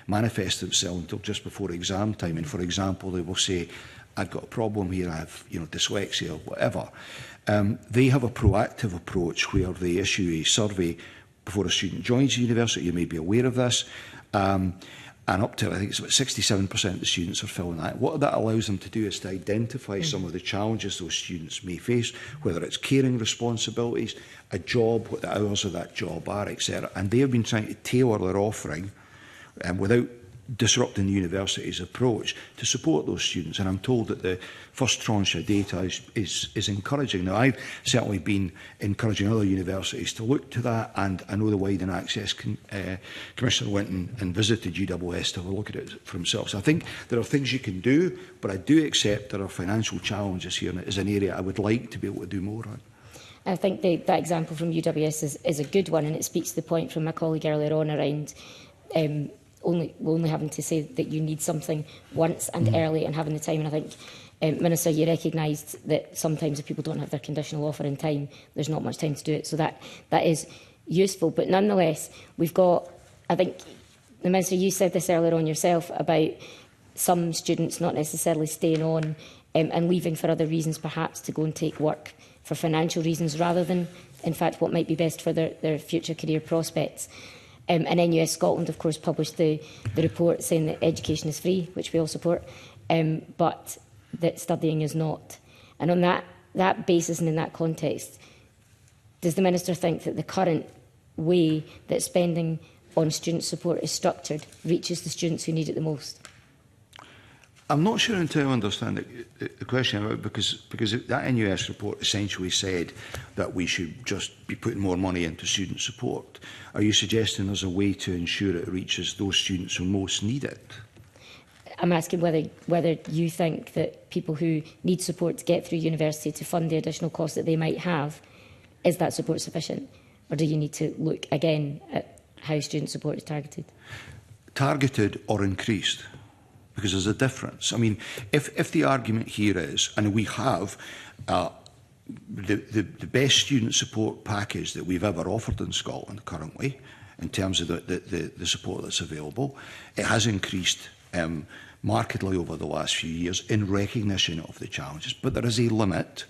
manifest themselves until just before exam time. And for example, they will say, I've got a problem here, I have dyslexia or whatever. They have a proactive approach where they issue a survey before a student joins the university. You may be aware of this. And up to, I think it's about 67% of the students are filling that. What that allows them to do is to identify some of the challenges those students may face, whether it's caring responsibilities, a job, what the hours of that job are, etc. And they have been trying to tailor their offering without disrupting the university's approach to support those students. And I'm told that the first tranche of data is encouraging. Now, I've certainly been encouraging other universities to look to that, and I know the Widening Access Commissioner went and visited UWS to have a look at it for himself. So I think there are things you can do, but I do accept there are financial challenges here, and it is an area I would like to be able to do more on. I think that example from UWS is a good one, and it speaks to the point from my colleague earlier on around only having to say that you need something once and early and having the time. And I think, Minister, you recognised that sometimes if people don't have their conditional offer in time, there's not much time to do it. So that is useful. But nonetheless, we've got, I think, the Minister, you said this earlier on yourself about some students not necessarily staying on and leaving for other reasons, perhaps to go and take work for financial reasons rather than, in fact, what might be best for their future career prospects. And NUS Scotland, of course, published the report saying that education is free, which we all support, but that studying is not. And on that basis and in that context, does the Minister think that the current way that spending on student support is structured reaches the students who need it the most? I'm not sure until I understand the question, because that NUS report essentially said that we should just be putting more money into student support. Are you suggesting there's a way to ensure it reaches those students who most need it? I'm asking whether you think that people who need support to get through university to fund the additional costs that they might have, is that support sufficient? Or do you need to look again at how student support is targeted? Targeted or increased? Because there's a difference. I mean, if the argument here is, and we have the best student support package that we've ever offered in Scotland currently, in terms of the support that's available, it has increased markedly over the last few years in recognition of the challenges. But there is a limit,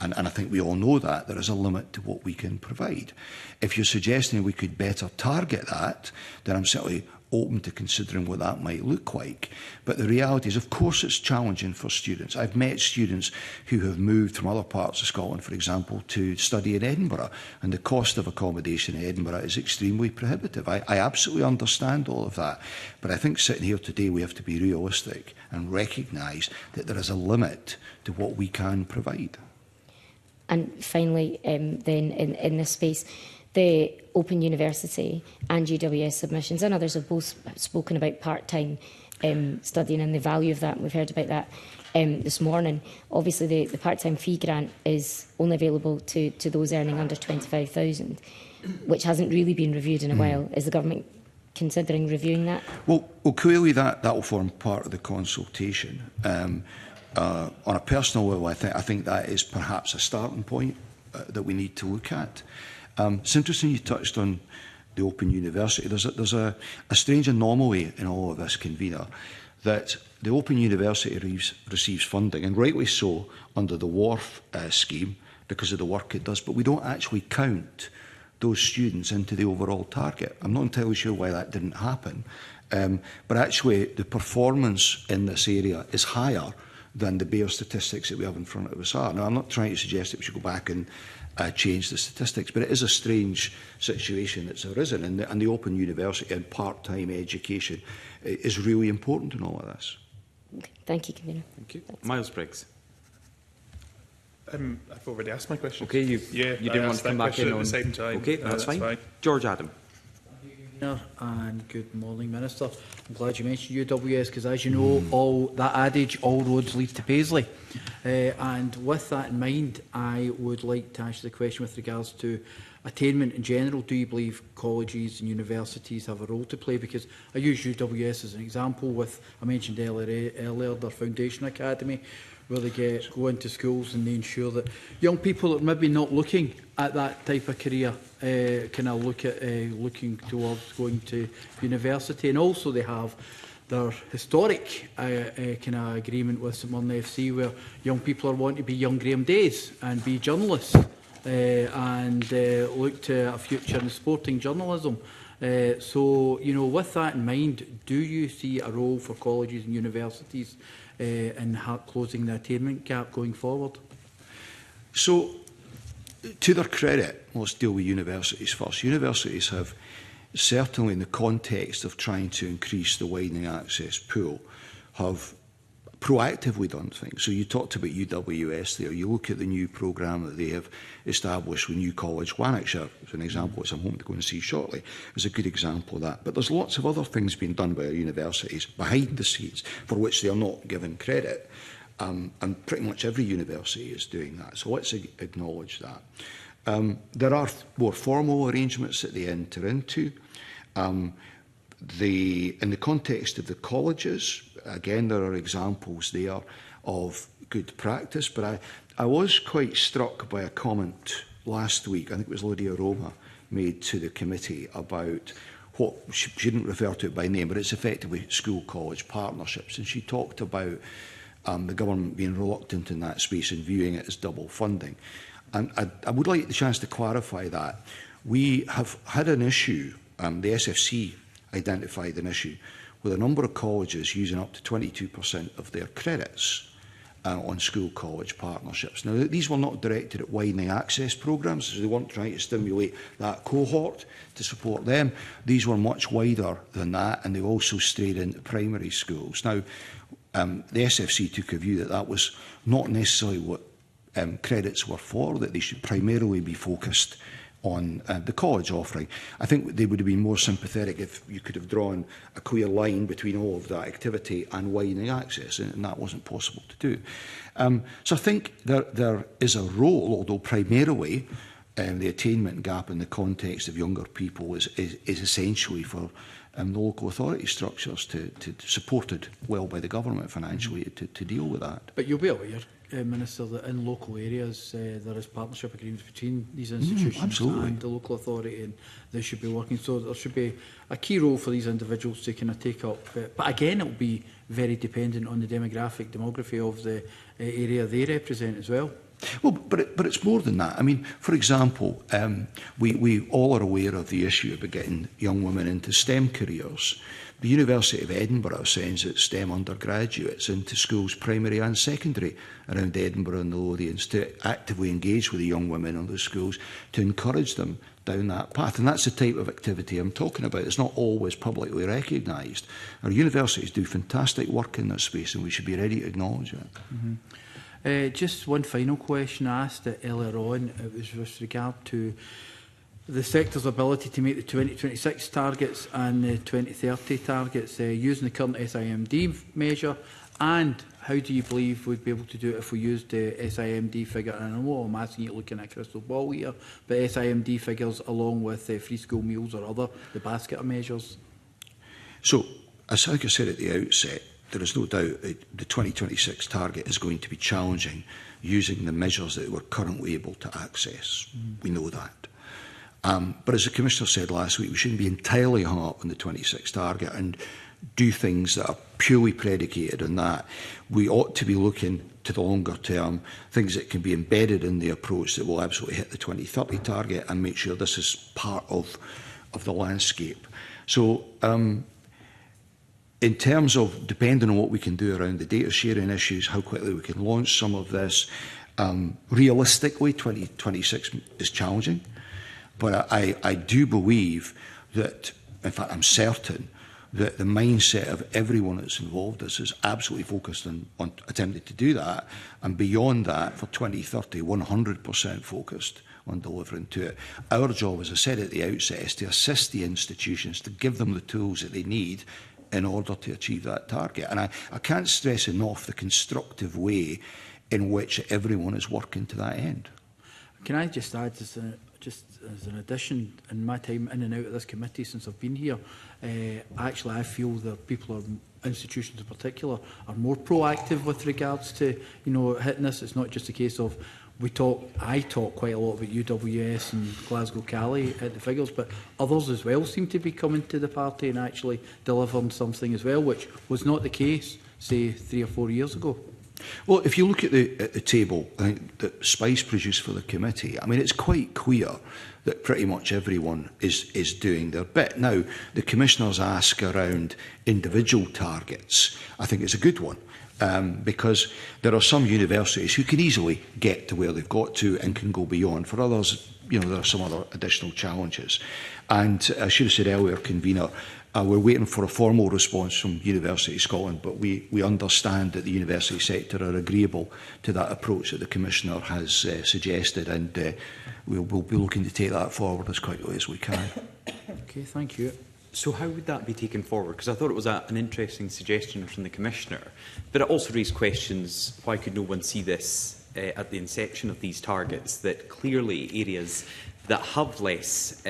and I think we all know that, there is a limit to what we can provide. If you're suggesting we could better target that, then I'm certainly open to considering what that might look like. But the reality is, of course, it's challenging for students. I've met students who have moved from other parts of Scotland, for example, to study in Edinburgh, and the cost of accommodation in Edinburgh is extremely prohibitive. I absolutely understand all of that. But I think sitting here today, we have to be realistic and recognise that there is a limit to what we can provide. And finally, then, in this space, the Open University and UWS submissions, and others have both spoken about part-time studying and the value of that. And we've heard about that this morning. Obviously, the part-time fee grant is only available to those earning under 25,000, which hasn't really been reviewed in a while. Is the government considering reviewing that? Well, clearly that will form part of the consultation. On a personal level, I think that is perhaps a starting point that we need to look at. It's interesting you touched on the Open University. There's a strange anomaly in all of this, convener, that the Open University receives funding, and rightly so, under the WARF scheme because of the work it does, but we don't actually count those students into the overall target. I'm not entirely sure why that didn't happen, but actually the performance in this area is higher than the bare statistics that we have in front of us are. Now, I'm not trying to suggest that we should go back and change the statistics, but it is a strange situation that's arisen, and the Open University and part-time education is really important in all of this. Okay. Thank you, Convener. Thank you. Miles Briggs. I've already asked my question. Okay, you didn't want to come back in at the same time. Okay, that's fine. George Adam. And good morning, Minister. I'm glad you mentioned UWS because, as you know, that adage, all roads lead to Paisley. And with that in mind, I would like to ask the question with regards to attainment in general. Do you believe colleges and universities have a role to play? Because I use UWS as an example with, I mentioned earlier their Foundation Academy, where they go into schools and they ensure that young people that are maybe not looking at that type of career kind of look at looking towards going to university. And also they have their historic kind of agreement with St Mirren FC, where young people are wanting to be young Graham Days and be journalists and look to a future in sporting journalism. So, you know, with that in mind, do you see a role for colleges and universities in closing the attainment gap going forward? So, to their credit, let's deal with universities first. Universities have, certainly in the context of trying to increase the widening access pool, have proactively done things. So you talked about UWS there. You look at the new programme that they have established with New College Lanarkshire, as an example, which I'm hoping to go and see shortly, is a good example of that. But there's lots of other things being done by our universities behind the scenes for which they are not given credit. And pretty much every university is doing that. So let's acknowledge that. There are more formal arrangements that they enter into. In the context of the colleges, again, there are examples there of good practice, but I was quite struck by a comment last week, I think it was Lydia Roma, made to the committee about what, she didn't refer to it by name, but it's effectively school-college partnerships, and she talked about the government being reluctant in that space and viewing it as double funding. And I would like the chance to clarify that. We have had an issue, the SFC identified an issue with a number of colleges using up to 22% of their credits on school-college partnerships. Now, these were not directed at widening access programmes, so they weren't trying to stimulate that cohort to support them. These were much wider than that, and they also strayed into primary schools. Now, the SFC took a view that that was not necessarily what credits were for, that they should primarily be focused on the college offering. I think they would have been more sympathetic if you could have drawn a clear line between all of that activity and widening access, and that wasn't possible to do. So I think there is a role, although primarily the attainment gap in the context of younger people is essentially for the local authority structures to supported well by the government financially to deal with that. But you'll be aware, Minister, that in local areas there is partnership agreements between these institutions and the local authority, and they should be working. So there should be a key role for these individuals to kind of take up. But again, it will be very dependent on the demography of the area they represent as well. Well, but it's more than that. I mean, for example, we all are aware of the issue about getting young women into STEM careers. The University of Edinburgh sends its STEM undergraduates into schools, primary and secondary, around Edinburgh and the Lothians to actively engage with the young women in those schools to encourage them down that path. And that's the type of activity I'm talking about. It's not always publicly recognised. Our universities do fantastic work in that space, and we should be ready to acknowledge it. Just one final question I asked earlier on. It was with regard to the sector's ability to meet the 2026 targets and the 2030 targets using the current SIMD measure, and how do you believe we'd be able to do it if we used the SIMD figure? And I know I'm asking you looking at a crystal ball here, but SIMD figures along with free school meals or the basket of measures. So, as I said at the outset, there is no doubt that the 2026 target is going to be challenging using the measures that we're currently able to access. We know that. But as the Commissioner said last week, we shouldn't be entirely hung up on the 26 target and do things that are purely predicated on that. We ought to be looking to the longer term, things that can be embedded in the approach that will absolutely hit the 2030 target and make sure this is part of the landscape. So in terms of depending on what we can do around the data sharing issues, how quickly we can launch some of this, realistically 2026 is challenging. But I do believe that, in fact, I'm certain that the mindset of everyone that's involved is absolutely focused on attempting to do that. And beyond that, for 2030, 100% focused on delivering to it. Our job, as I said at the outset, is to assist the institutions, to give them the tools that they need in order to achieve that target. And I can't stress enough the constructive way in which everyone is working to that end. Can I just add, just as an addition, in my time in and out of this committee since I've been here, actually I feel that people, institutions in particular, are more proactive with regards to hitting this. It's not just a case of I talk quite a lot about UWS and Glasgow Cali at the figures, but others as well seem to be coming to the party and actually delivering something as well, which was not the case, say, 3 or 4 years ago. Well, if you look at the table, I think that Spice produced for the committee, I mean, it's quite clear that pretty much everyone is doing their bit. Now, the Commissioner's ask around individual targets, I think it's a good one. Because there are some universities who can easily get to where they've got to and can go beyond. For others, there are some other additional challenges. And I should have said earlier, Convener, we're waiting for a formal response from University of Scotland, but we understand that the university sector are agreeable to that approach that the Commissioner has suggested, and we'll be looking to take that forward as quickly as we can. Okay, thank you. So how would that be taken forward? Because I thought it was an interesting suggestion from the Commissioner, but it also raised questions, why could no one see this at the inception of these targets, that clearly areas that have less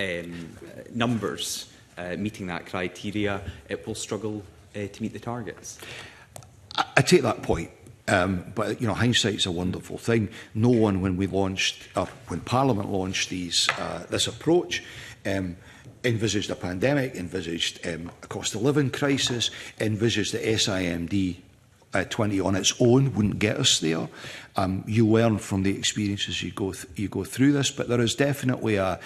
numbers meeting that criteria, it will struggle to meet the targets? I take that point. But hindsight's a wonderful thing. No one, when Parliament launched this approach, envisaged a pandemic, envisaged a cost of living crisis, envisaged that SIMD 20 on its own wouldn't get us there. You learn from the experiences you go through this, but there is definitely I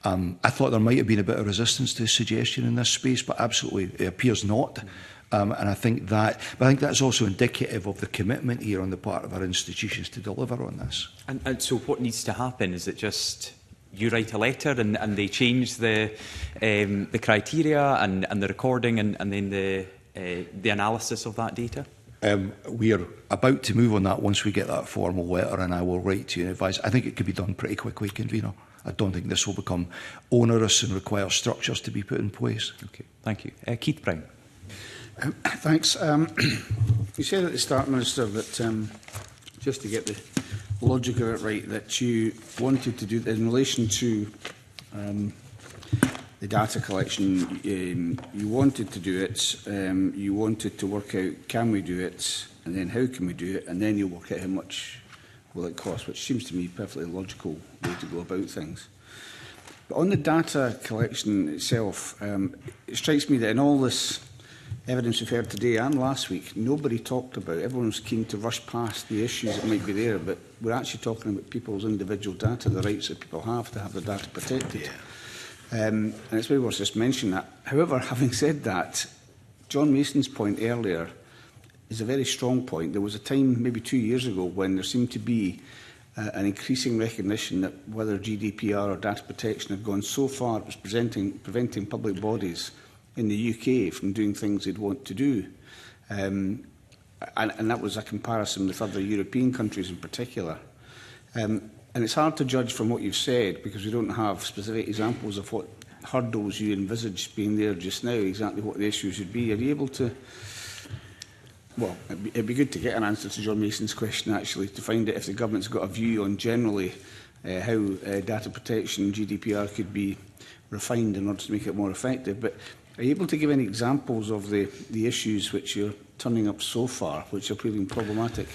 thought there might have been a bit of resistance to suggestion in this space, but absolutely it appears not. And I think that's also indicative of the commitment here on the part of our institutions to deliver on this. And so what needs to happen? Is it just you write a letter and they change the criteria and the recording and then the analysis of that data? We are about to move on that once we get that formal letter, and I will write to you and advise. I think it could be done pretty quickly, Convener. I don't think this will become onerous and require structures to be put in place. Okay, thank you. Keith Brown. Thanks. You said at the start, Minister, that just to get the logic of it right, that you wanted to do, in relation to the data collection, you wanted to do it, you wanted to work out, can we do it, and then how can we do it, and then you'll work out how much will it cost, which seems to me a perfectly logical way to go about things. But on the data collection itself, it strikes me that in all this evidence we've heard today and last week, nobody talked about, everyone's keen to rush past the issues that might be there, but we're actually talking about people's individual data, the rights that people have to have their data protected. Yeah. And it's maybe worth just mentioning that. However, having said that, John Mason's point earlier is a very strong point. There was a time, maybe 2 years ago, when there seemed to be an increasing recognition that whether GDPR or data protection had gone so far it was preventing public bodies in the UK from doing things they'd want to do. And that was a comparison with other European countries in particular. And it's hard to judge from what you've said because we don't have specific examples of what hurdles you envisage being there just now, exactly what the issues would be. Are you able to... Well, it'd be good to get an answer to John Mason's question, actually, to find out if the government's got a view on generally how data protection, GDPR, could be refined in order to make it more effective. But are you able to give any examples of the issues which you're turning up so far, which are proving problematic?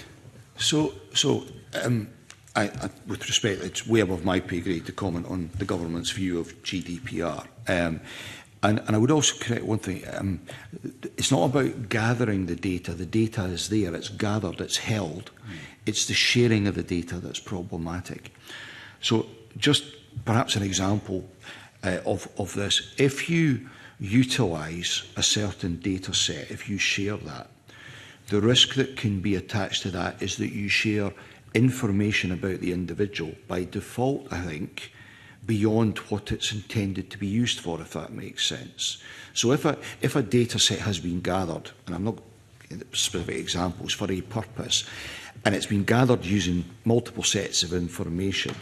With respect, it's way above my pay grade to comment on the government's view of GDPR. And I would also correct one thing. It's not about gathering the data. The data is there. It's gathered. It's held. It's the sharing of the data that's problematic. So just perhaps an example of this. If you utilise a certain data set, if you share that, the risk that can be attached to that is that you share information about the individual by default, I think, beyond what it's intended to be used for, if that makes sense. So if a data set has been gathered, and I'm not specific examples, for a purpose, and it's been gathered using multiple sets of information,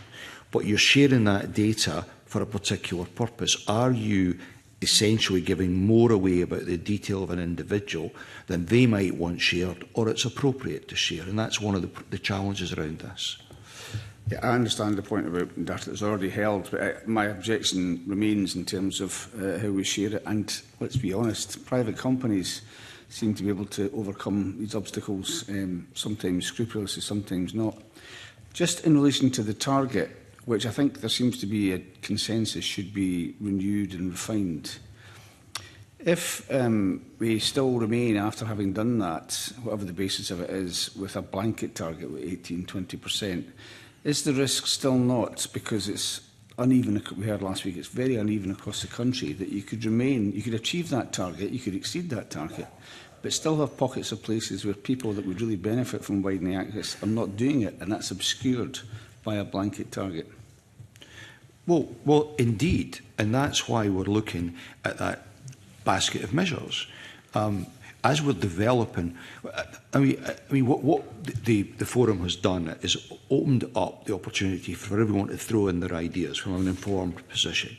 but you're sharing that data for a particular purpose, are you essentially giving more away about the detail of an individual than they might want shared, or it's appropriate to share? And that's one of the challenges around this. Yeah, I understand the point about data that's already held, but my objection remains in terms of how we share it. And let's be honest, private companies seem to be able to overcome these obstacles, sometimes scrupulously, sometimes not. Just in relation to the target, which I think there seems to be a consensus should be renewed and refined. If we still remain, after having done that, whatever the basis of it is, with a blanket target with 18–20%, is the risk still not, because it's uneven, we heard last week, it's very uneven across the country, that you could remain, you could achieve that target, you could exceed that target, but still have pockets of places where people that would really benefit from widening access are not doing it, and that's obscured by a blanket target? Well, indeed, and that's why we're looking at that basket of measures. As we're developing, I mean, what the forum has done is opened up the opportunity for everyone to throw in their ideas from an informed position.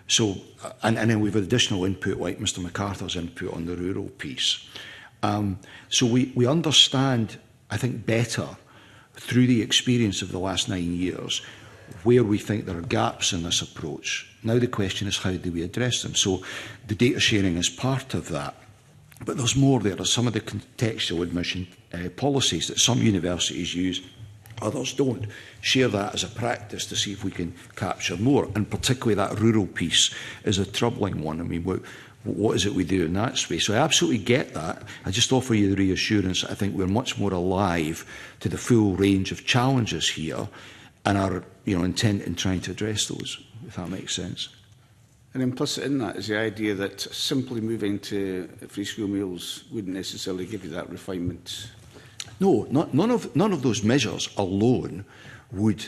So, and then we've additional input, like Mr MacArthur's input on the rural piece. So we understand, I think, better through the experience of the last 9 years where we think there are gaps in this approach. Now the question is, how do we address them? So the data sharing is part of that. But there's more there. There's some of the contextual admission policies that some universities use, others don't. Share that as a practice to see if we can capture more. And particularly that rural piece is a troubling one. I mean, what is it we do in that space? So I absolutely get that. I just offer you the reassurance that I think we're much more alive to the full range of challenges here and our intent in trying to address those, if that makes sense. And implicit in that is the idea that simply moving to free school meals wouldn't necessarily give you that refinement. No, none of those measures alone would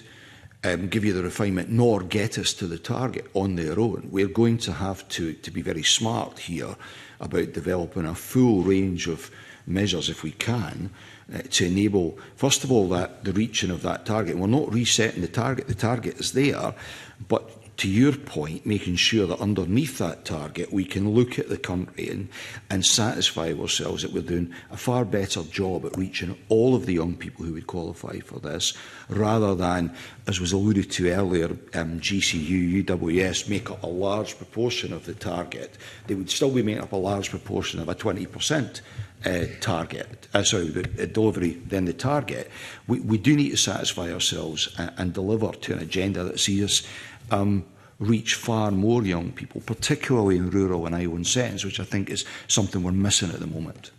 give you the refinement nor get us to the target on their own. We're going to have to be very smart here about developing a full range of measures, if we can, to enable, first of all, the reaching of that target. We're not resetting the target is there, but to your point, making sure that underneath that target we can look at the country and satisfy ourselves that we're doing a far better job at reaching all of the young people who would qualify for this, rather than, as was alluded to earlier, GCU, UWS make up a large proportion of the target. They would still be making up a large proportion of a 20% delivery than the target. We do need to satisfy ourselves and deliver to an agenda that sees us reach far more young people, particularly in rural and island settings, which I think is something we're missing at the moment.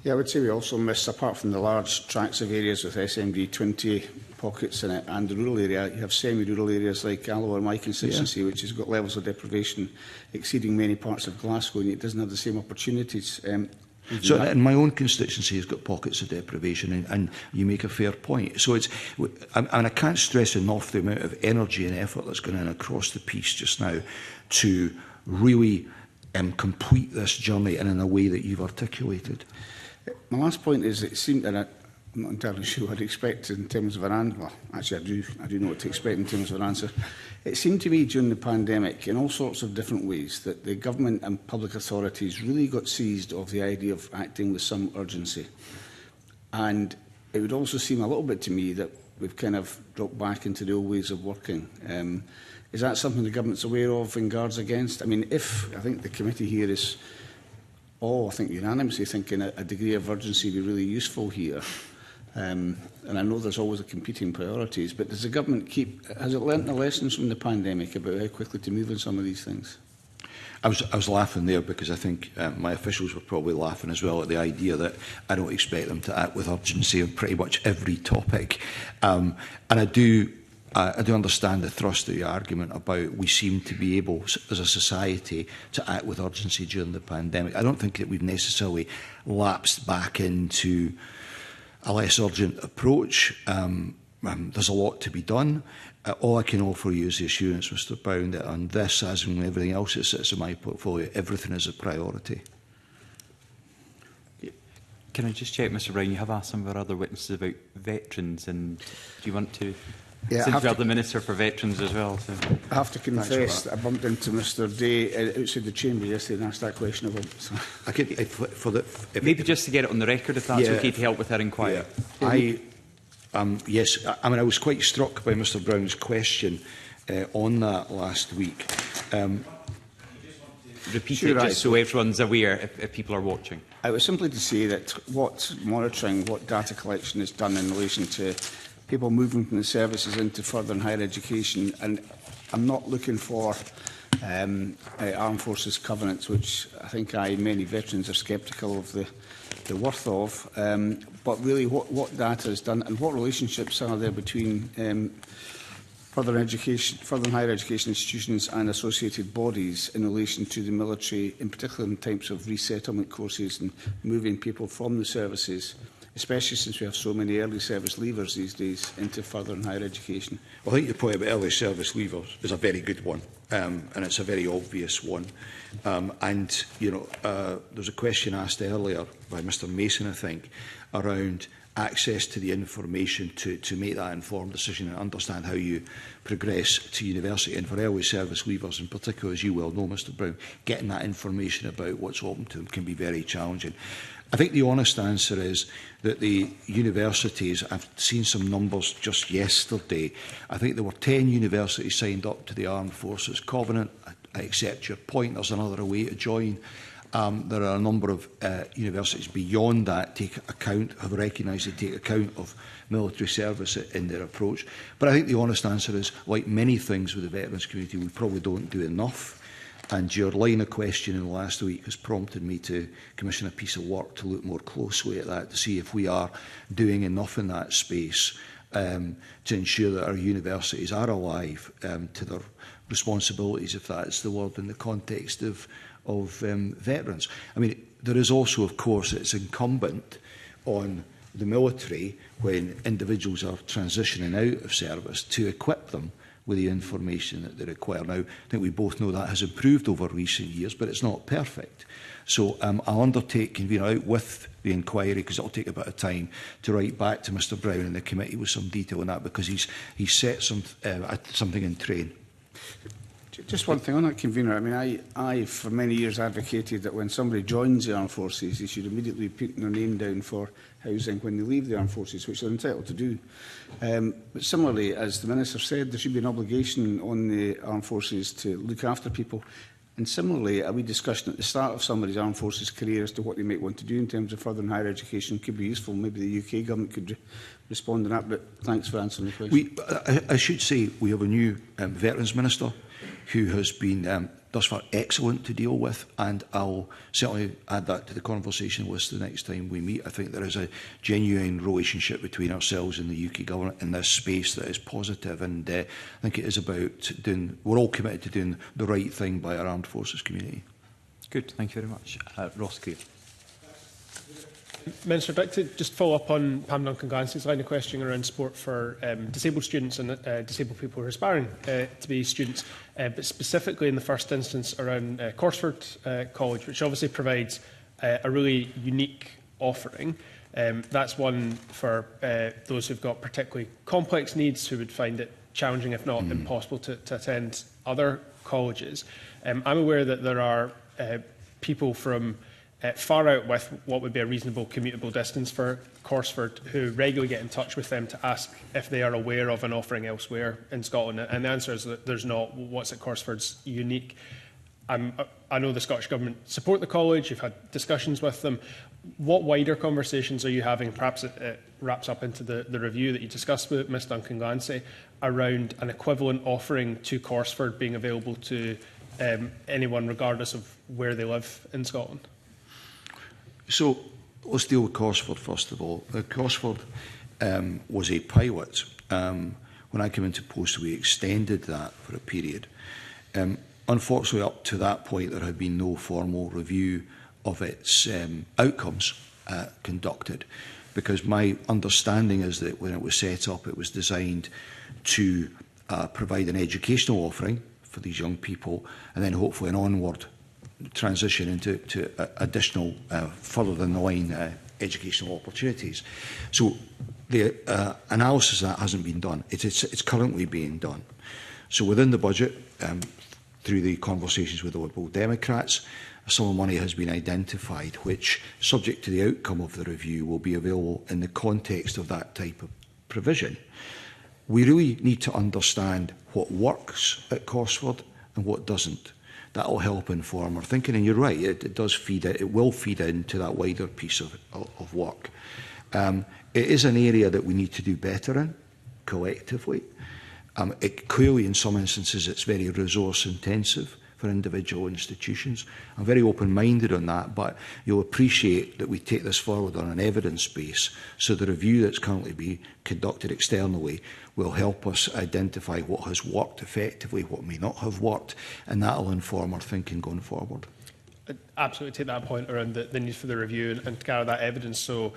Yeah, I would say we also miss, apart from the large tracts of areas with SMD 20 pockets in it and the rural area, you have semi-rural areas like Alloa in my constituency, which has got levels of deprivation exceeding many parts of Glasgow, and it doesn't have the same opportunities. So in my own constituency has got pockets of deprivation, and you make a fair point. So it's, and I can't stress enough the amount of energy and effort that's going in across the piece just now to really complete this journey and in a way that you've articulated. My last point is, it seemed, and I'm not entirely sure what I'd expect in terms of an answer. Well, actually, I do know what to expect in terms of an answer. It seemed to me during the pandemic, in all sorts of different ways, that the government and public authorities really got seized of the idea of acting with some urgency. And it would also seem a little bit to me that we've kind of dropped back into the old ways of working. Is that something the government's aware of and guards against? I mean, I think the committee here is unanimously thinking a degree of urgency would be really useful here. And I know there's always a competing priorities, but does the government has it learnt the lessons from the pandemic about how quickly to move on some of these things? I was laughing there because I think my officials were probably laughing as well at the idea that I don't expect them to act with urgency on pretty much every topic. And I do understand the thrust of the argument about we seem to be able, as a society, to act with urgency during the pandemic. I don't think that we've necessarily lapsed back into a less urgent approach. There's a lot to be done. All I can offer you is the assurance, Mr Brown, that on this, as in everything else that sits in my portfolio, everything is a priority. Can I just check, Mr Brown, you have asked some of our other witnesses about veterans, and do you want to... Yeah, since we have the Minister for Veterans as well. So. I have to confess that I bumped into Mr Day outside the chamber yesterday and asked that question of him. So. I could, maybe just to get it on the record, if that's okay, to help with our inquiry. Yeah. Yes, I mean, I was quite struck by Mr Brown's question on that last week. Repeat it just so everyone's aware if people are watching. I was simply to say that what monitoring, what data collection is done in relation to people moving from the services into further and higher education, and I'm not looking for Armed Forces covenants, which I think many veterans are sceptical of the worth of, but really what data is done and what relationships are there between further and higher education institutions and associated bodies in relation to the military, in particular in types of resettlement courses and moving people from the services, especially since we have so many early service leavers these days, into further and higher education. Well, I think your point about early service leavers is a very good one, and it's a very obvious one. And, you know, there was a question asked earlier by Mr Mason, I think, around access to the information to make that informed decision and understand how you progress to university. And for early service leavers in particular, as you well know, Mr Brown, getting that information about what's open to them can be very challenging. I think the honest answer is that the universities, I've seen some numbers just yesterday, I think there were 10 universities signed up to the Armed Forces Covenant. I accept your point, there's another way to join. There are a number of universities beyond that have recognised they take account of military service in their approach. But I think the honest answer is, like many things with the veterans community, we probably don't do enough. And your line of questioning last week has prompted me to commission a piece of work to look more closely at that, to see if we are doing enough in that space to ensure that our universities are alive to their responsibilities, if that's the word, in the context of veterans. I mean, there is also, of course, it's incumbent on the military, when individuals are transitioning out of service, to equip them with the information that they require. Now, I think we both know that has improved over recent years, but it's not perfect. So I'll undertake, convener, out with the inquiry, because it'll take a bit of time, to write back to Mr Brown and the committee with some detail on that, because he's set something in train. Just one thing on that, convener. I mean, I for many years advocated that when somebody joins the armed forces, they should immediately put their name down for housing when they leave the armed forces, which they're entitled to do. But similarly, as the Minister said, there should be an obligation on the armed forces to look after people. And similarly, a wee discussion at the start of somebody's armed forces career as to what they might want to do in terms of further and higher education could be useful. Maybe the UK government could respond on that, but thanks for answering the question. I should say we have a new Veterans Minister who has been thus far excellent to deal with, and I'll certainly add that to the conversation list the next time we meet. I think there is a genuine relationship between ourselves and the UK government in this space that is positive, and I think it is about doing, we're all committed to doing the right thing by our armed forces community. Good, thank you very much. Ross Greer. Minister, I'd like to just follow up on Pam Duncan-Glancy's line of questioning around support for disabled students and disabled people who are aspiring to be students, but specifically in the first instance around Corsford College, which obviously provides a really unique offering. That's one for those who've got particularly complex needs, who would find it challenging, if not impossible, to attend other colleges. I'm aware that there are people from far out with what would be a reasonable commutable distance for Corsford who regularly get in touch with them to ask if they are aware of an offering elsewhere in Scotland. And the answer is that there's not. What's at Corsford's unique. I know the Scottish Government support the college, you've had discussions with them. What wider conversations are you having, perhaps it wraps up into the review that you discussed with Ms Duncan-Glancy, around an equivalent offering to Corsford being available to anyone regardless of where they live in Scotland? So let's deal with Corsford first of all. Corsford was a pilot. When I came into post, we extended that for a period. Unfortunately, up to that point, there had been no formal review of its outcomes conducted, because my understanding is that when it was set up, it was designed to provide an educational offering for these young people, and then hopefully an onward transition into additional, further down the line, educational opportunities. So the analysis of that hasn't been done. It's currently being done. So within the budget, through the conversations with the Liberal Democrats, a sum of money has been identified, which, subject to the outcome of the review, will be available in the context of that type of provision. We really need to understand what works at Corsford and what doesn't. That will help inform our thinking. And you're right, it does feed it. It will feed into that wider piece of work. It is an area that we need to do better in, collectively. Clearly, in some instances, it's very resource intensive for individual institutions. I'm very open-minded on that, but you'll appreciate that we take this forward on an evidence base, so the review that's currently being conducted externally will help us identify what has worked effectively, what may not have worked, and that will inform our thinking going forward. I absolutely take that point around the need for the review and to gather that evidence. So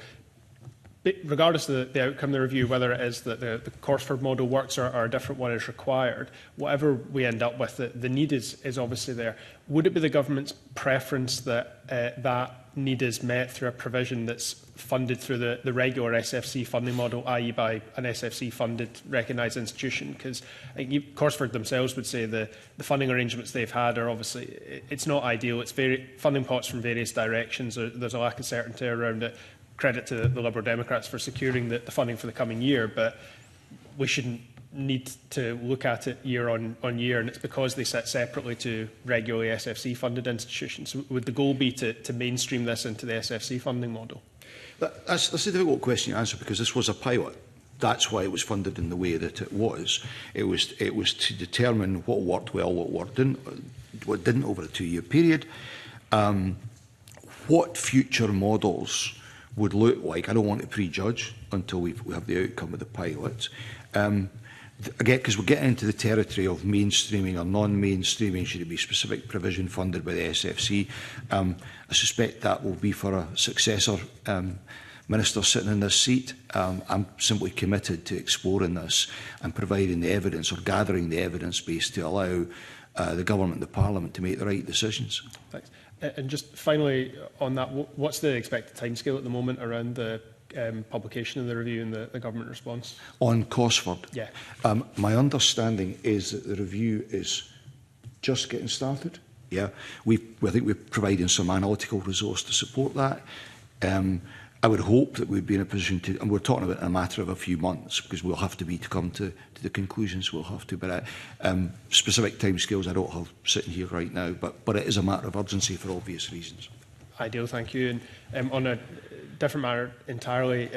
regardless of the outcome of the review, whether it is that the Corsford model works or a different one is required, whatever we end up with, the need is obviously there. Would it be the government's preference that that need is met through a provision that's funded through the regular SFC funding model, i.e. by an SFC-funded recognised institution? Because I think Corsford themselves would say the funding arrangements they've had are obviously, it's not ideal. It's funding pots from various directions. There's a lack of certainty around it. Credit to the Liberal Democrats for securing the funding for the coming year, but we shouldn't need to look at it year on year, and it's because they sit separately to regularly SFC-funded institutions. So would the goal be to mainstream this into the SFC funding model? That's a difficult question to answer, because this was a pilot. That's why it was funded in the way that it was. It was to determine what worked well, what didn't over a 2-year period. What future models would look like, I don't want to prejudge until we have the outcome of the pilot. Again, because we're getting into the territory of mainstreaming or non-mainstreaming, should it be specific provision funded by the SFC? I suspect that will be for a successor Minister sitting in this seat. I'm simply committed to exploring this and providing the evidence or gathering the evidence base to allow the Government and the Parliament to make the right decisions. Thanks. And just finally on that, what's the expected timescale at the moment around the publication of the review and the Government response? On Cosford? Yeah. My understanding is that the review is just getting started. Yeah, I think we're providing some analytical resource to support that. I would hope that we'd be in a position to, and we're talking about in a matter of a few months, because we'll have to come to the conclusions we'll have to. But specific timescales I don't have sitting here right now, but it is a matter of urgency for obvious reasons. Ideal, thank you. And on a different matter entirely,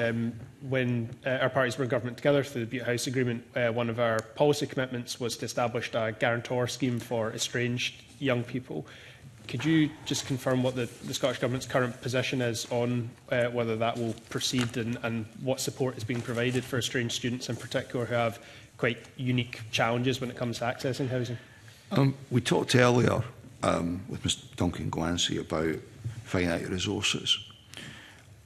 when our parties were in government together through the Butte House Agreement, one of our policy commitments was to establish a guarantor scheme for estranged young people. Could you just confirm what the Scottish Government's current position is on whether that will proceed and what support is being provided for estranged students in particular who have quite unique challenges when it comes to accessing housing? We talked earlier with Mr Duncan Glancy about finite resources,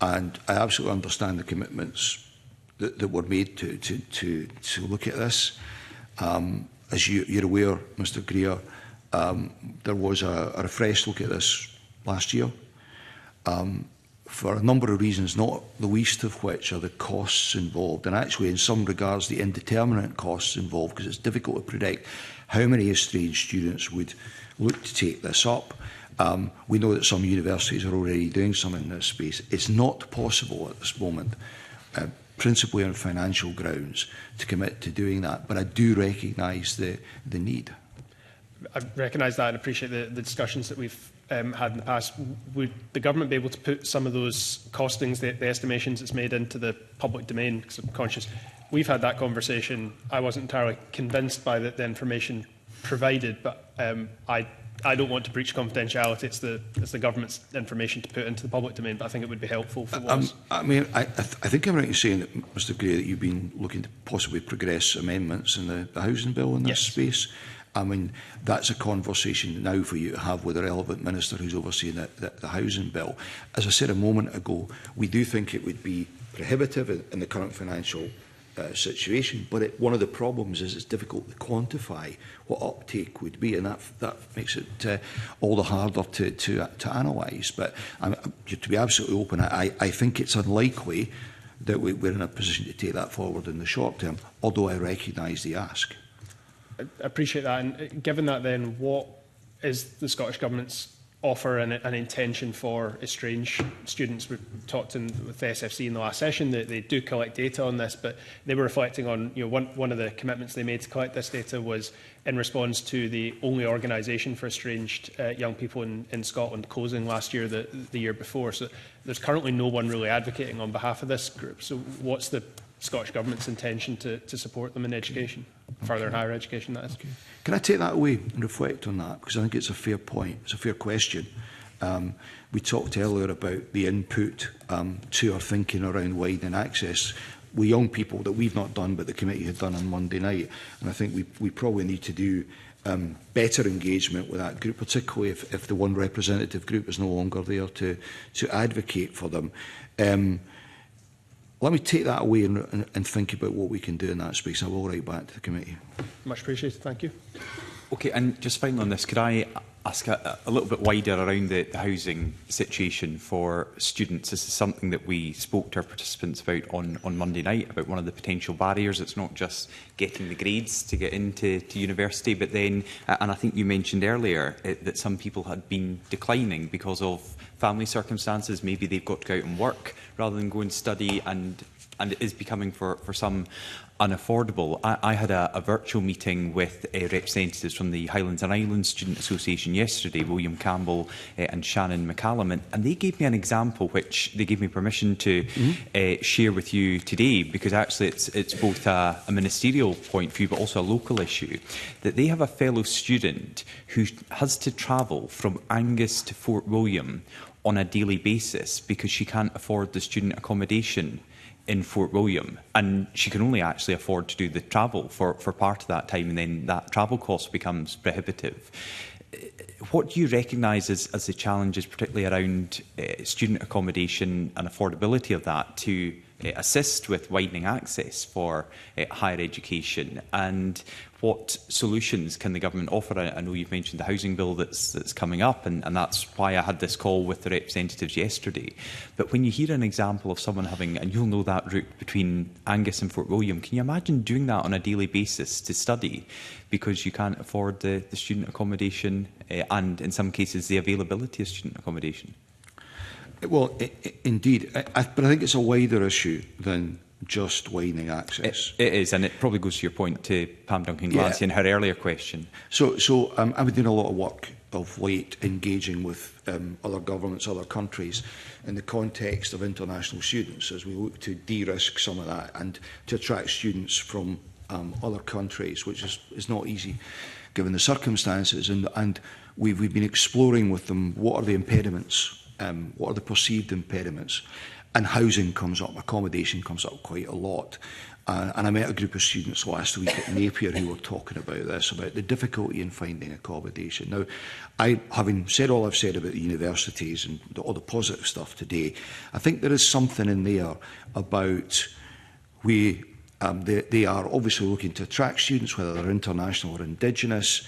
and I absolutely understand the commitments that were made to look at this. As you're aware, Mr Greer, there was a refreshed look at this last year for a number of reasons, not the least of which are the costs involved, and actually in some regards the indeterminate costs involved, because it's difficult to predict how many estranged students would look to take this up. We know that some universities are already doing some in this space. It's not possible at this moment, principally on financial grounds, to commit to doing that, but I do recognise the need. I recognise that and appreciate the discussions that we've had in the past. Would the Government be able to put some of those costings, the estimations it's made, into the public domain? Because I'm conscious we've had that conversation. I wasn't entirely convinced by the information provided, but I don't want to breach confidentiality. It's the Government's information to put into the public domain, but I think it would be helpful for us. I mean, I think I'm right in saying that, Mr Gray, that you've been looking to possibly progress amendments in the housing bill in this space. I mean, that's a conversation now for you to have with the relevant minister who's overseeing the housing bill. As I said a moment ago, we do think it would be prohibitive in the current financial situation, but one of the problems is it's difficult to quantify what uptake would be, and that makes it all the harder to analyse. But to be absolutely open, I think it's unlikely that we're in a position to take that forward in the short term, although I recognise the ask. I appreciate that. And given that, then, what is the Scottish Government's offer and an intention for estranged students? We talked with the SFC in the last session that they do collect data on this, but they were reflecting on, one of the commitments they made to collect this data was in response to the only organisation for estranged young people in Scotland closing last year, the year before. So there's currently no one really advocating on behalf of this group. So what's the Scottish Government's intention to support them in education, further and higher education, that is? Okay. Can I take that away and reflect on that? Because I think it's a fair point. It's a fair question. We talked earlier about the input to our thinking around widening access with young people that we've not done, but the committee had done on Monday night. And I think we probably need to do better engagement with that group, particularly if the one representative group is no longer there to advocate for them. Let me take that away and think about what we can do in that space. I will write back to the committee. Much appreciated. Thank you. Okay, and just finally on this, could I ask a little bit wider around the housing situation for students? This is something that we spoke to our participants about on Monday night, about one of the potential barriers. It's not just getting the grades to get into university, but then, and I think you mentioned earlier, that some people had been declining because of family circumstances. Maybe they've got to go out and work rather than go and study, and it is becoming for some unaffordable. I had a virtual meeting with representatives from the Highlands and Islands Student Association yesterday, William Campbell and Shannon McCallum, and they gave me an example which they gave me permission to share with you today, because actually it's both a ministerial point of view but also a local issue, that they have a fellow student who has to travel from Angus to Fort William on a daily basis because she can't afford the student accommodation in Fort William, and she can only actually afford to do the travel for part of that time, and then that travel cost becomes prohibitive. what do you recognise as the challenges, particularly around student accommodation and affordability of that, to assist with widening access for higher education? And what solutions can the government offer? I know you've mentioned the housing bill that's coming up, and that's why I had this call with the representatives yesterday. But when you hear an example of someone having, and you'll know that route between Angus and Fort William, can you imagine doing that on a daily basis to study because you can't afford the student accommodation and, in some cases, the availability of student accommodation? Well, indeed, but I think it's a wider issue than just widening access. It is, and it probably goes to your point to Pam Duncan-Glancy in her earlier question. So I've been doing a lot of work of late engaging with other governments, other countries, in the context of international students, as we look to de-risk some of that and to attract students from other countries, which is not easy given the circumstances. And we've been exploring with them what are the impediments, what are the perceived impediments. And housing comes up, accommodation comes up quite a lot. And I met a group of students last week at Napier who were talking about this, about the difficulty in finding accommodation. Now, having said all I've said about the universities and all the positive stuff today, I think there is something in there about they are obviously looking to attract students, whether they're international or indigenous,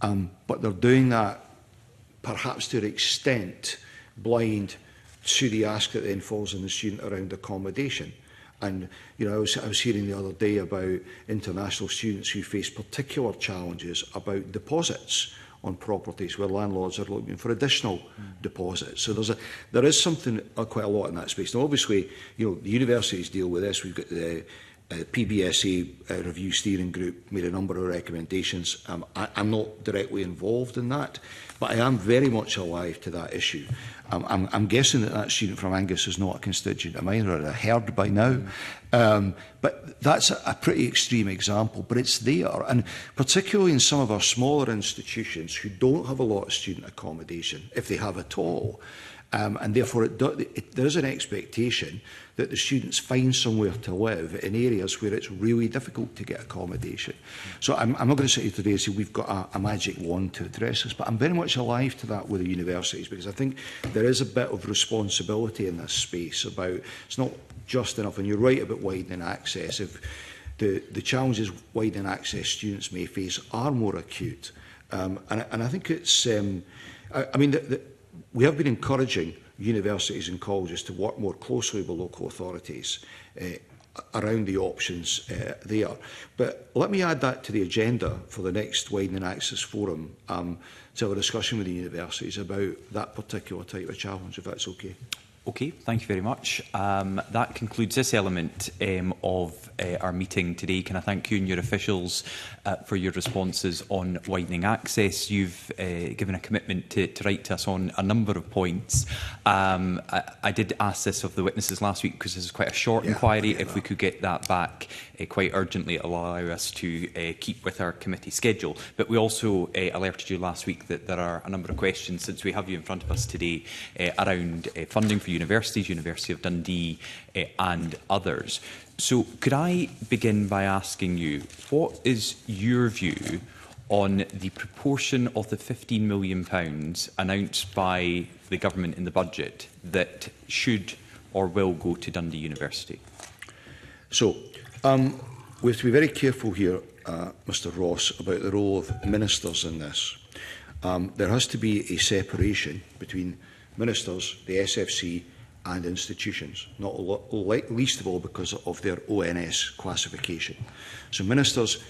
but they're doing that perhaps to an extent blind to the ask that then falls on the student around accommodation. And I was hearing the other day about international students who face particular challenges about deposits on properties where landlords are looking for additional deposits. So there is something quite a lot in that space. Now, obviously, the universities deal with this. We've got the PBSA review steering group made a number of recommendations. I'm not directly involved in that, but I am very much alive to that issue. I'm guessing that student from Angus is not a constituent of mine, or I heard by now. But that's a pretty extreme example, but it's there. And particularly in some of our smaller institutions who don't have a lot of student accommodation, if they have at all. And therefore, there is an expectation that the students find somewhere to live in areas where it's really difficult to get accommodation. So I'm not going to sit here today and say we've got a magic wand to address this, but I'm very much alive to that with the universities, because I think there is a bit of responsibility in this space about it's not just enough, and you're right about widening access. If the challenges widening access students may face are more acute, and I think it's, we have been encouraging universities and colleges to work more closely with local authorities around the options there. But let me add that to the agenda for the next Widening Access Forum, to have a discussion with the universities about that particular type of challenge, if that's okay. Okay, thank you very much. That concludes this element of our meeting today. Can I thank you and your officials for your responses on widening access? You've given a commitment to write to us on a number of points. I did ask this of the witnesses last week because this is quite a short inquiry. If we could get that back quite urgently, it'll allow us to keep with our committee schedule. But we also alerted you last week that there are a number of questions, since we have you in front of us today, around funding for universities, University of Dundee and others. So could I begin by asking you, what is your view on the proportion of the £15 million announced by the government in the budget that should or will go to Dundee University? So we have to be very careful here, Mr Ross, about the role of ministers in this. There has to be a separation between ministers, the SFC and institutions, not least of all because of their ONS classification. So ministers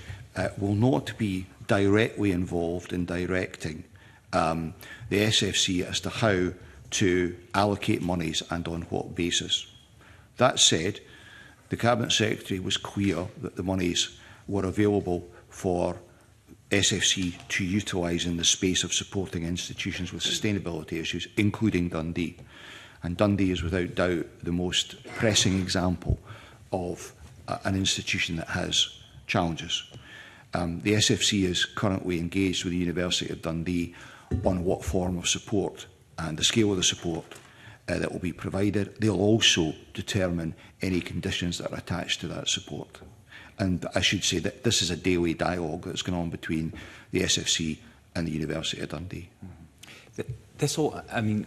will not be directly involved in directing the SFC as to how to allocate monies and on what basis. That said, the Cabinet Secretary was clear that the monies were available for SFC to utilise in the space of supporting institutions with sustainability issues, including Dundee. And Dundee is without doubt the most pressing example of an institution that has challenges. The SFC is currently engaged with the University of Dundee on what form of support and the scale of the support that will be provided. They'll also determine any conditions that are attached to that support. And I should say that this is a daily dialogue that's going on between the SFC and the University of Dundee.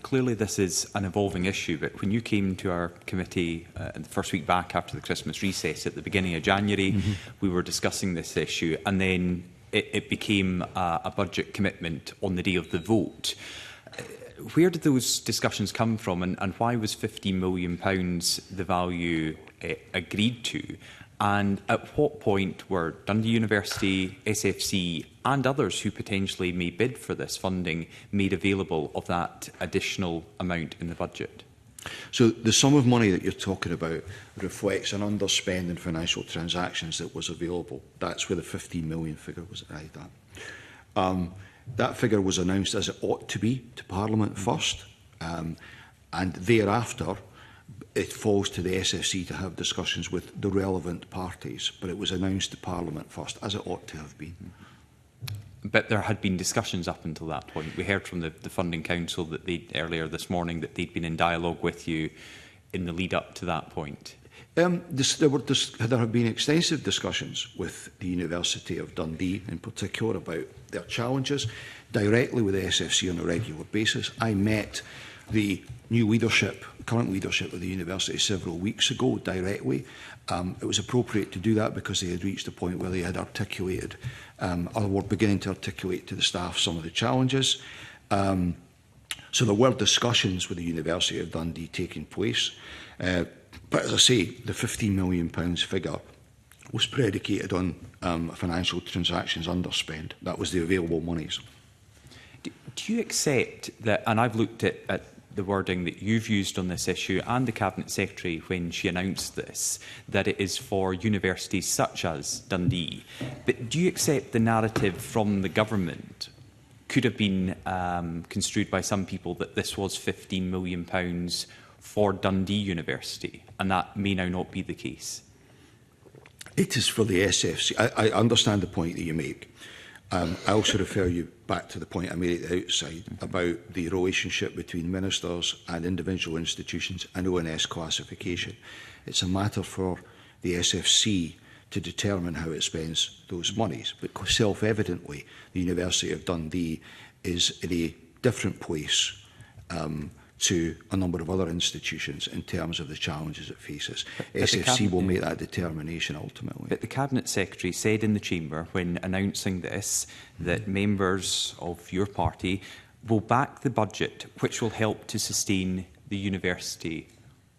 Clearly this is an evolving issue, but when you came to our committee in the first week back after the Christmas recess at the beginning of January, we were discussing this issue, and then it became a budget commitment on the day of the vote. Where did those discussions come from, and why was £15 million the value agreed to? And at what point were Dundee University, SFC and others who potentially may bid for this funding made available of that additional amount in the budget? So the sum of money that you're talking about reflects an underspend in financial transactions that was available. That's where the 15 million figure was arrived at. That figure was announced as it ought to be to Parliament first, and thereafter it falls to the SFC to have discussions with the relevant parties, but it was announced to Parliament first, as it ought to have been. But there had been discussions up until that point. We heard from the Funding Council that earlier this morning that they'd been in dialogue with you in the lead up to that point. There have been extensive discussions with the University of Dundee in particular about their challenges, directly with the SFC on a regular basis. I met the new leadership, current leadership of the university several weeks ago directly. It was appropriate to do that because they had reached a point where they had articulated, or were beginning to articulate to the staff some of the challenges. So there were discussions with the University of Dundee taking place. But as I say, the £15 million figure was predicated on financial transactions underspend. That was the available monies. Do you accept that, and I've looked at the wording that you've used on this issue and the Cabinet Secretary when she announced this, that it is for universities such as Dundee, but do you accept the narrative from the government could have been construed by some people that this was £15 million for Dundee University, and that may now not be the case? It is for the SFC. I understand the point that you make. I also refer you back to the point I made at the outside about the relationship between ministers and individual institutions and ONS classification. It's a matter for the SFC to determine how it spends those monies. But self-evidently, the University of Dundee is in a different place to a number of other institutions in terms of the challenges it faces. SFC will make that determination ultimately. But the Cabinet Secretary said in the Chamber when announcing this that members of your party will back the budget which will help to sustain the University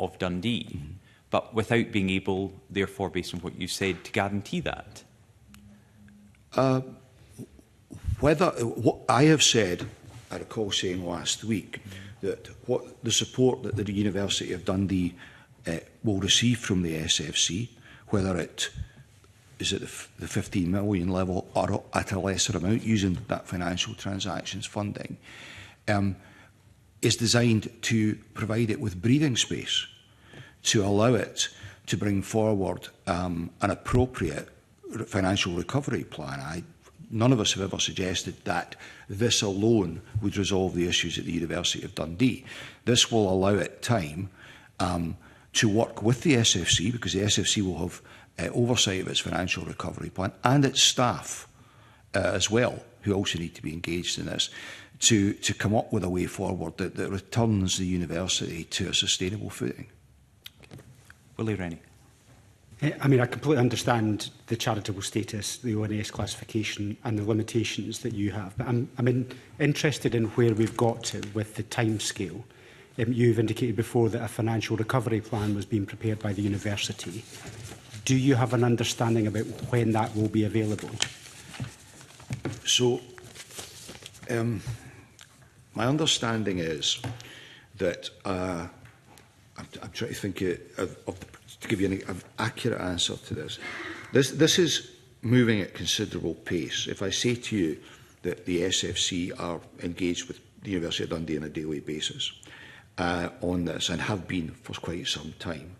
of Dundee, but without being able, therefore, based on what you said, to guarantee that. What I have said, I recall saying last week, that what the support that the University of Dundee will receive from the SFC, whether it is at the 15 million level or at a lesser amount using that financial transactions funding, is designed to provide it with breathing space to allow it to bring forward an appropriate financial recovery plan. None of us have ever suggested that this alone would resolve the issues at the University of Dundee. This will allow it time to work with the SFC, because the SFC will have oversight of its financial recovery plan, and its staff as well, who also need to be engaged in this, to come up with a way forward that returns the university to a sustainable footing. Willie Rennie. I mean, I completely understand the charitable status, the ONS classification and the limitations that you have. But I'm interested in where we've got to with the timescale. You've indicated before that a financial recovery plan was being prepared by the university. Do you have an understanding about when that will be available? So, my understanding is that I'm trying to think to give you an accurate answer to this. This is moving at considerable pace. If I say to you that the SFC are engaged with the University of Dundee on a daily basis on this, and have been for quite some time.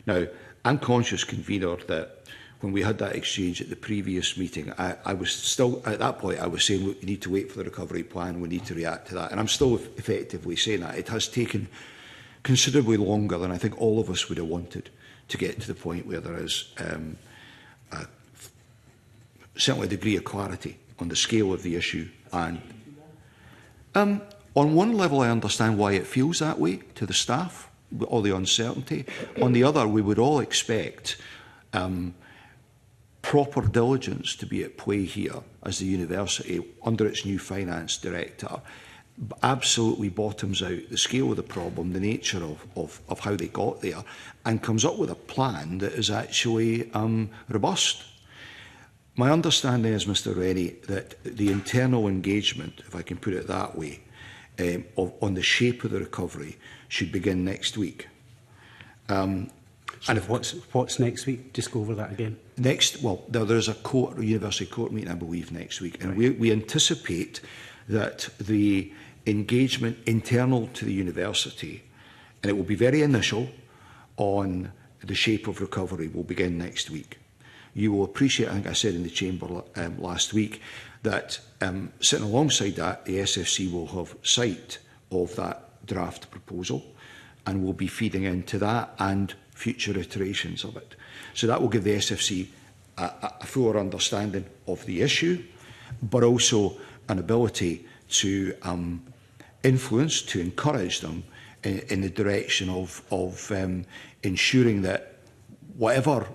Now, I'm conscious, convener, that when we had that exchange at the previous meeting, I was still, at that point, I was saying, look, we need to wait for the recovery plan, we need to react to that. And I'm still effectively saying that. It has taken considerably longer than I think all of us would have wanted to get to the point where there is certainly a degree of clarity on the scale of the issue and On one level, I understand why it feels that way to the staff, with all the uncertainty. On the other, we would all expect proper diligence to be at play here as the university, under its new finance director, absolutely bottoms out the scale of the problem, the nature of how they got there, and comes up with a plan that is actually robust. My understanding is, Mr Rennie, that the internal engagement, if I can put it that way, on the shape of the recovery should begin next week. And if what's next week? Just go over that again. Well, there is a university court meeting, I believe, next week, and we anticipate that the engagement internal to the university, and it will be very initial, on the shape of recovery will begin next week. You will appreciate, I think I said in the chamber last week, that sitting alongside that, the SFC will have sight of that draft proposal and will be feeding into that and future iterations of it. So that will give the SFC a fuller understanding of the issue, but also an ability to influence, to encourage them in the direction of ensuring that whatever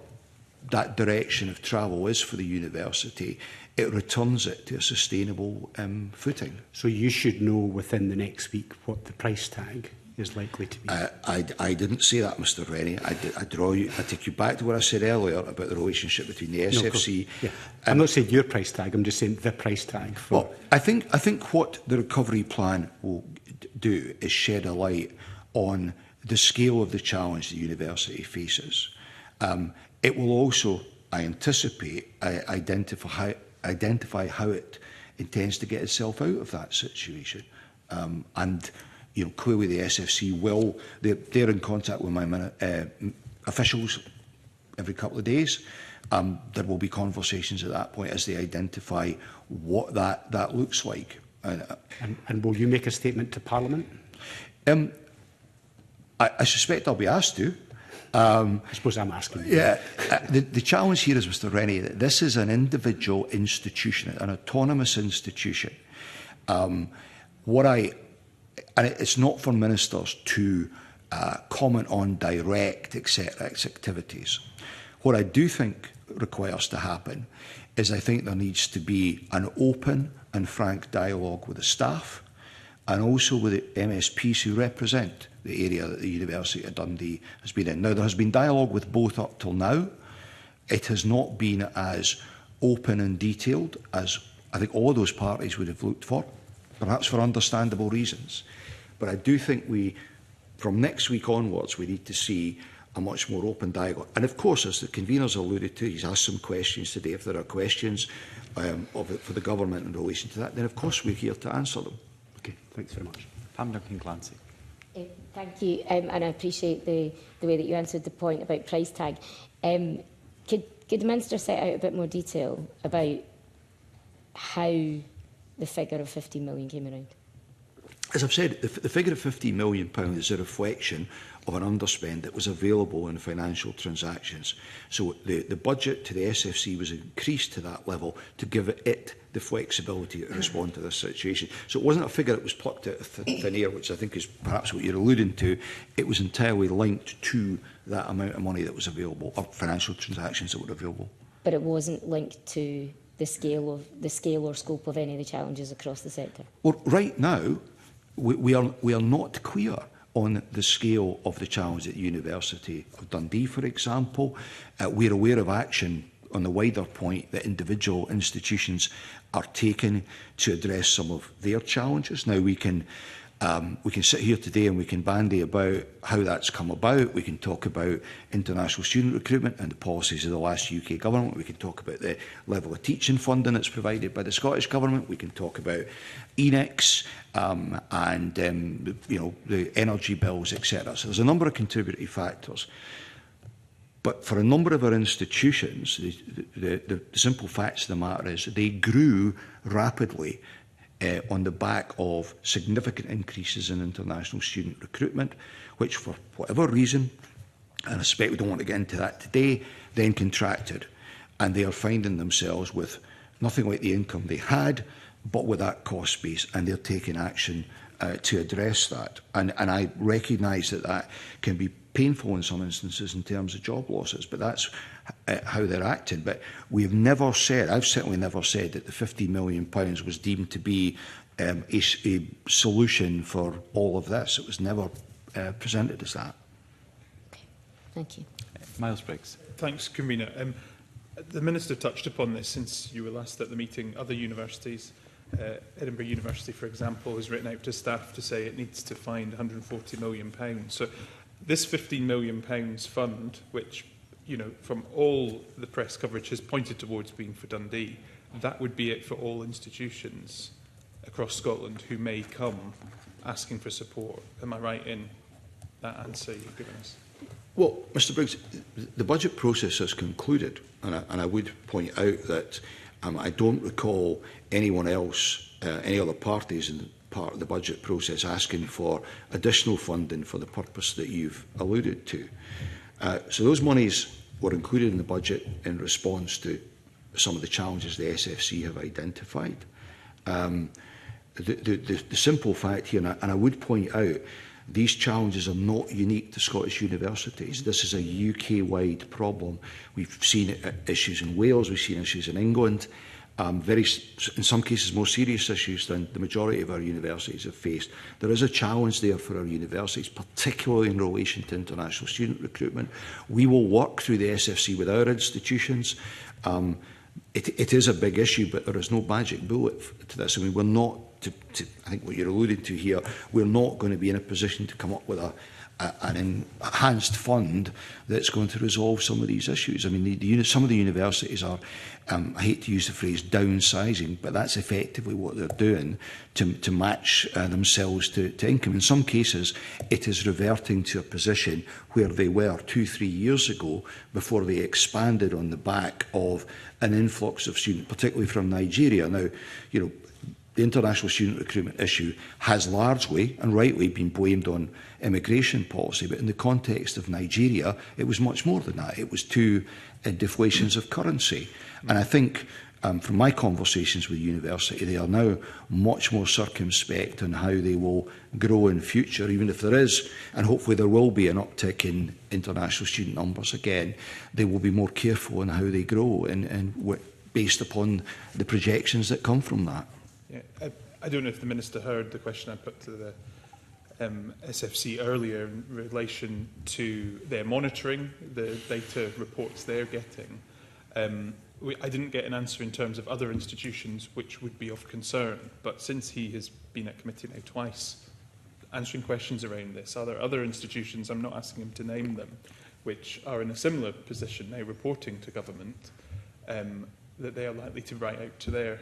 that direction of travel is for the university, it returns it to a sustainable footing. So you should know within the next week what the price tag is likely to be. I didn't say that, Mr Rennie. I take you back to what I said earlier about the relationship between the SFC. No, I'm not saying your price tag. I'm just saying the price tag. Well, I think what the recovery plan will do is shed a light on the scale of the challenge the university faces. It will also, I anticipate, identify how it intends to get itself out of that situation. And clearly the SFC will, they're in contact with my officials every couple of days. There will be conversations at that point as they identify what that looks like. And will you make a statement to Parliament? I suspect I'll be asked to. I suppose I'm asking you. Yeah. The challenge here is, Mr Rennie, that this is an individual institution, an autonomous institution. And it's not for ministers to comment on direct activities. What I do think requires to happen is I think there needs to be an open and frank dialogue with the staff and also with the MSPs who represent the area that the University of Dundee has been in. Now, there has been dialogue with both up till now. It has not been as open and detailed as I think all of those parties would have looked for, perhaps for understandable reasons. But I do think from next week onwards, we need to see a much more open dialogue. And of course, as the conveners alluded to, he's asked some questions today. If there are questions for the government in relation to that, then of course we're here to answer them. Okay, thanks very much. Pam Duncan-Clancy. Thank you, and I appreciate the way that you answered the point about price tag. Could the Minister set out a bit more detail about how the figure of 15 million came around? As I've said, the figure of £15 million is a reflection of an underspend that was available in financial transactions. So the budget to the SFC was increased to that level to give it the flexibility to respond to this situation. So it wasn't a figure that was plucked out of thin air, which I think is perhaps what you're alluding to. It was entirely linked to that amount of money that was available, or financial transactions that were available. But it wasn't linked to the scale or scope of any of the challenges across the sector? Well, right now, we are not clear on the scale of the challenge at the University of Dundee, for example. We're aware of action on the wider point that individual institutions are taking to address some of their challenges. Now, we can sit here today and we can bandy about how that's come about. We can talk about international student recruitment and the policies of the last UK government. We can talk about the level of teaching funding that's provided by the Scottish Government. We can talk about ENICS and the energy bills, etc. So there's a number of contributory factors. But for a number of our institutions, the simple facts of the matter is they grew rapidly on the back of significant increases in international student recruitment, which for whatever reason, and I suspect we don't want to get into that today, then contracted. And they are finding themselves with nothing like the income they had, but with that cost base, and they're taking action to address that. And I recognise that that can be painful in some instances in terms of job losses, but that's how they're acting. But we have never said, I've certainly never said, that the £50 million was deemed to be a solution for all of this. It was never presented as that. Thank you. Miles Briggs. Thanks, Convener. The Minister touched upon this since you were last at the meeting. Other universities, Edinburgh University, for example, has written out to staff to say it needs to find £140 million. So this £15 million fund, which, you know, from all the press coverage has pointed towards being for Dundee, that would be it for all institutions across Scotland who may come asking for support. Am I right in that answer you've given us? Well, Mr Briggs, the budget process has concluded, and I would point out that I don't recall anyone else, any other parties in part of the budget process asking for additional funding for the purpose that you've alluded to. So those monies were included in the budget in response to some of the challenges the SFC have identified. The simple fact here, and I would point out, these challenges are not unique to Scottish universities. This is a UK-wide problem. We've seen issues in Wales, we've seen issues in England, in some cases more serious issues than the majority of our universities have faced. There is a challenge there for our universities, particularly in relation to international student recruitment. We will work through the SFC with our institutions. It is a big issue, but there is no magic bullet to this. I mean, we're not, I think what you're alluding to here, we're not going to be in a position to come up with an enhanced fund that's going to resolve some of these issues. I mean, some of the universities are, I hate to use the phrase downsizing, but that's effectively what they're doing to match themselves to income. In some cases, it is reverting to a position where they were 2-3 years ago before they expanded on the back of an influx of students, particularly from Nigeria. Now, you know, the international student recruitment issue has largely and rightly been blamed on immigration policy, but in the context of Nigeria, it was much more than that. It was two deflations of currency. And I think from my conversations with the university, they are now much more circumspect on how they will grow in future, even if there is, and hopefully there will be, an uptick in international student numbers again. They will be more careful in how they grow and based upon the projections that come from that. Yeah, I don't know if the Minister heard the question I put to the SFC earlier in relation to their monitoring, the data reports they're getting. I didn't get an answer in terms of other institutions which would be of concern, but since he has been at committee now twice answering questions around this, are there other institutions, I'm not asking him to name them, which are in a similar position now reporting to government that they are likely to write out to their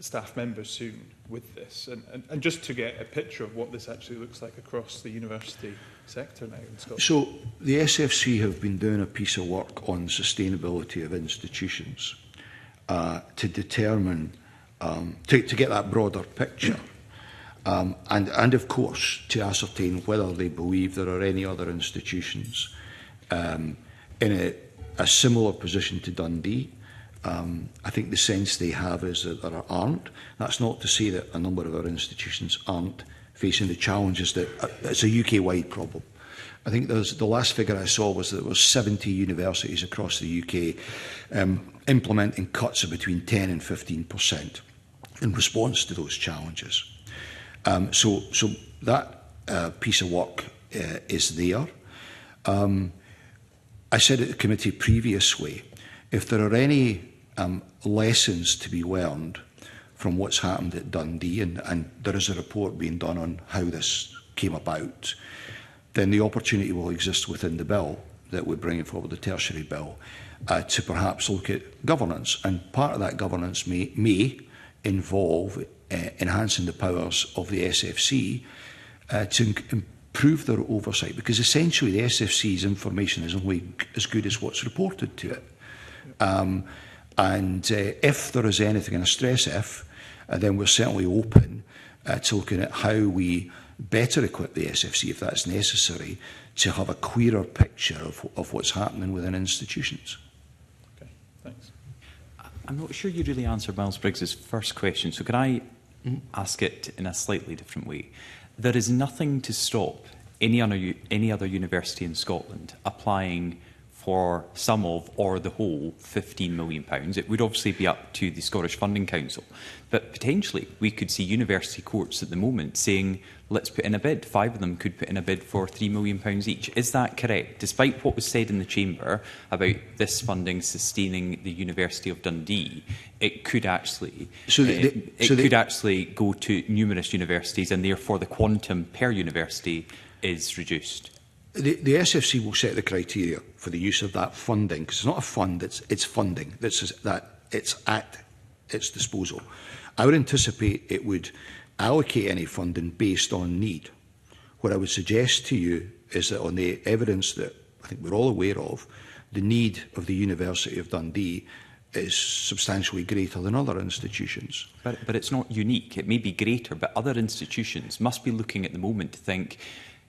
staff members soon with this, and just to get a picture of what this actually looks like across the university sector now in Scotland? So the SFC have been doing a piece of work on sustainability of institutions to determine, to get that broader picture, and of course to ascertain whether they believe there are any other institutions in a similar position to Dundee. I think the sense they have is that there aren't. That's not to say that a number of our institutions aren't facing the challenges that it's a UK-wide problem. I think the last figure I saw was that there were 70 universities across the UK implementing cuts of between 10 and 15% in response to those challenges. So that piece of work is there. I said at the committee previously, if there are any lessons to be learned from what's happened at Dundee, and there is a report being done on how this came about, then the opportunity will exist within the bill that we're bringing forward, the tertiary bill, to perhaps look at governance. And part of that governance may involve enhancing the powers of the SFC to improve their oversight, because essentially the SFC's information is only as good as what's reported to it. And if there is anything, and I stress if, then we're certainly open to looking at how we better equip the SFC, if that's necessary, to have a clearer picture of what's happening within institutions. Okay, thanks. I'm not sure you really answered Miles Briggs's first question, so can I ask it in a slightly different way? There is nothing to stop any other university in Scotland applying for some of or the whole £15 million. It would obviously be up to the Scottish Funding Council, but potentially we could see university courts at the moment saying, let's put in a bid. 5 of them could put in a bid for £3 million each. Is that correct? Despite what was said in the Chamber about this funding sustaining the University of Dundee, it could actually actually go to numerous universities, and therefore the quantum per university is reduced. The SFC will set the criteria for the use of that funding, because it's not a fund, it's funding that it's at its disposal. I would anticipate it would allocate any funding based on need. What I would suggest to you is that on the evidence that I think we're all aware of, the need of the University of Dundee is substantially greater than other institutions. But it's not unique. It may be greater, but other institutions must be looking at the moment to think,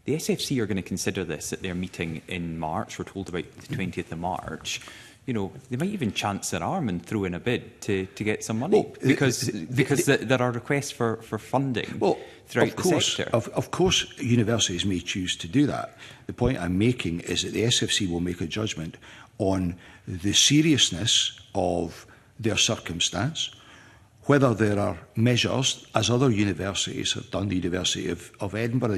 the SFC are going to consider this at their meeting in March. We're told about the 20th of March. You know, they might even chance their arm and throw in a bid to get some money, because there are requests for funding throughout the sector. Of course, universities may choose to do that. The point I'm making is that the SFC will make a judgment on the seriousness of their circumstance, whether there are measures, as other universities have done, the University of Edinburgh,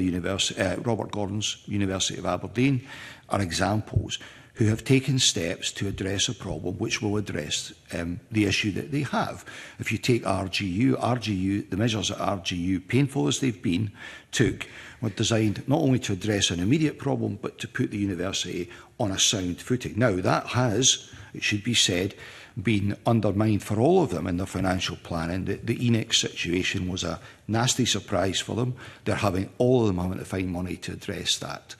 Robert Gordon's University of Aberdeen, are examples who have taken steps to address a problem which will address the issue that they have. If you take RGU, the measures at RGU, painful as they've been, were designed not only to address an immediate problem, but to put the university on a sound footing. Now, that has, it should be said, been undermined for all of them in their financial planning. The ENIC situation was a nasty surprise for them. They're having all of them having to find money to address that.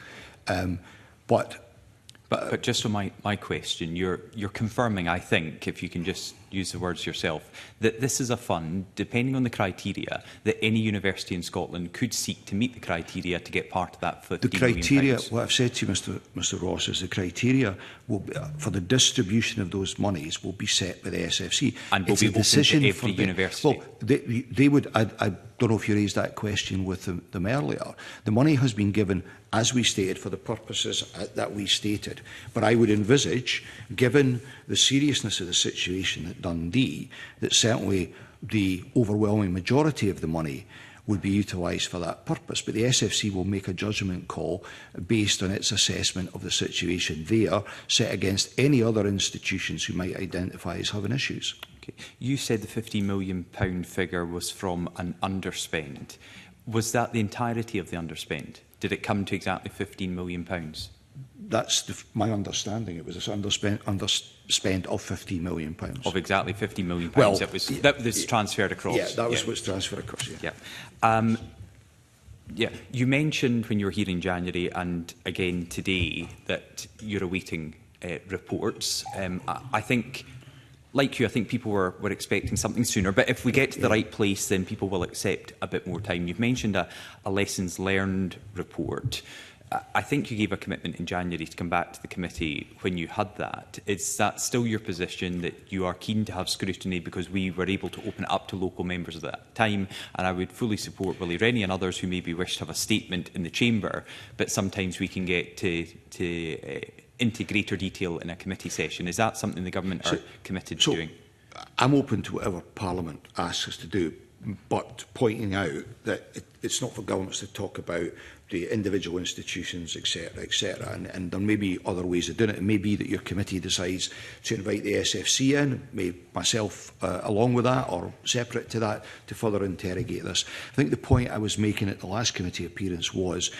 But just on my question, you're confirming, I think, if you can just use the words yourself, that this is a fund, depending on the criteria, that any university in Scotland could seek to meet the criteria to get part of that £15 million. The criteria, what I've said to you, Mr Ross, is the criteria will be, for the distribution of those monies will be set by the SFC. And will be open to every university? Well, they would, I don't know if you raised that question with them earlier. The money has been given, as we stated, for the purposes that we stated. But I would envisage, given the seriousness of the situation at Dundee, that certainly the overwhelming majority of the money would be utilised for that purpose. But the SFC will make a judgment call based on its assessment of the situation there, set against any other institutions who might identify as having issues. Okay. You said the £15 million figure was from an underspend. Was that the entirety of the underspend? Did it come to exactly £15 million? That's my understanding. It was an underspend of £15 million. Of exactly £15 million. Well, that was transferred across. Yeah, that was what's transferred across. Yeah. You mentioned when you were here in January and again today that you're awaiting reports. I think, like you, I think people were expecting something sooner. But if we get to the right place, then people will accept a bit more time. You've mentioned a lessons learned report. I think you gave a commitment in January to come back to the committee when you had that. Is that still your position, that you are keen to have scrutiny because we were able to open it up to local members at that time? And I would fully support Willie Rennie and others who maybe wish to have a statement in the chamber, but sometimes we can get into greater detail in a committee session. Is that something the government are committed to doing? I'm open to whatever Parliament asks us to do, but pointing out that it's not for governments to talk about the individual institutions, etc., and there may be other ways of doing it. It may be that your committee decides to invite the SFC in, myself along with that, or separate to that, to further interrogate this. I think the point I was making at the last committee appearance was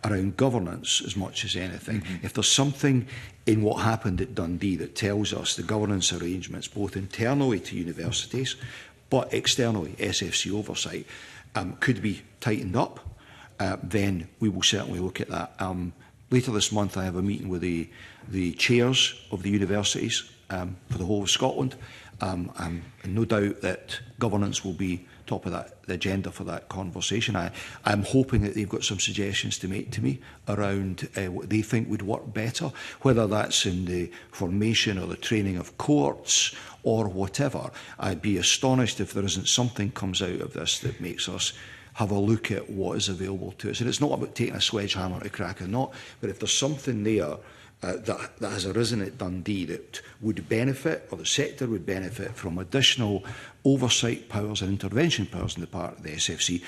around governance as much as anything. If there's something in what happened at Dundee that tells us the governance arrangements, both internally to universities, but externally, SFC oversight, could be tightened up, then we will certainly look at that. Later this month, I have a meeting with the chairs of the universities for the whole of Scotland, and no doubt that governance will be top of the agenda for that conversation. I'm hoping that they've got some suggestions to make to me around what they think would work better, whether that's in the formation or the training of courts or whatever. I'd be astonished if there isn't something comes out of this that makes us have a look at what is available to us. And it's not about taking a sledgehammer to crack a nut, but if there's something there that has arisen at Dundee that would benefit, or the sector would benefit from additional oversight powers and intervention powers on the part of the SFC,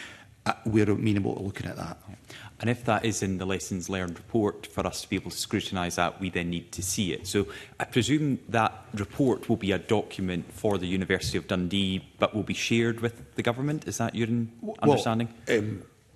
we're amenable to looking at that. And if that is in the lessons learned report, for us to be able to scrutinise that, we then need to see it. So I presume that report will be a document for the University of Dundee, but will be shared with the government. Is that your understanding?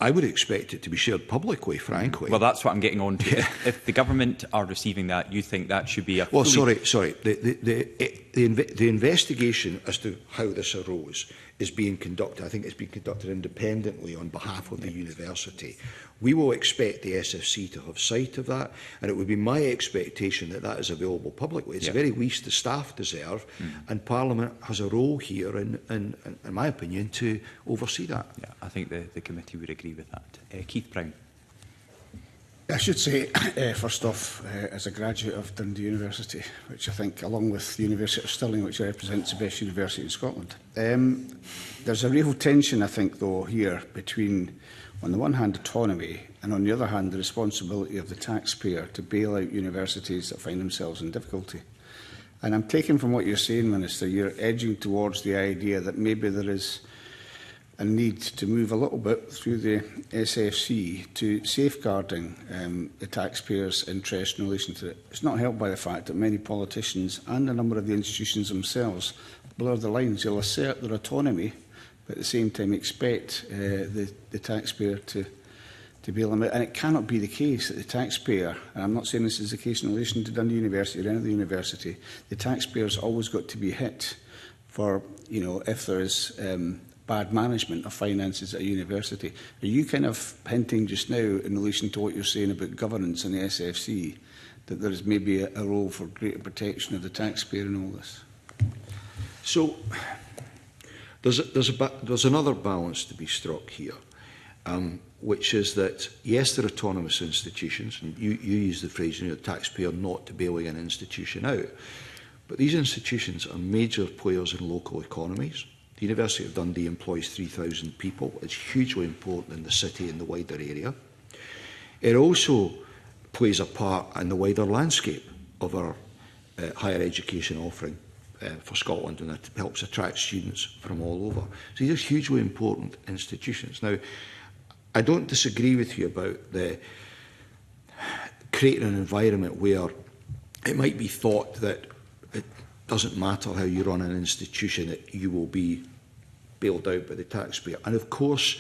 I would expect it to be shared publicly, frankly. Well, that's what I'm getting on to. If the government are receiving that, you think that should be a... Well, sorry. The investigation as to how this arose is being conducted. I think it's being conducted independently on behalf of the university. We will expect the SFC to have sight of that, and it would be my expectation that that is available publicly. It's the very least the staff deserve, and Parliament has a role here, in my opinion, to oversee that. Yeah, I think the committee would agree with that. Keith Brown. I should say, first off, as a graduate of Dundee University, which I think, along with the University of Stirling, which represents the best university in Scotland, there's a real tension, I think, though, here between, on the one hand, autonomy, and on the other hand, the responsibility of the taxpayer to bail out universities that find themselves in difficulty. And I'm taking from what you're saying, Minister, you're edging towards the idea that maybe there is a need to move a little bit through the SFC to safeguarding the taxpayers' interest in relation to it. It's not helped by the fact that many politicians and a number of the institutions themselves blur the lines. They'll assert their autonomy, but at the same time expect the taxpayer to bail them out. And it cannot be the case that the taxpayer, and I'm not saying this is the case in relation to Dundee University or any other university, the taxpayer's always got to be hit for, if there is bad management of finances at a university. Are you kind of hinting just now in relation to what you're saying about governance in the SFC, that there is maybe a role for greater protection of the taxpayer in all this? So there's another balance to be struck here, which is that, yes, they're autonomous institutions, and you use the phrase, the taxpayer not to bailing an institution out, but these institutions are major players in local economies. The University of Dundee employs 3,000 people. It's hugely important in the city and the wider area. It also plays a part in the wider landscape of our higher education offering for Scotland, and it helps attract students from all over. So these are hugely important institutions. Now, I don't disagree with you about creating an environment where it might be thought that it doesn't matter how you run an institution, that you will be bailed out by the taxpayer. And of course,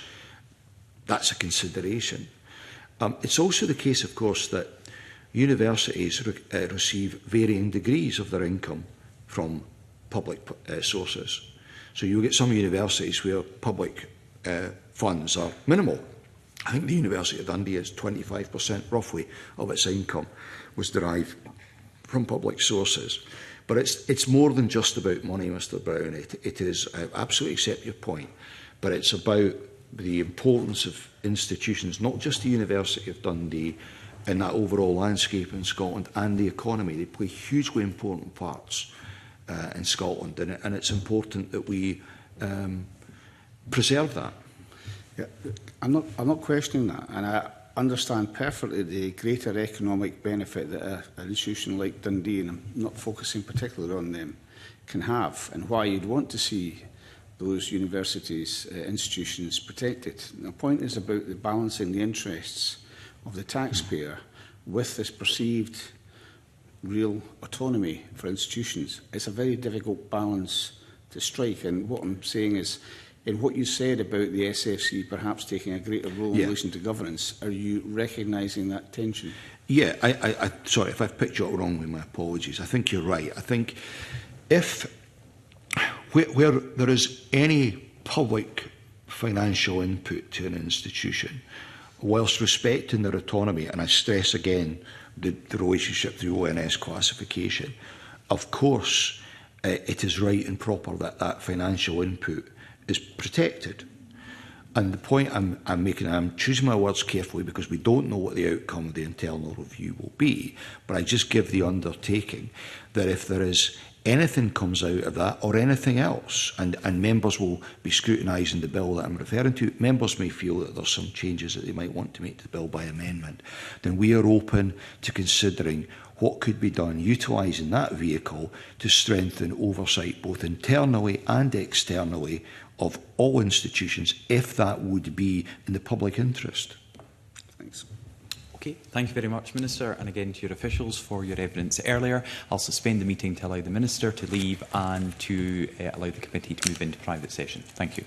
that's a consideration. It's also the case, of course, that universities receive varying degrees of their income from public sources. So you get some universities where public funds are minimal. I think the University of Dundee is 25% roughly of its income was derived from public sources. But it's more than just about money, Mr Brown. It is, I absolutely accept your point, but it's about the importance of institutions, not just the University of Dundee, in that overall landscape in Scotland and the economy. They play hugely important parts in Scotland, and it's important that we preserve that. Yeah, I'm not questioning that, and I understand perfectly the greater economic benefit that an institution like Dundee, and I'm not focusing particularly on them, can have, and why you'd want to see those universities, institutions protected. The point is about the balancing the interests of the taxpayer with this perceived real autonomy for institutions. It's a very difficult balance to strike, and what I'm saying is, in what you said about the SFC perhaps taking a greater role in relation to governance, are you recognising that tension? Yeah, sorry, if I've picked you up wrongly, my apologies. I think you're right. I think where there is any public financial input to an institution, whilst respecting their autonomy, and I stress again the relationship to the ONS classification, of course it is right and proper that that financial input is protected. And the point I'm making, I'm choosing my words carefully because we don't know what the outcome of the internal review will be, but I just give the undertaking that if there is anything comes out of that or anything else, and members will be scrutinising the bill that I'm referring to, members may feel that there's some changes that they might want to make to the bill by amendment, then we are open to considering what could be done utilising that vehicle to strengthen oversight both internally and externally of all institutions, if that would be in the public interest. Thanks. Okay, thank you very much, Minister, and again to your officials for your evidence earlier. I'll suspend the meeting to allow the Minister to leave and to allow the committee to move into private session. Thank you.